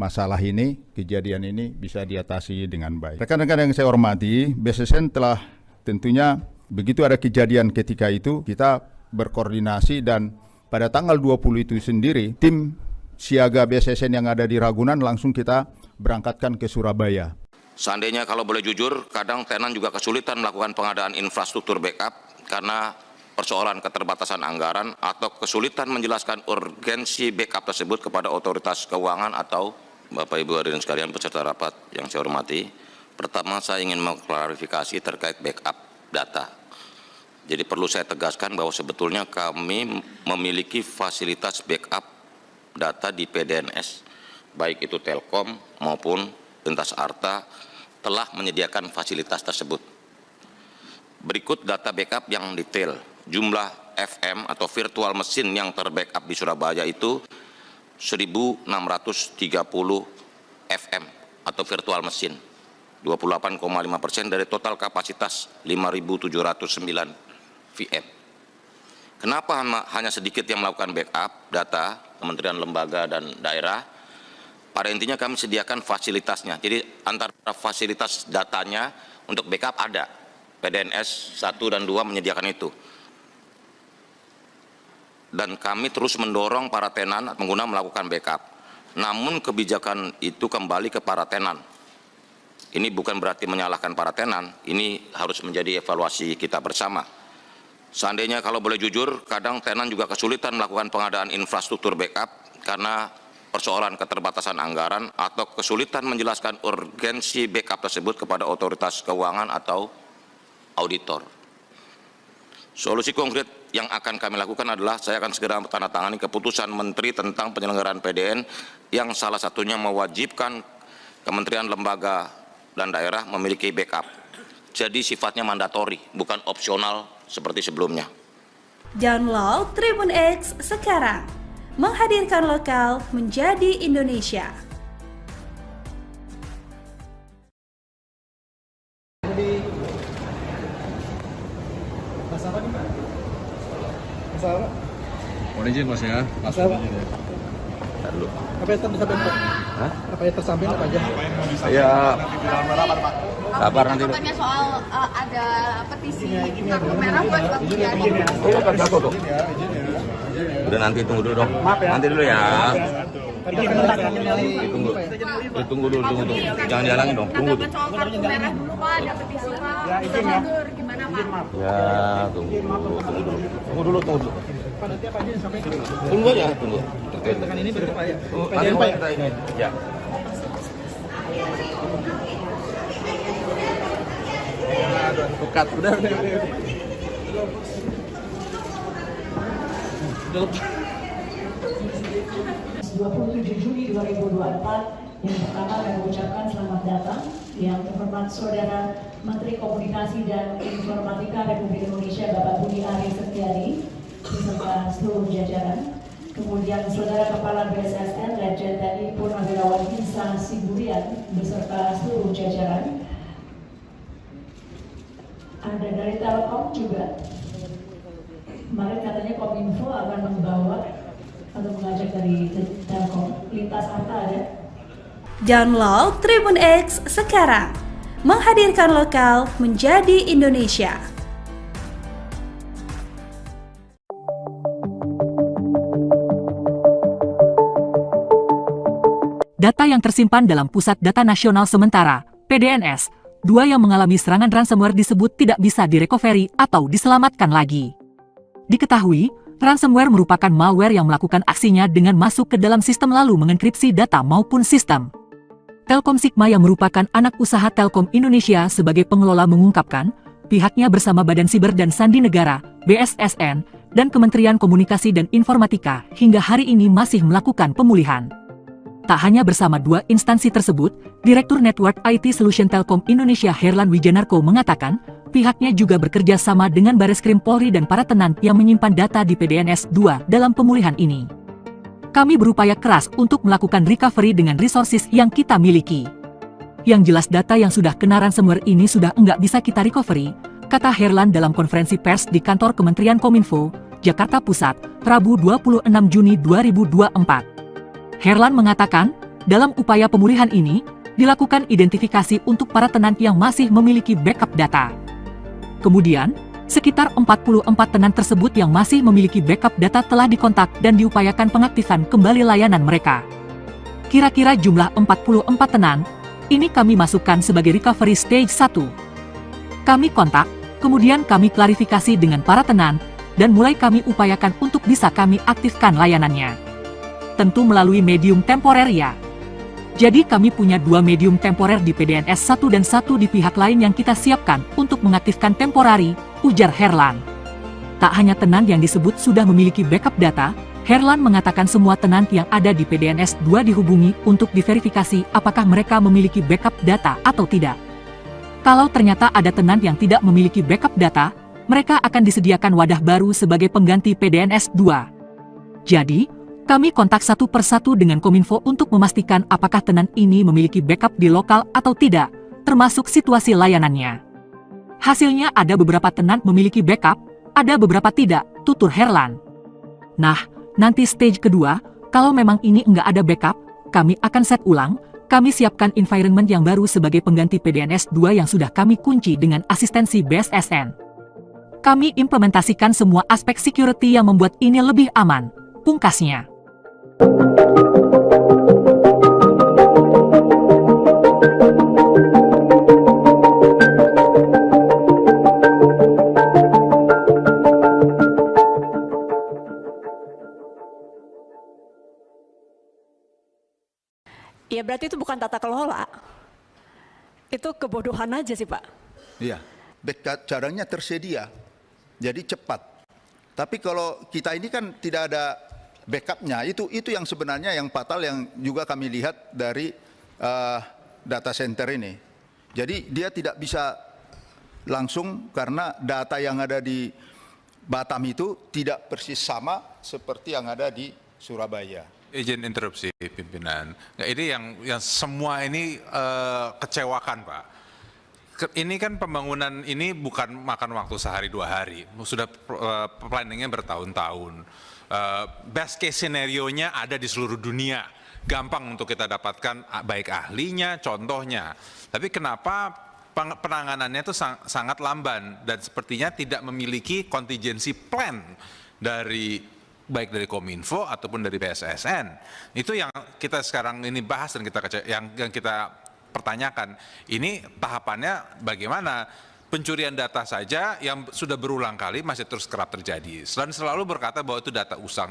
masalah ini, kejadian ini bisa diatasi dengan baik. Rekan-rekan yang saya hormati, BSSN telah tentunya begitu ada kejadian ketika itu, kita berkoordinasi dan pada tanggal 20 itu sendiri, tim siaga BSSN yang ada di Ragunan langsung kita berangkatkan ke Surabaya. Seandainya kalau boleh jujur, kadang tenan juga kesulitan melakukan pengadaan infrastruktur backup karena persoalan keterbatasan anggaran atau kesulitan menjelaskan urgensi backup tersebut kepada otoritas keuangan atau Bapak Ibu hadirin sekalian peserta rapat yang saya hormati. Pertama, saya ingin mengklarifikasi terkait backup data. Jadi perlu saya tegaskan bahwa sebetulnya kami memiliki fasilitas backup data di PDNS, baik itu Telkom maupun Lintas Arta telah menyediakan fasilitas tersebut. Berikut data backup yang detail. Jumlah FM atau virtual mesin yang terbackup di Surabaya itu 1.630 FM atau virtual mesin, 28,5% dari total kapasitas 5.709 VM. Kenapa hanya sedikit yang melakukan backup data kementerian, lembaga, dan daerah? Pada intinya kami sediakan fasilitasnya. Jadi antara fasilitas datanya untuk backup ada. PDNS 1 dan 2 menyediakan itu. Dan kami terus mendorong para tenan pengguna melakukan backup. Namun kebijakan itu kembali ke para tenan. Ini bukan berarti menyalahkan para tenan, ini harus menjadi evaluasi kita bersama. Seandainya kalau boleh jujur, kadang tenan juga kesulitan melakukan pengadaan infrastruktur backup karena persoalan keterbatasan anggaran atau kesulitan menjelaskan urgensi backup tersebut kepada otoritas keuangan atau auditor. Solusi konkret yang akan kami lakukan adalah saya akan segera menandatangani keputusan Menteri tentang penyelenggaraan PDN yang salah satunya mewajibkan kementerian, lembaga, dan daerah memiliki backup. Jadi sifatnya mandatori, bukan opsional seperti sebelumnya. Download Tribun X sekarang. Menghadirkan lokal menjadi Indonesia. Mas apa nih, Pak? Mas apa? Mohon izin Mas ya. Mas apa? Lalu. Apa yang tersampaikan, Pak? Hah? Apa yang tersampaikan apa aja? Ya. Kabar nanti. Katanya soal ada petisi kartu merah buat Bang Budiari. Oh, kan jago dong. Udah nanti tunggu dulu dong. Nanti dulu ya. Tunggu dulu. Jangan dihalangin dong. Tunggu. Soal kartu merah dulu Pak, ada petisi Pak. Gimana Pak? Ya, tunggu dulu. Pak, nanti apa aja yang disampaikan? Tunggu aja, tunggu. Dengan ini berapa Pak ya? Nanti Pak kita ini. Ya. Advokat udah. 27 Juni 2024 yang pertama kami ucapkan selamat datang yang terhormat Saudara Menteri Komunikasi dan Informatika Republik Indonesia Bapak Budi Ari Setiadi beserta seluruh jajaran. Kemudian Saudara Kepala BSSN Lejen TNI Purnawirawan Hinsa Siburian beserta seluruh jajaran. Ada dari Telkom juga. Kemarin katanya Kominfo akan membawa atau mengajak dari Telkom. Lintas Arta ada. Download Tribun X sekarang. Menghadirkan lokal menjadi Indonesia. Data yang tersimpan dalam Pusat Data Nasional Sementara, PDNS, 2 yang mengalami serangan ransomware disebut tidak bisa direcovery atau diselamatkan lagi. Diketahui, ransomware merupakan malware yang melakukan aksinya dengan masuk ke dalam sistem lalu mengenkripsi data maupun sistem. Telkom Sigma yang merupakan anak usaha Telkom Indonesia sebagai pengelola mengungkapkan, pihaknya bersama Badan Siber dan Sandi Negara, BSSN, dan Kementerian Komunikasi dan Informatika hingga hari ini masih melakukan pemulihan. Tak hanya bersama 2 instansi tersebut, Direktur Network IT Solution Telkom Indonesia Herlan Wijanarko mengatakan, pihaknya juga bekerja sama dengan Bareskrim Polri dan para tenan yang menyimpan data di PDNS 2 dalam pemulihan ini. Kami berupaya keras untuk melakukan recovery dengan resources yang kita miliki. Yang jelas data yang sudah kena ransomware ini sudah enggak bisa kita recovery, kata Herlan dalam konferensi pers di kantor Kementerian Kominfo, Jakarta Pusat, Rabu 26 Juni 2024. Herlan mengatakan, Dalam upaya pemulihan ini, dilakukan identifikasi untuk para tenan yang masih memiliki backup data. Kemudian, sekitar 44 tenan tersebut yang masih memiliki backup data telah dikontak dan diupayakan pengaktifan kembali layanan mereka. Kira-kira jumlah 44 tenan, ini kami masukkan sebagai recovery stage 1. Kami kontak, kemudian kami klarifikasi dengan para tenan, dan mulai kami upayakan untuk bisa kami aktifkan layanannya. Tentu melalui medium temporer ya. Jadi kami punya 2 medium temporer di PDNS 1 dan 1 di pihak lain yang kita siapkan untuk mengaktifkan temporari, ujar Herlan. Tak hanya tenan yang disebut sudah memiliki backup data, Herlan mengatakan semua tenan yang ada di PDNS 2 dihubungi untuk diverifikasi apakah mereka memiliki backup data atau tidak. Kalau ternyata ada tenan yang tidak memiliki backup data, mereka akan disediakan wadah baru sebagai pengganti PDNS 2. Jadi, kami kontak satu persatu dengan Kominfo untuk memastikan apakah tenan ini memiliki backup di lokal atau tidak, termasuk situasi layanannya. Hasilnya ada beberapa tenan memiliki backup, ada beberapa tidak, tutur Herlan. Nah, nanti stage kedua, kalau memang ini enggak ada backup, kami akan set ulang, kami siapkan environment yang baru sebagai pengganti PDNS 2 yang sudah kami kunci dengan asistensi BSSN. Kami implementasikan semua aspek security yang membuat ini lebih aman, pungkasnya. Ya berarti itu bukan tata kelola. Itu kebodohan aja sih Pak. Iya, backup caranya tersedia, jadi cepat. Tapi kalau kita ini kan tidak ada backupnya, itu yang sebenarnya yang fatal yang juga kami lihat dari data center ini. Jadi dia tidak bisa langsung karena data yang ada di Batam itu tidak persis sama seperti yang ada di Surabaya. Izin interupsi pimpinan. Nah, ini yang semua ini kecewakan Pak. Ini kan pembangunan ini bukan makan waktu sehari 2 hari, sudah planningnya bertahun-tahun. Best case scenario-nya ada di seluruh dunia, gampang untuk kita dapatkan baik ahlinya, contohnya. Tapi kenapa penanganannya itu sangat lamban dan sepertinya tidak memiliki contingency plan baik dari Kominfo ataupun dari BSSN. Itu yang kita sekarang ini bahas dan yang kita pertanyakan. Ini tahapannya bagaimana? Pencurian data saja yang sudah berulang kali masih terus kerap terjadi. Dan selalu berkata bahwa itu data usang.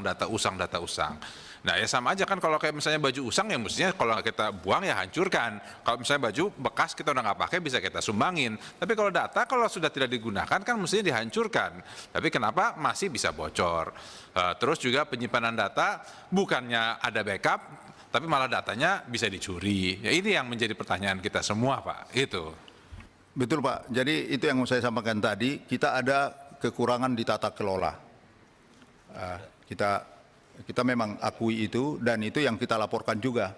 Nah ya sama aja kan kalau kayak misalnya baju usang ya mestinya kalau kita buang ya hancurkan. Kalau misalnya baju bekas kita udah nggak pakai bisa kita sumbangin. Tapi kalau data kalau sudah tidak digunakan kan mestinya dihancurkan. Tapi kenapa masih bisa bocor? Terus juga penyimpanan data bukannya ada backup, tapi malah datanya bisa dicuri. Ya ini yang menjadi pertanyaan kita semua Pak. Itu. Betul Pak, jadi itu yang mau saya sampaikan tadi, kita ada kekurangan di tata kelola. Kita memang akui itu dan itu yang kita laporkan juga.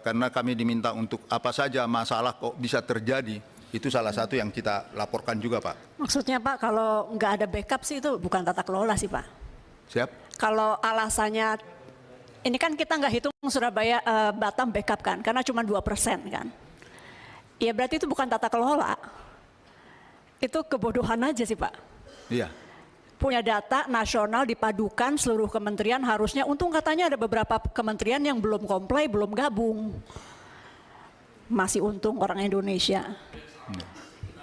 Karena kami diminta untuk apa saja masalah kok bisa terjadi, itu salah satu yang kita laporkan juga Pak. Maksudnya Pak kalau nggak ada backup sih itu bukan tata kelola sih Pak. Siap? Kalau alasannya, ini kan kita nggak hitung Surabaya Batam backup kan, karena cuma 2% kan. Ya berarti itu bukan tata kelola, itu kebodohan aja sih Pak. Iya. Punya data nasional dipadukan seluruh kementerian harusnya, untung katanya ada beberapa kementerian yang belum comply, belum gabung. Masih untung orang Indonesia.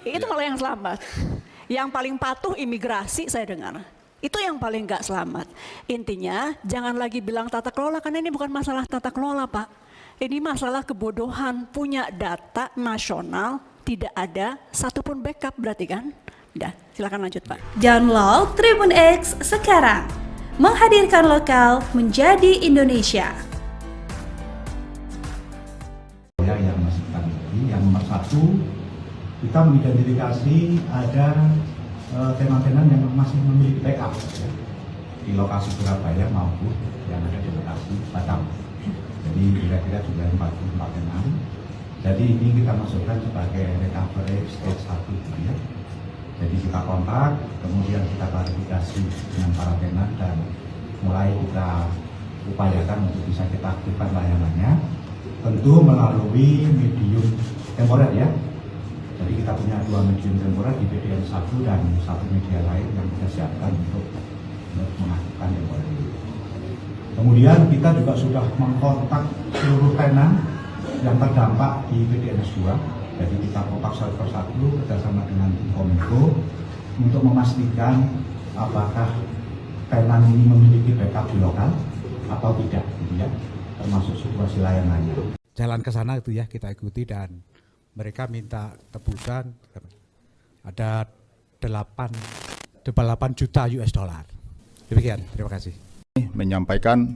Itu malah yang selamat. Yang paling patuh imigrasi saya dengar. Itu yang paling nggak selamat. Intinya jangan lagi bilang tata kelola karena ini bukan masalah tata kelola Pak. Ini masalah kebodohan, punya data nasional, tidak ada satupun backup berarti kan? Udah, silakan lanjut Pak. Download Tribun X sekarang, menghadirkan lokal menjadi Indonesia. Yang masih yang nomor 1, kita mengidentifikasi ada tenan-tenan yang masih memiliki backup di lokasi Surabaya maupun yang ada di lokasi Batam. Jadi kira-kira jumlah 44 tenan. Jadi ini kita masukkan sebagai recovery stage 1 ya. Jadi kita kontak, kemudian kita klarifikasi dengan para tenan dan mulai kita upayakan untuk bisa kita aktifkan layanannya. tentu melalui medium temporer ya. Jadi kita punya 2 medium temporer di PDN 1 dan 1 media lain yang kita siapkan untuk melakukan temporer itu. Kemudian kita juga sudah mengkontak seluruh tenan yang terdampak di PDN 2. Jadi kita kontak satu persatu kerjasama dengan Kominfo untuk memastikan apakah tenan ini memiliki backup di lokal atau tidak, gitu ya, termasuk situasi layanannya. Jalan ke sana itu ya kita ikuti dan mereka minta tebusan ada 8 juta US dollar. Demikian, terima kasih. Menyampaikan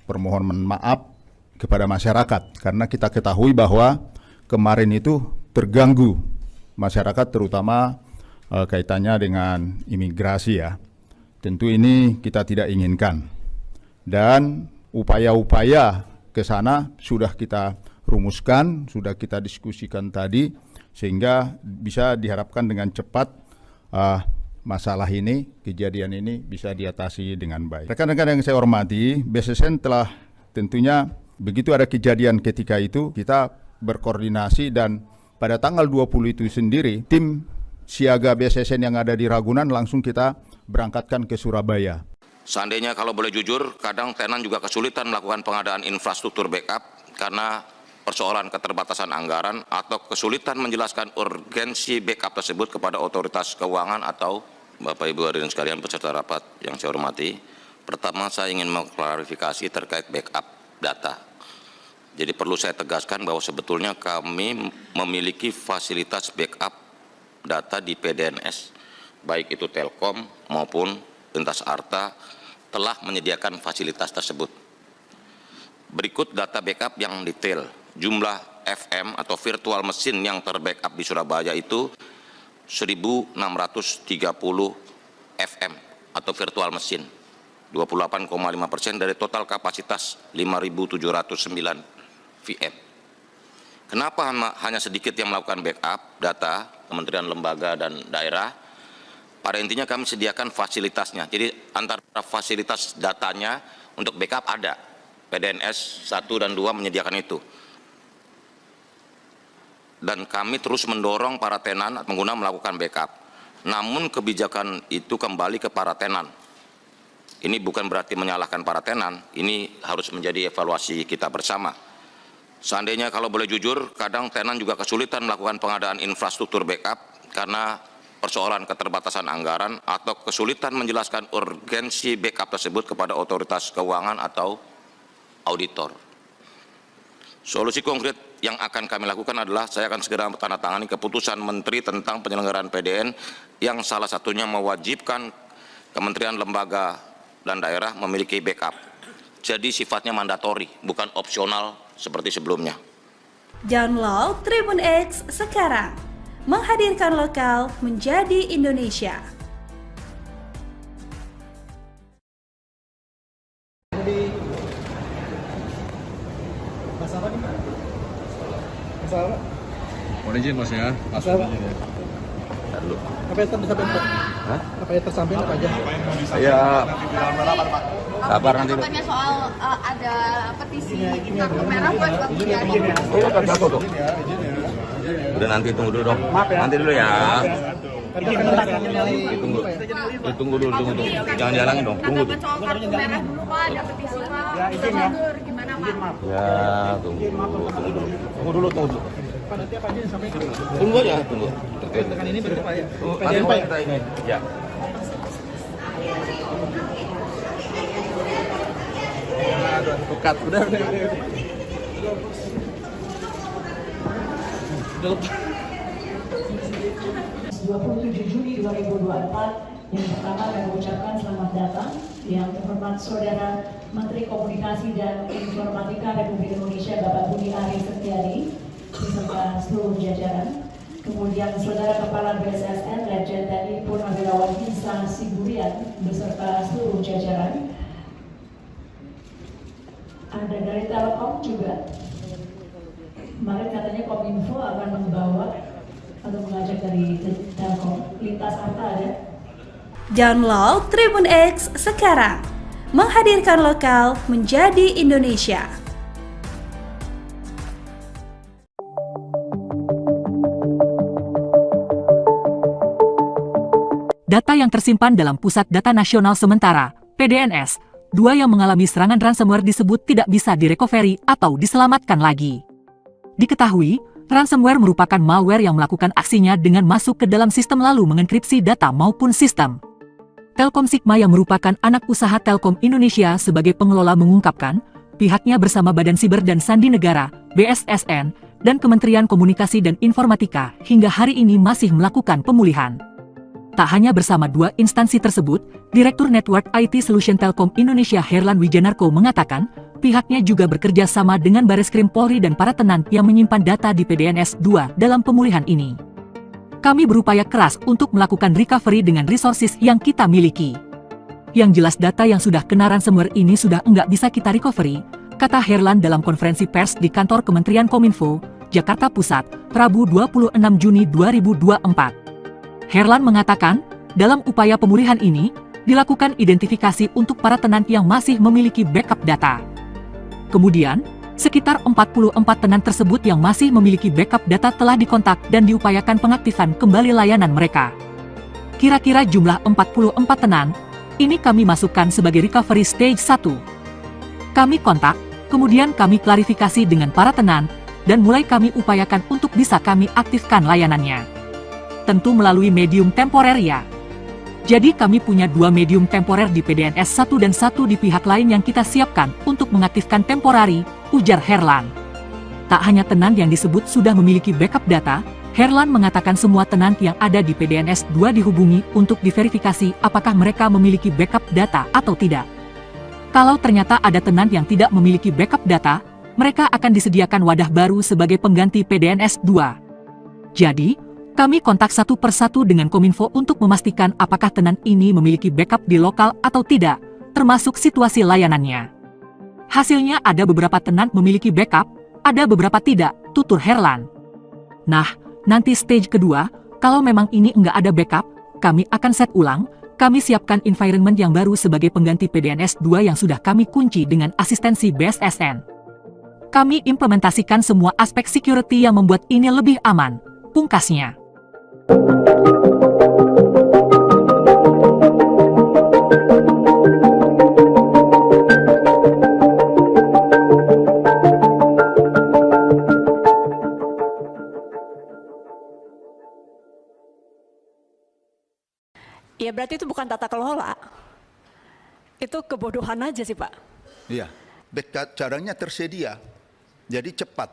permohonan maaf kepada masyarakat karena kita ketahui bahwa kemarin itu terganggu masyarakat terutama kaitannya dengan imigrasi ya. Tentu ini kita tidak inginkan dan upaya-upaya ke sana sudah kita rumuskan, sudah kita diskusikan tadi sehingga bisa diharapkan dengan cepat masalah ini, kejadian ini bisa diatasi dengan baik. Rekan-rekan yang saya hormati, BSSN telah tentunya begitu ada kejadian ketika itu kita berkoordinasi dan pada tanggal 20 itu sendiri tim siaga BSSN yang ada di Ragunan langsung kita berangkatkan ke Surabaya. Seandainya kalau boleh jujur, kadang tenan juga kesulitan melakukan pengadaan infrastruktur backup karena persoalan keterbatasan anggaran atau kesulitan menjelaskan urgensi backup tersebut kepada otoritas keuangan atau Bapak Ibu hadirin sekalian peserta rapat yang saya hormati. Pertama saya ingin mengklarifikasi terkait backup data. Jadi perlu saya tegaskan bahwa sebetulnya kami memiliki fasilitas backup data di PDNS, baik itu Telkom maupun Lintas Arta telah menyediakan fasilitas tersebut. Berikut data backup yang detail. Jumlah FM atau virtual mesin yang terbackup di Surabaya itu 1.630 FM atau virtual mesin, 28,5% dari total kapasitas 5.709 VM. Kenapa hanya sedikit yang melakukan backup data kementerian, lembaga, dan daerah? Pada intinya kami sediakan fasilitasnya. Jadi antara fasilitas datanya untuk backup ada. PDNS 1 dan 2 menyediakan itu. Dan kami terus mendorong para tenan pengguna melakukan backup. Namun kebijakan itu kembali ke para tenan. Ini bukan berarti menyalahkan para tenan, ini harus menjadi evaluasi kita bersama. Seandainya kalau boleh jujur, kadang tenan juga kesulitan melakukan pengadaan infrastruktur backup karena persoalan keterbatasan anggaran atau kesulitan menjelaskan urgensi backup tersebut kepada otoritas keuangan atau auditor. Solusi konkret yang akan kami lakukan adalah saya akan segera menandatangani keputusan Menteri tentang penyelenggaraan PDN yang salah satunya mewajibkan kementerian, lembaga, dan daerah memiliki backup. Jadi sifatnya mandatori, bukan opsional seperti sebelumnya. Download Tribun X sekarang. Menghadirkan lokal menjadi Indonesia. Masalah nih, Pak? Masalah? Mohon izin Mas ya. Masalah? Lalu. Apa yang tersampaikan, Pak? Hah? Apa yang tersampaikan apa aja? Saya kabar nanti. Katanya soal ada petisi kartu merah buat Bang Budiari. Oh, kartu aku tuh. Udah nanti tunggu dulu dong. Nanti dulu ya. Tunggu dulu. Jangan jalangin dong. Tunggu. Soal kartu merah dulu Pak, ada petisi Pak. Gimana Pak? Ya, tunggu dulu. Pak, nanti apa aja yang disampaikan? Tunggu aja, tunggu. Tekan ini berarti Pak ya? Nanti Pak kita ini. Ya. Advokat, udah. 27 Juni 2024 yang pertama kami ucapkan selamat datang yang terhormat Saudara Menteri Komunikasi dan Informatika Republik Indonesia Bapak Budi Ari Setiadi beserta seluruh jajaran. Kemudian Saudara Kepala BSSN Lejen TNI Purnawirawan Hinsa Sigurian beserta seluruh jajaran. Ada dari Telkom juga. Kemarin katanya Kominfo akan membawa atau mengajak dari Telkom. Lintas Arta ada. Download Tribun X sekarang. Menghadirkan lokal menjadi Indonesia. data yang tersimpan dalam Pusat Data Nasional Sementara, PDNS, 2 yang mengalami serangan ransomware disebut tidak bisa direcovery atau diselamatkan lagi. Diketahui, ransomware merupakan malware yang melakukan aksinya dengan masuk ke dalam sistem lalu mengenkripsi data maupun sistem. Telkom Sigma yang merupakan anak usaha Telkom Indonesia sebagai pengelola mengungkapkan, pihaknya bersama Badan Siber dan Sandi Negara, BSSN, dan Kementerian Komunikasi dan Informatika hingga hari ini masih melakukan pemulihan. Tak hanya bersama 2 instansi tersebut, Direktur Network IT Solution Telkom Indonesia Herlan Wijanarko mengatakan, pihaknya juga bekerja sama dengan Bareskrim Polri dan para tenan yang menyimpan data di PDNS 2 dalam pemulihan ini. Kami berupaya keras untuk melakukan recovery dengan resources yang kita miliki. Yang jelas data yang sudah kena ransomware ini sudah enggak bisa kita recovery, kata Herlan dalam konferensi pers di kantor Kementerian Kominfo, Jakarta Pusat, Rabu 26 Juni 2024. Herlan mengatakan, dalam upaya pemulihan ini, dilakukan identifikasi untuk para tenan yang masih memiliki backup data. Kemudian, sekitar 44 tenan tersebut yang masih memiliki backup data telah dikontak dan diupayakan pengaktifan kembali layanan mereka. Kira-kira jumlah 44 tenan, ini kami masukkan sebagai recovery stage 1. Kami kontak, kemudian kami klarifikasi dengan para tenan, dan mulai kami upayakan untuk bisa kami aktifkan layanannya. Tentu melalui medium temporer ya. Jadi kami punya 2 medium temporer di PDNS 1 dan 1 di pihak lain yang kita siapkan untuk mengaktifkan temporari, ujar Herlan. Tak hanya tenan yang disebut sudah memiliki backup data, Herlan mengatakan semua tenan yang ada di PDNS 2 dihubungi untuk diverifikasi apakah mereka memiliki backup data atau tidak. Kalau ternyata ada tenan yang tidak memiliki backup data, mereka akan disediakan wadah baru sebagai pengganti PDNS 2. Jadi, kami kontak satu persatu dengan Kominfo untuk memastikan apakah tenan ini memiliki backup di lokal atau tidak, termasuk situasi layanannya. Hasilnya ada beberapa tenan memiliki backup, ada beberapa tidak, tutur Herlan. Nah, nanti stage kedua, kalau memang ini enggak ada backup, kami akan set ulang, kami siapkan environment yang baru sebagai pengganti PDNS 2 yang sudah kami kunci dengan asistensi BSSN. Kami implementasikan semua aspek security yang membuat ini lebih aman, pungkasnya. Ya berarti itu bukan tata kelola. Itu kebodohan aja sih Pak. Iya, backup caranya tersedia, jadi cepat.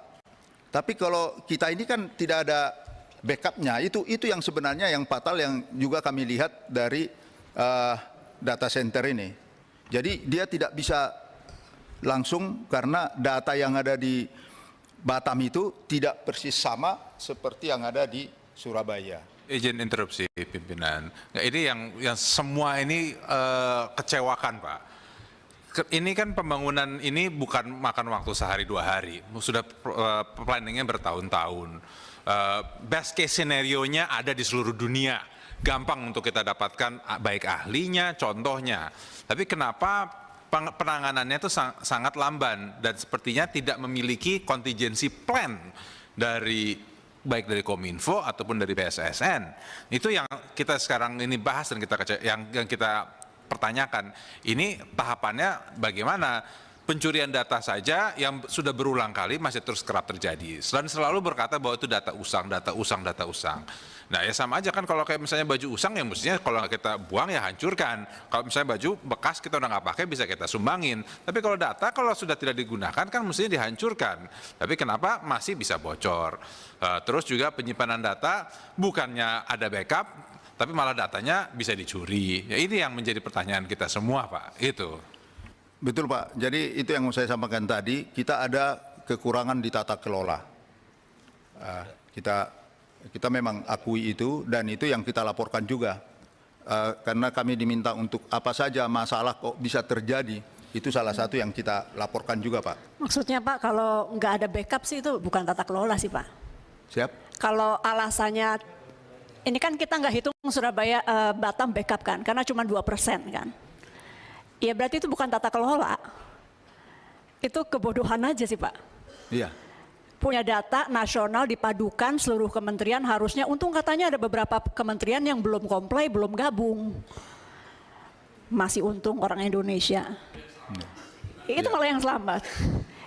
Tapi kalau kita ini kan tidak ada backupnya, itu yang sebenarnya yang fatal yang juga kami lihat dari data center ini. Jadi dia tidak bisa langsung karena data yang ada di Batam itu tidak persis sama seperti yang ada di Surabaya. Izin interupsi pimpinan. Nah, ini yang semua ini kecewakan Pak. Ini kan pembangunan ini bukan makan waktu sehari 2 hari, sudah planningnya bertahun-tahun. Best case scenario-nya ada di seluruh dunia, gampang untuk kita dapatkan baik ahlinya, contohnya. Tapi kenapa penanganannya itu sangat lamban dan sepertinya tidak memiliki contingency plan baik dari Kominfo ataupun dari BSSN. Itu yang kita sekarang ini bahas dan yang kita pertanyakan. Ini tahapannya bagaimana? Pencurian data saja yang sudah berulang kali masih terus kerap terjadi. Dan selalu berkata bahwa itu data usang. Nah ya sama aja kan kalau kayak misalnya baju usang ya mestinya kalau kita buang ya hancurkan. Kalau misalnya baju bekas kita udah nggak pakai bisa kita sumbangin. Tapi kalau data kalau sudah tidak digunakan kan mestinya dihancurkan. Tapi kenapa masih bisa bocor? Terus juga penyimpanan data bukannya ada backup, tapi malah datanya bisa dicuri. Ya ini yang menjadi pertanyaan kita semua Pak. Itu. Betul Pak, jadi itu yang mau saya sampaikan tadi, kita ada kekurangan di tata kelola. Kita memang akui itu dan itu yang kita laporkan juga. Karena kami diminta untuk apa saja masalah kok bisa terjadi, itu salah satu yang kita laporkan juga Pak. Maksudnya Pak kalau nggak ada backup sih itu bukan tata kelola sih Pak. Siap? Kalau alasannya, ini kan kita nggak hitung Surabaya Batam backup kan, karena cuma 2% kan. Ya berarti itu bukan tata kelola, itu kebodohan aja sih Pak. Iya. punya data nasional dipadukan seluruh kementerian harusnya, untung katanya ada beberapa kementerian yang belum comply, belum gabung. Masih untung orang Indonesia. Itu malah yang selamat.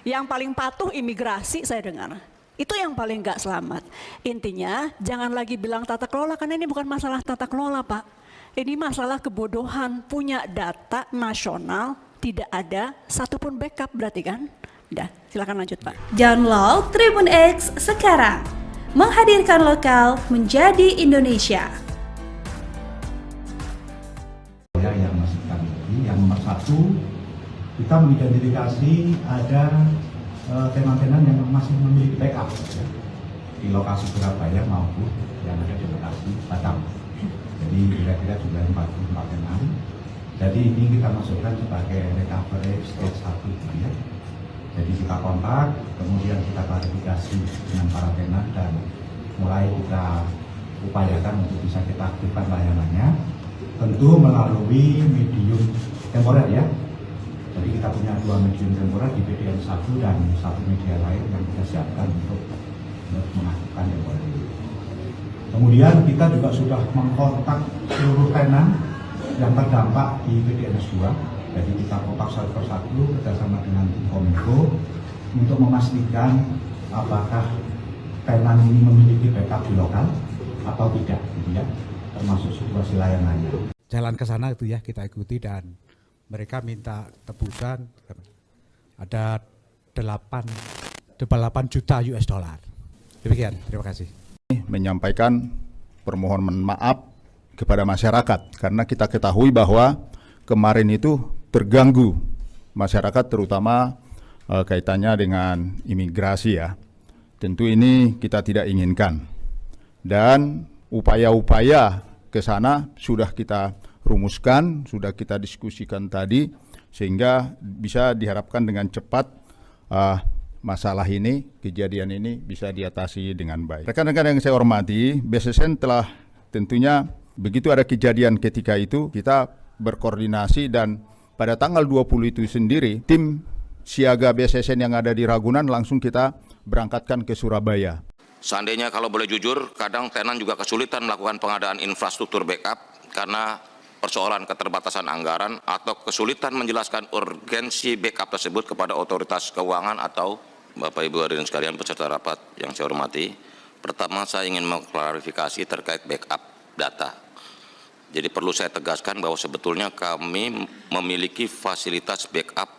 Yang paling patuh imigrasi saya dengar. Itu yang paling nggak selamat. Intinya jangan lagi bilang tata kelola, karena ini bukan masalah tata kelola, Pak. Ini masalah kebodohan. Punya data nasional tidak ada satupun backup berarti kan? Udah, silakan lanjut Pak. Download Tribun X sekarang. Menghadirkan lokal menjadi Indonesia. Yang masih kami yang nomor satu, kita mengidentifikasi ada tenan-tenan yang masih memiliki backup di lokasi Surabaya maupun yang ada di lokasi Batam. Jadi kira-kira jumlah 44 tenan. Jadi ini kita masukkan sebagai recovery stage 1 ya. Jadi kita kontak, kemudian kita klarifikasi dengan para tenan dan mulai kita upayakan untuk bisa kita aktifkan layanannya. Tentu melalui medium temporer ya. Jadi kita punya 2 medium temporer di PDN 1 dan 1 media lain yang kita siapkan untuk mengaktifkan temporer ini. Kemudian kita juga sudah mengkontak seluruh tenan yang terdampak di PDN 2. Jadi kita kontak satu persatu kerjasama dengan tim Kominfo untuk memastikan apakah tenan ini memiliki backup di lokal atau tidak, gitu ya, termasuk situasi layanannya. Jalan ke sana itu ya kita ikuti dan mereka minta tebusan ada 8 juta US dollar. Demikian, terima kasih. Menyampaikan permohonan maaf kepada masyarakat karena kita ketahui bahwa kemarin itu terganggu masyarakat terutama kaitannya dengan imigrasi ya. Tentu ini kita tidak inginkan dan upaya-upaya ke sana sudah kita rumuskan, sudah kita diskusikan tadi sehingga bisa diharapkan dengan cepat masalah ini, kejadian ini bisa diatasi dengan baik. Rekan-rekan yang saya hormati, BSSN telah tentunya begitu ada kejadian ketika itu kita berkoordinasi dan pada tanggal 20 itu sendiri tim siaga BSSN yang ada di Ragunan langsung kita berangkatkan ke Surabaya. Seandainya kalau boleh jujur, kadang tenan juga kesulitan melakukan pengadaan infrastruktur backup karena persoalan keterbatasan anggaran atau kesulitan menjelaskan urgensi backup tersebut kepada otoritas keuangan atau Bapak Ibu hadirin sekalian peserta rapat yang saya hormati. Pertama saya ingin mengklarifikasi terkait backup data. Jadi perlu saya tegaskan bahwa sebetulnya kami memiliki fasilitas backup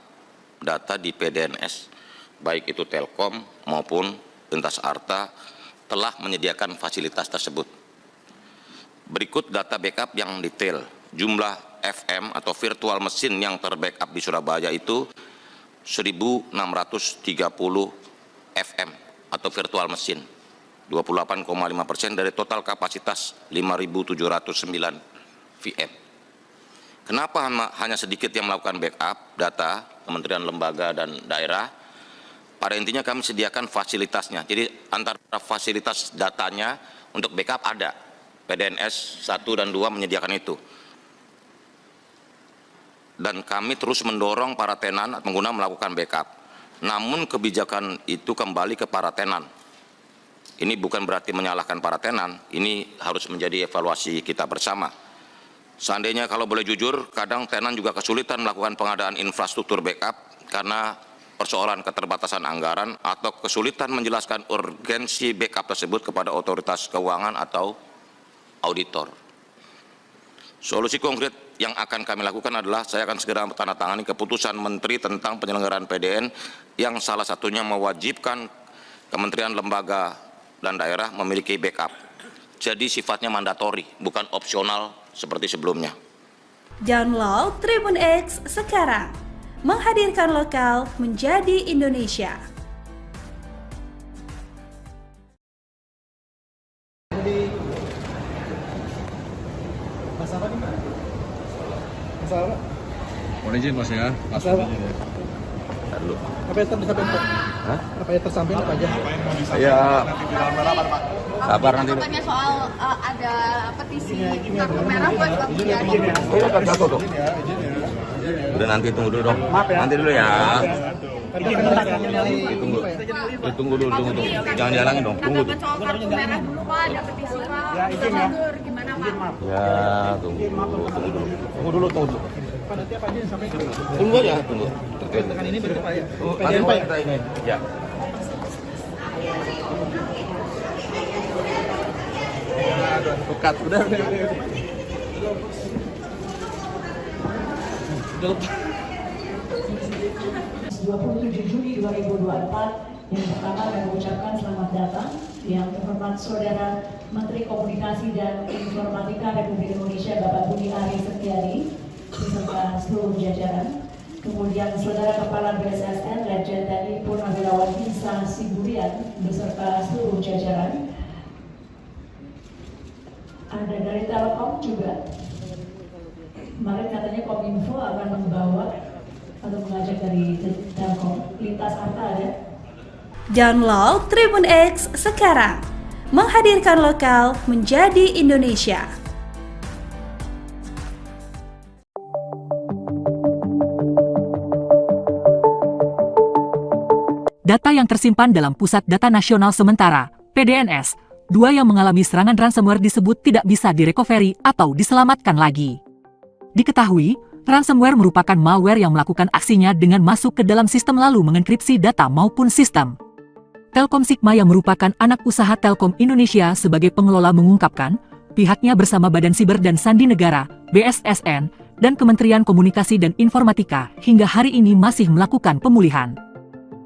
data di PDNS, baik itu Telkom maupun Lintas Arta telah menyediakan fasilitas tersebut. Berikut data backup yang detail. Jumlah FM atau virtual mesin yang terbackup di Surabaya itu 1.630 FM atau virtual mesin, 28,5% dari total kapasitas 5.709 VM. Kenapa hanya sedikit yang melakukan backup data kementerian, lembaga, dan daerah? Pada intinya kami sediakan fasilitasnya. Jadi antara fasilitas datanya untuk backup ada. PDNS 1 dan 2 menyediakan itu. Dan kami terus mendorong para tenan pengguna melakukan backup. Namun kebijakan itu kembali ke para tenan. Ini bukan berarti menyalahkan para tenan, ini harus menjadi evaluasi kita bersama. Seandainya kalau boleh jujur, kadang tenan juga kesulitan melakukan pengadaan infrastruktur backup karena persoalan keterbatasan anggaran atau kesulitan menjelaskan urgensi backup tersebut kepada otoritas keuangan atau auditor. Solusi konkret yang akan kami lakukan adalah saya akan segera menandatangani keputusan Menteri tentang penyelenggaraan PDN yang salah satunya mewajibkan kementerian, lembaga, dan daerah memiliki backup. Jadi sifatnya mandatori, bukan opsional seperti sebelumnya. Download Tribun X sekarang. Menghadirkan lokal menjadi Indonesia. Masalah nih, Pak? Masalah? Mohon izin Mas ya. Masalah? Lalu. Apa yang tersampaikan, Pak? Hah? Apa yang tersampaikan apa aja? Ya. Kabar nanti. Katanya soal ada petisi kartu merah buat Bang Budiari. Oh iya, satu tuh. Udah nanti tunggu dulu dong. Maaf ya. Nanti dulu ya. Tunggu dulu. Jangan dihalangin dong. Tunggu. Soal kartu merah dulu Pak, ada petisi Pak. Ya, izin ya. Gimana Pak? Ya, tunggu dulu. Pak, nanti apa aja yang disampaikan? Tunggu aja, tunggu. Dengan ini berarti Pak ya? PDN Pak ya? Ya. Pekat, udah. 27 Juni 2024 yang pertama kami ucapkan selamat datang yang terhormat Saudara Menteri Komunikasi dan Informatika Republik Indonesia Bapak Budi Ari Setiadi beserta seluruh jajaran, kemudian Saudara Kepala BSSN Lejen TNI Purnawirawan Hinsa Siburian beserta seluruh jajaran, ada dari Telkom juga. Kemarin katanya Kominfo akan membawa atau mengajak dari Telkom, lintas harta ada. Download Tribun X sekarang, menghadirkan lokal menjadi Indonesia. Data yang tersimpan dalam Pusat Data Nasional Sementara, PDNS, 2 yang mengalami serangan ransomware disebut tidak bisa direcovery atau diselamatkan lagi. Diketahui, ransomware merupakan malware yang melakukan aksinya dengan masuk ke dalam sistem lalu mengenkripsi data maupun sistem. Telkom Sigma yang merupakan anak usaha Telkom Indonesia sebagai pengelola mengungkapkan, pihaknya bersama Badan Siber dan Sandi Negara, BSSN, dan Kementerian Komunikasi dan Informatika hingga hari ini masih melakukan pemulihan.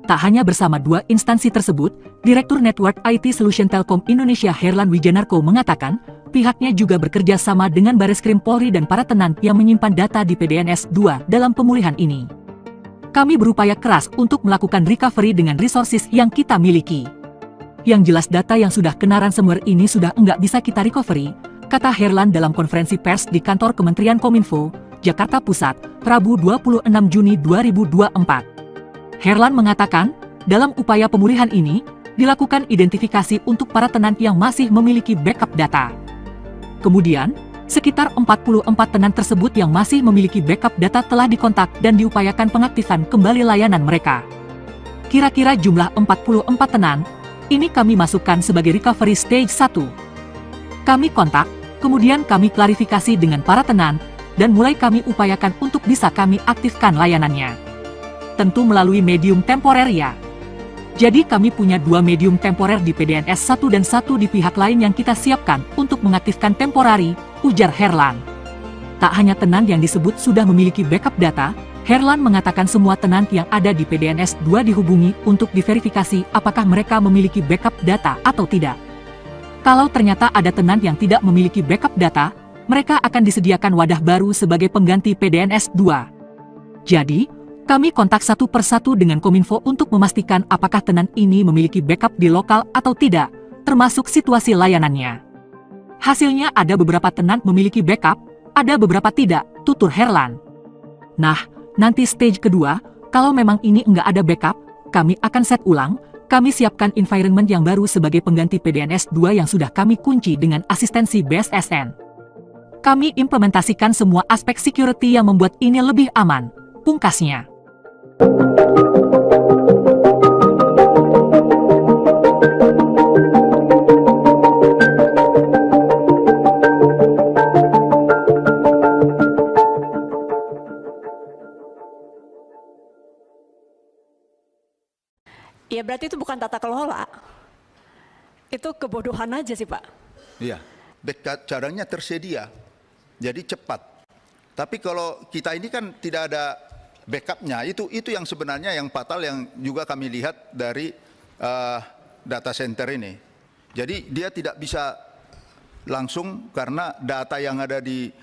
Tak hanya bersama 2 instansi tersebut, Direktur Network IT Solution Telkom Indonesia Herlan Wijanarko mengatakan, pihaknya juga bekerja sama dengan Bareskrim Polri dan para tenant yang menyimpan data di PDNS 2 dalam pemulihan ini. Kami berupaya keras untuk melakukan recovery dengan resources yang kita miliki. Yang jelas data yang sudah kena ransomware ini sudah enggak bisa kita recovery, kata Herlan dalam konferensi pers di kantor Kementerian Kominfo, Jakarta Pusat, Rabu 26 Juni 2024. Herlan mengatakan, dalam upaya pemulihan ini, dilakukan identifikasi untuk para tenant yang masih memiliki backup data. Kemudian, sekitar 44 tenant tersebut yang masih memiliki backup data telah dikontak dan diupayakan pengaktifan kembali layanan mereka. Kira-kira jumlah 44 tenant, ini kami masukkan sebagai recovery stage 1. Kami kontak, kemudian kami klarifikasi dengan para tenant, dan mulai kami upayakan untuk bisa kami aktifkan layanannya. Tentu melalui medium temporer ya. Jadi kami punya 2 medium temporer di PDNS 1 dan 1 di pihak lain yang kita siapkan untuk mengaktifkan temporari, ujar Herlan. Tak hanya tenant yang disebut sudah memiliki backup data, Herlan mengatakan semua tenant yang ada di PDNS 2 dihubungi untuk diverifikasi apakah mereka memiliki backup data atau tidak. Kalau ternyata ada tenant yang tidak memiliki backup data, mereka akan disediakan wadah baru sebagai pengganti PDNS 2. Jadi, kami kontak satu persatu dengan Kominfo untuk memastikan apakah tenant ini memiliki backup di lokal atau tidak, termasuk situasi layanannya. Hasilnya ada beberapa tenant memiliki backup, ada beberapa tidak, tutur Herlan. Nah, nanti stage kedua, kalau memang ini enggak ada backup, kami akan set ulang, kami siapkan environment yang baru sebagai pengganti PDNS 2 yang sudah kami kunci dengan asistensi BSSN. Kami implementasikan semua aspek security yang membuat ini lebih aman, pungkasnya. Ya berarti itu bukan tata kelola. Itu kebodohan aja sih Pak. Iya, caranya tersedia, jadi cepat. Tapi kalau kita ini kan tidak ada backupnya, itu yang sebenarnya yang fatal yang juga kami lihat dari data center ini. Jadi dia tidak bisa langsung karena data yang ada di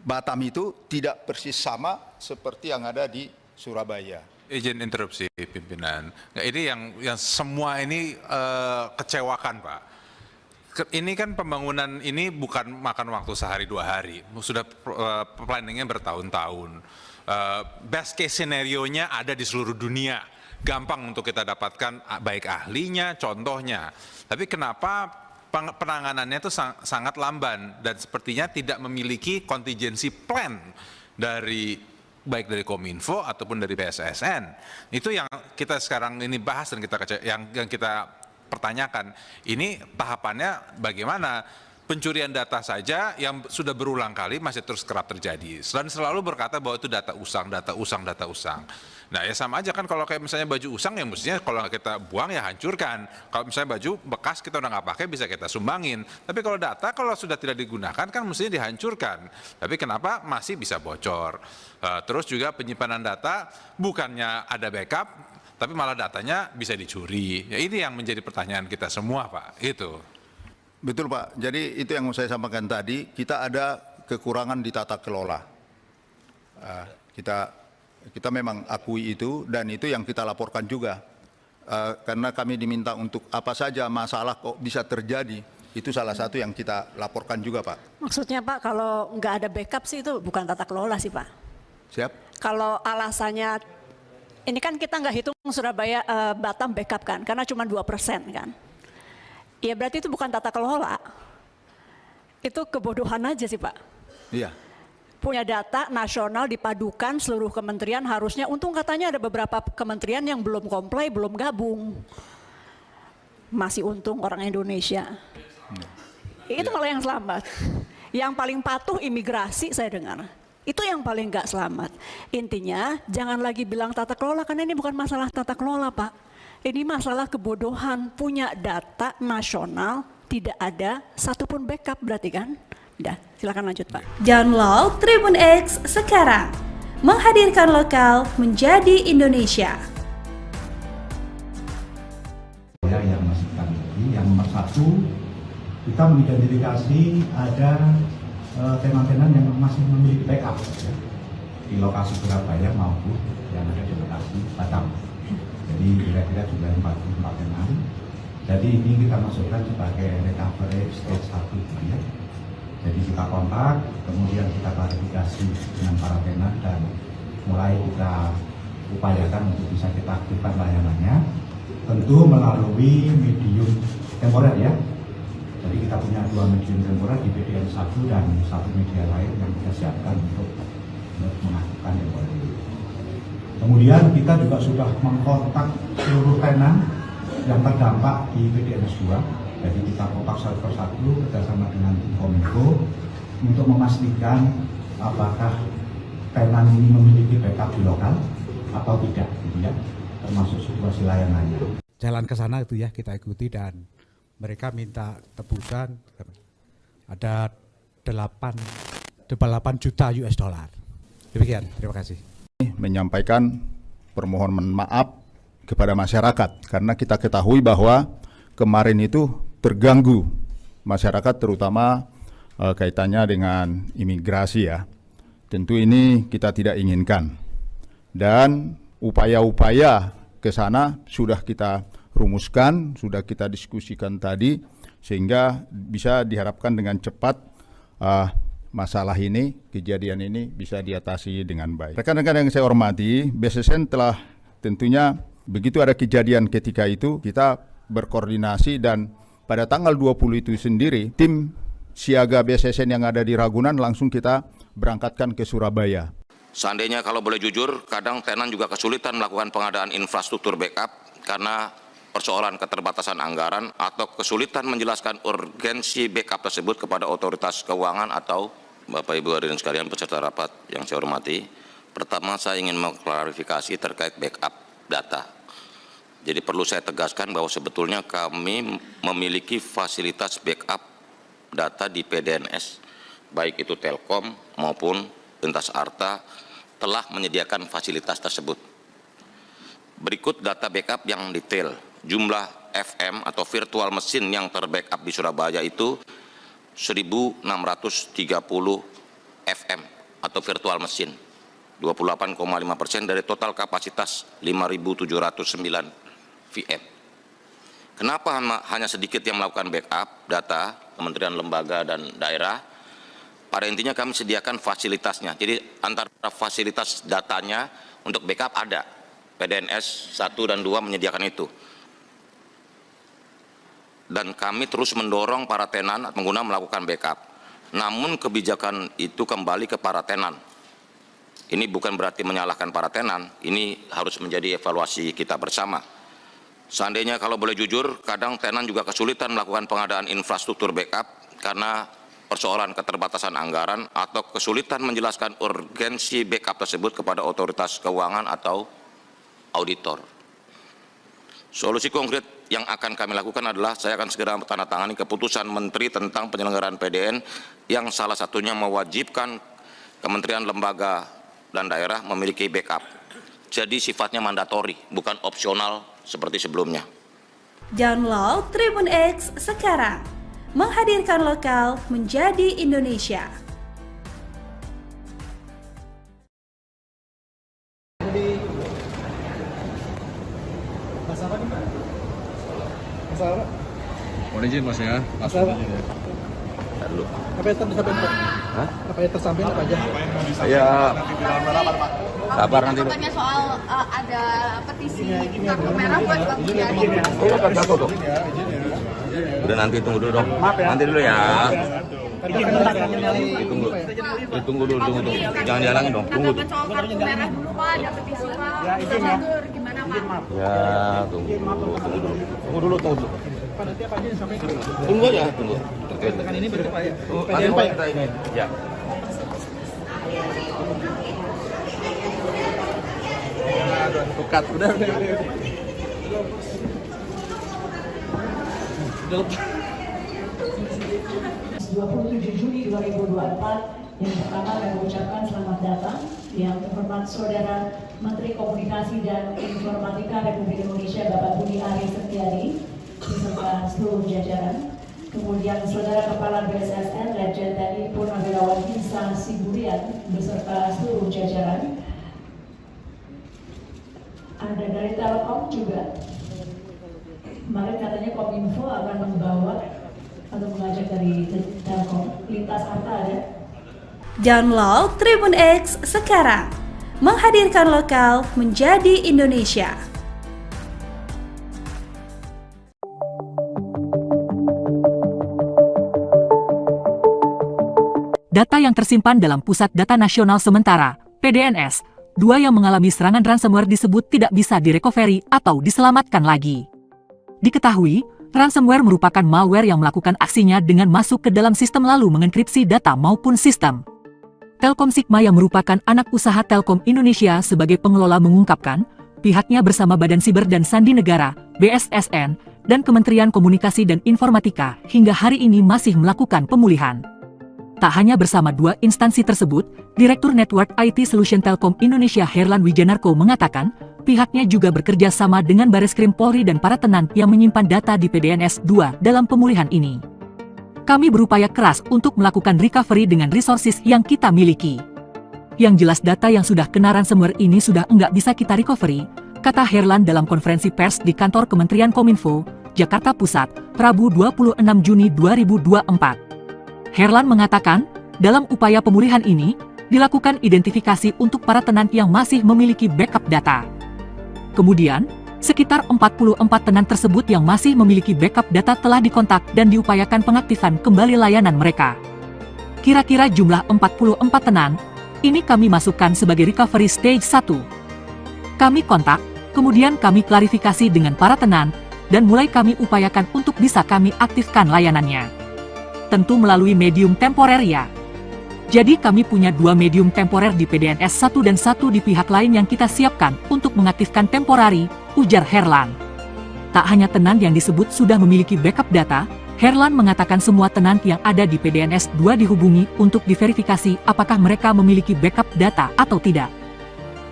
Batam itu tidak persis sama seperti yang ada di Surabaya. Izin interupsi pimpinan. Nah, ini yang semua ini kecewakan Pak. Ini kan pembangunan ini bukan makan waktu sehari 2 hari, sudah planningnya bertahun-tahun. Best case scenario-nya ada di seluruh dunia, gampang untuk kita dapatkan baik ahlinya, contohnya. Tapi kenapa penanganannya itu sangat lamban dan sepertinya tidak memiliki contingency plan dari baik dari Kominfo ataupun dari BSSN. Itu yang kita sekarang ini bahas dan yang kita pertanyakan. Ini tahapannya bagaimana? Pencurian data saja yang sudah berulang kali masih terus kerap terjadi. Dan selalu berkata bahwa itu data usang, data usang, data usang. Nah ya sama aja kan kalau kayak misalnya baju usang yang mestinya kalau kita buang ya hancurkan. Kalau misalnya baju bekas kita udah nggak pakai bisa kita sumbangin. Tapi kalau data kalau sudah tidak digunakan kan mestinya dihancurkan. Tapi kenapa masih bisa bocor? Terus juga penyimpanan data bukannya ada backup, tapi malah datanya bisa dicuri. Ya ini yang menjadi pertanyaan kita semua Pak. Itu. Betul Pak, jadi itu yang saya sampaikan tadi, kita ada kekurangan di tata kelola. Kita memang akui itu dan itu yang kita laporkan juga. Karena kami diminta untuk apa saja masalah kok bisa terjadi, itu salah satu yang kita laporkan juga Pak. Maksudnya Pak, kalau nggak ada backup sih itu bukan tata kelola sih Pak. Siap? Kalau alasannya, ini kan kita nggak hitung Surabaya Batam backup kan, karena cuma 2% kan. Ya berarti itu bukan tata kelola, itu kebodohan aja sih Pak. Iya. Punya data nasional dipadukan seluruh kementerian harusnya, untung katanya ada beberapa kementerian yang belum comply, belum gabung. Masih untung orang Indonesia. Itu malah yang selamat. Yang paling patuh imigrasi saya dengar. Itu yang paling nggak selamat. Intinya jangan lagi bilang tata kelola, karena ini bukan masalah tata kelola Pak. Ini masalah kebodohan, punya data nasional, tidak ada satupun backup berarti kan? Udah, silakan lanjut Pak. Download Tribun X sekarang, menghadirkan lokal menjadi Indonesia. Yang masih kami yang nomor 1, kita mengidentifikasi ada tenan-tenan yang masih memiliki backup di lokasi Surabaya maupun yang ada di lokasi Batam. Jadi kira-kira juga 44 tenan. Jadi ini kita masukkan sebagai recovery stage 1 ya. Jadi kita kontak, kemudian kita klarifikasi dengan para tenan dan mulai kita upayakan untuk bisa kita aktifkan layanannya. Tentu melalui medium temporer ya. Jadi kita punya 2 medium temporer di PDN 1 dan 1 media lain yang kita siapkan untuk mengaktifkan temporer. Kemudian kita juga sudah mengkontak seluruh tenan yang terdampak di PDNS 2. Jadi kita kontak satu persatu bersama dengan tim Kominfo untuk memastikan apakah tenan ini memiliki backup di lokal atau tidak, gitu ya, termasuk situasi layanannya. Jalan ke sana itu ya kita ikuti dan mereka minta tebusan ada 8 juta US dollar. Demikian, terima kasih. Menyampaikan permohonan maaf kepada masyarakat karena kita ketahui bahwa kemarin itu terganggu masyarakat terutama kaitannya dengan imigrasi ya. Tentu ini kita tidak inginkan dan upaya-upaya ke sana sudah kita rumuskan, sudah kita diskusikan tadi sehingga bisa diharapkan dengan cepat masalah ini, kejadian ini bisa diatasi dengan baik. Rekan-rekan yang saya hormati, BSSN telah tentunya begitu ada kejadian ketika itu, kita berkoordinasi dan pada tanggal 20 itu sendiri, tim siaga BSSN yang ada di Ragunan langsung kita berangkatkan ke Surabaya. Seandainya kalau boleh jujur, kadang tenan juga kesulitan melakukan pengadaan infrastruktur backup karena persoalan keterbatasan anggaran atau kesulitan menjelaskan urgensi backup tersebut kepada otoritas keuangan atau Bapak Ibu hadirin sekalian peserta rapat yang saya hormati. Pertama saya ingin mengklarifikasi terkait backup data. Jadi perlu saya tegaskan bahwa sebetulnya kami memiliki fasilitas backup data di PDNS, baik itu Telkom maupun Lintas Arta telah menyediakan fasilitas tersebut. Berikut data backup yang detail. Jumlah FM atau virtual mesin yang terbackup di Surabaya itu 1.630 FM atau virtual mesin, 28,5% dari total kapasitas 5.709 VM. Kenapa hanya sedikit yang melakukan backup data kementerian, lembaga, dan daerah? Pada intinya kami sediakan fasilitasnya. Jadi antara fasilitas datanya untuk backup ada. PDNS 1 dan 2 menyediakan itu. Dan kami terus mendorong para tenan pengguna melakukan backup. Namun kebijakan itu kembali ke para tenan. Ini bukan berarti menyalahkan para tenan, ini harus menjadi evaluasi kita bersama. Seandainya kalau boleh jujur, kadang tenan juga kesulitan melakukan pengadaan infrastruktur backup karena persoalan keterbatasan anggaran atau kesulitan menjelaskan urgensi backup tersebut kepada otoritas keuangan atau auditor. Solusi konkret yang akan kami lakukan adalah saya akan segera menandatangani keputusan Menteri tentang penyelenggaraan PDN yang salah satunya mewajibkan kementerian, lembaga, dan daerah memiliki backup. Jadi sifatnya mandatori, bukan opsional seperti sebelumnya. Download Tribun X sekarang. Menghadirkan lokal menjadi Indonesia. Masalah nih, Pak? Masalah, Pak? Mohon izin Mas ya. Masalah, Pak? Dulu. Apa yang tersampaikan, Pak? Hah? Apa yang tersampaikan apa aja? Ya. Sabar nanti. Katanya soal ada petisi kartu merah buat Bang Budiari. Oh, kan satu tuh. Udah nanti tunggu dulu dong. Nanti dulu ya. Tunggu dulu. Jangan dihalangin dong. Tunggu tuh. Soal kartu merah dulu Pak, ada petisi Pak. Gimana Pak? Ya, tunggu dulu. Pak, nanti apa aja yang disampaikan? Tunggu aja, tunggu. Terkait dengan ini berarti Pak ya? PDN Pak ya? Ya. Aduh, advokat. Udah. 27 Juni 2024 yang pertama kami ucapkan selamat datang yang terhormat Saudara Menteri Komunikasi dan Informatika Republik Indonesia Bapak Budi Ari Setiadi beserta seluruh jajaran. Kemudian Saudara Kepala BSSN Letjen TNI Purnawirawan Hinsa Siburian beserta seluruh jajaran. Ada dari Telkom juga. Kemarin katanya Kominfo akan membawa atau mengajak dari Telkom. Lintas Harta ada. Download Tribun X sekarang. Menghadirkan lokal menjadi Indonesia. Data yang tersimpan dalam Pusat Data Nasional Sementara, PDNS, 2 yang mengalami serangan ransomware disebut tidak bisa direcovery atau diselamatkan lagi. Diketahui, ransomware merupakan malware yang melakukan aksinya dengan masuk ke dalam sistem lalu mengenkripsi data maupun sistem. Telkom Sigma yang merupakan anak usaha Telkom Indonesia sebagai pengelola mengungkapkan, pihaknya bersama Badan Siber dan Sandi Negara, BSSN, dan Kementerian Komunikasi dan Informatika hingga hari ini masih melakukan pemulihan. Tak hanya bersama 2 instansi tersebut, Direktur Network IT Solution Telkom Indonesia Herlan Wijanarko mengatakan, pihaknya juga bekerja sama dengan Bareskrim Polri dan para tenan yang menyimpan data di PDNS 2 dalam pemulihan ini. Kami berupaya keras untuk melakukan recovery dengan resources yang kita miliki. Yang jelas data yang sudah kena ransomware ini sudah enggak bisa kita recovery, kata Herlan dalam konferensi pers di kantor Kementerian Kominfo, Jakarta Pusat, Rabu 26 Juni 2024. Herlan mengatakan, dalam upaya pemulihan ini, dilakukan identifikasi untuk para tenan yang masih memiliki backup data. Kemudian, sekitar 44 tenan tersebut yang masih memiliki backup data telah dikontak dan diupayakan pengaktifan kembali layanan mereka. Kira-kira jumlah 44 tenan, ini kami masukkan sebagai recovery stage 1. Kami kontak, kemudian kami klarifikasi dengan para tenan, dan mulai kami upayakan untuk bisa kami aktifkan layanannya. Tentu melalui medium temporer ya. Jadi kami punya 2 medium temporer di PDNS 1 dan 1 di pihak lain yang kita siapkan untuk mengaktifkan temporari, ujar Herlan. Tak hanya tenan yang disebut sudah memiliki backup data, Herlan mengatakan semua tenan yang ada di PDNS 2 dihubungi untuk diverifikasi apakah mereka memiliki backup data atau tidak.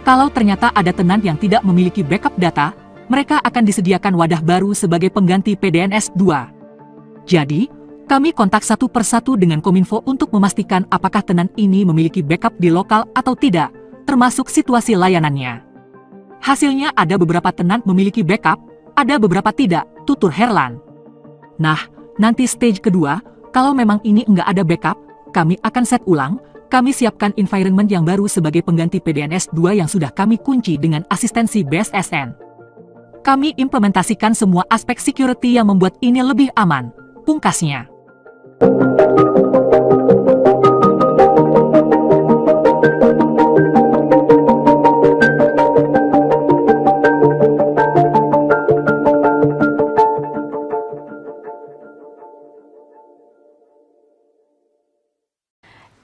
Kalau ternyata ada tenan yang tidak memiliki backup data, mereka akan disediakan wadah baru sebagai pengganti PDNS 2. Jadi, kami kontak satu persatu dengan Kominfo untuk memastikan apakah tenan ini memiliki backup di lokal atau tidak, termasuk situasi layanannya. Hasilnya ada beberapa tenan memiliki backup, ada beberapa tidak, tutur Herlan. Nah, nanti stage kedua, kalau memang ini enggak ada backup, kami akan set ulang, kami siapkan environment yang baru sebagai pengganti PDNS 2 yang sudah kami kunci dengan asistensi BSSN. Kami implementasikan semua aspek security yang membuat ini lebih aman, pungkasnya.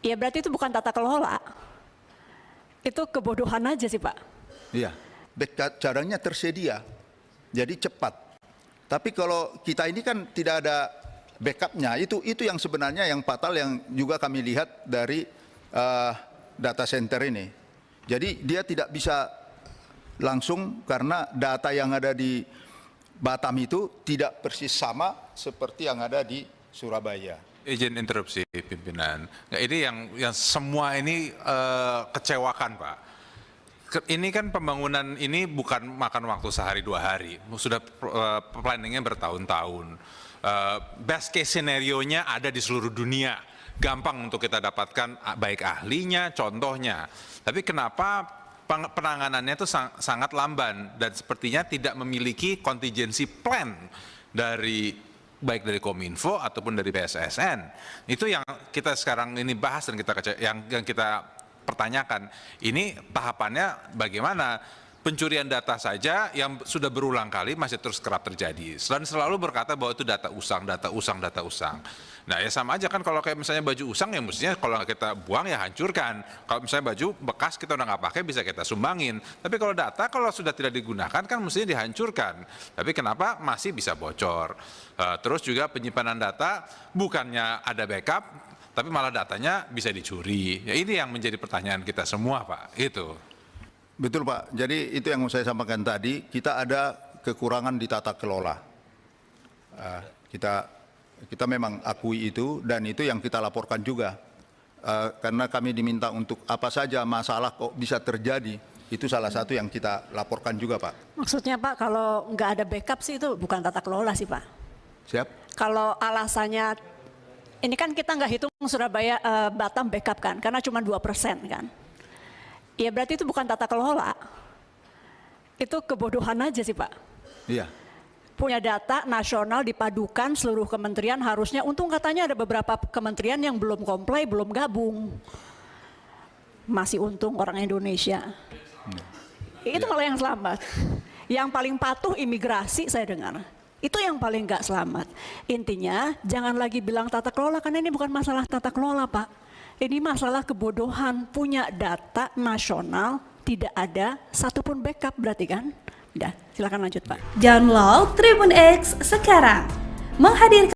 Ya berarti itu bukan tata kelola. Itu kebodohan aja sih Pak. Iya, backup caranya tersedia, jadi cepat. Tapi kalau kita ini kan tidak ada backupnya, itu yang sebenarnya yang fatal yang juga kami lihat dari data center ini. Jadi dia tidak bisa langsung karena data yang ada di Batam itu tidak persis sama seperti yang ada di Surabaya. Izin interupsi pimpinan. Nah, ini yang semua ini kecewakan Pak. Ini kan pembangunan ini bukan makan waktu sehari dua hari, sudah planningnya bertahun-tahun. Best case scenario-nya ada di seluruh dunia, gampang untuk kita dapatkan baik ahlinya, contohnya. Tapi kenapa penanganannya itu sangat lamban dan sepertinya tidak memiliki contingency plan baik dari Kominfo ataupun dari BSSN. Itu yang kita sekarang ini bahas dan yang kita pertanyakan. Ini tahapannya bagaimana? Pencurian data saja yang sudah berulang kali masih terus kerap terjadi. Dan selalu berkata bahwa itu data usang. Nah ya sama aja kan kalau kayak misalnya baju usang ya mestinya kalau kita buang ya hancurkan. Kalau misalnya baju bekas kita udah nggak pakai bisa kita sumbangin. Tapi kalau data kalau sudah tidak digunakan kan mestinya dihancurkan. Tapi kenapa masih bisa bocor? Terus juga penyimpanan data bukannya ada backup, tapi malah datanya bisa dicuri. Ya ini yang menjadi pertanyaan kita semua Pak. Itu. Betul Pak, jadi itu yang saya sampaikan tadi, kita ada kekurangan di tata kelola. Kita memang akui itu dan itu yang kita laporkan juga. Karena kami diminta untuk apa saja masalah kok bisa terjadi, itu salah satu yang kita laporkan juga Pak. Maksudnya Pak kalau nggak ada backup sih itu bukan tata kelola sih Pak. Siap? Kalau alasannya, ini kan kita nggak hitung Surabaya Batam backup kan, karena cuma 2% kan. Ya berarti itu bukan tata kelola. Itu kebodohan aja sih Pak. Iya. Punya data nasional dipadukan seluruh kementerian harusnya, untung katanya ada beberapa kementerian yang belum comply, belum gabung. Masih untung orang Indonesia. Itu malah yang selamat. Yang paling patuh imigrasi saya dengar. Itu yang paling nggak selamat. Intinya jangan lagi bilang tata kelola karena ini bukan masalah tata kelola Pak. Ini masalah kebodohan, punya data nasional tidak ada satupun backup berarti kan? Udah, silakan lanjut Pak. Download Tribun X sekarang. Menghadirkan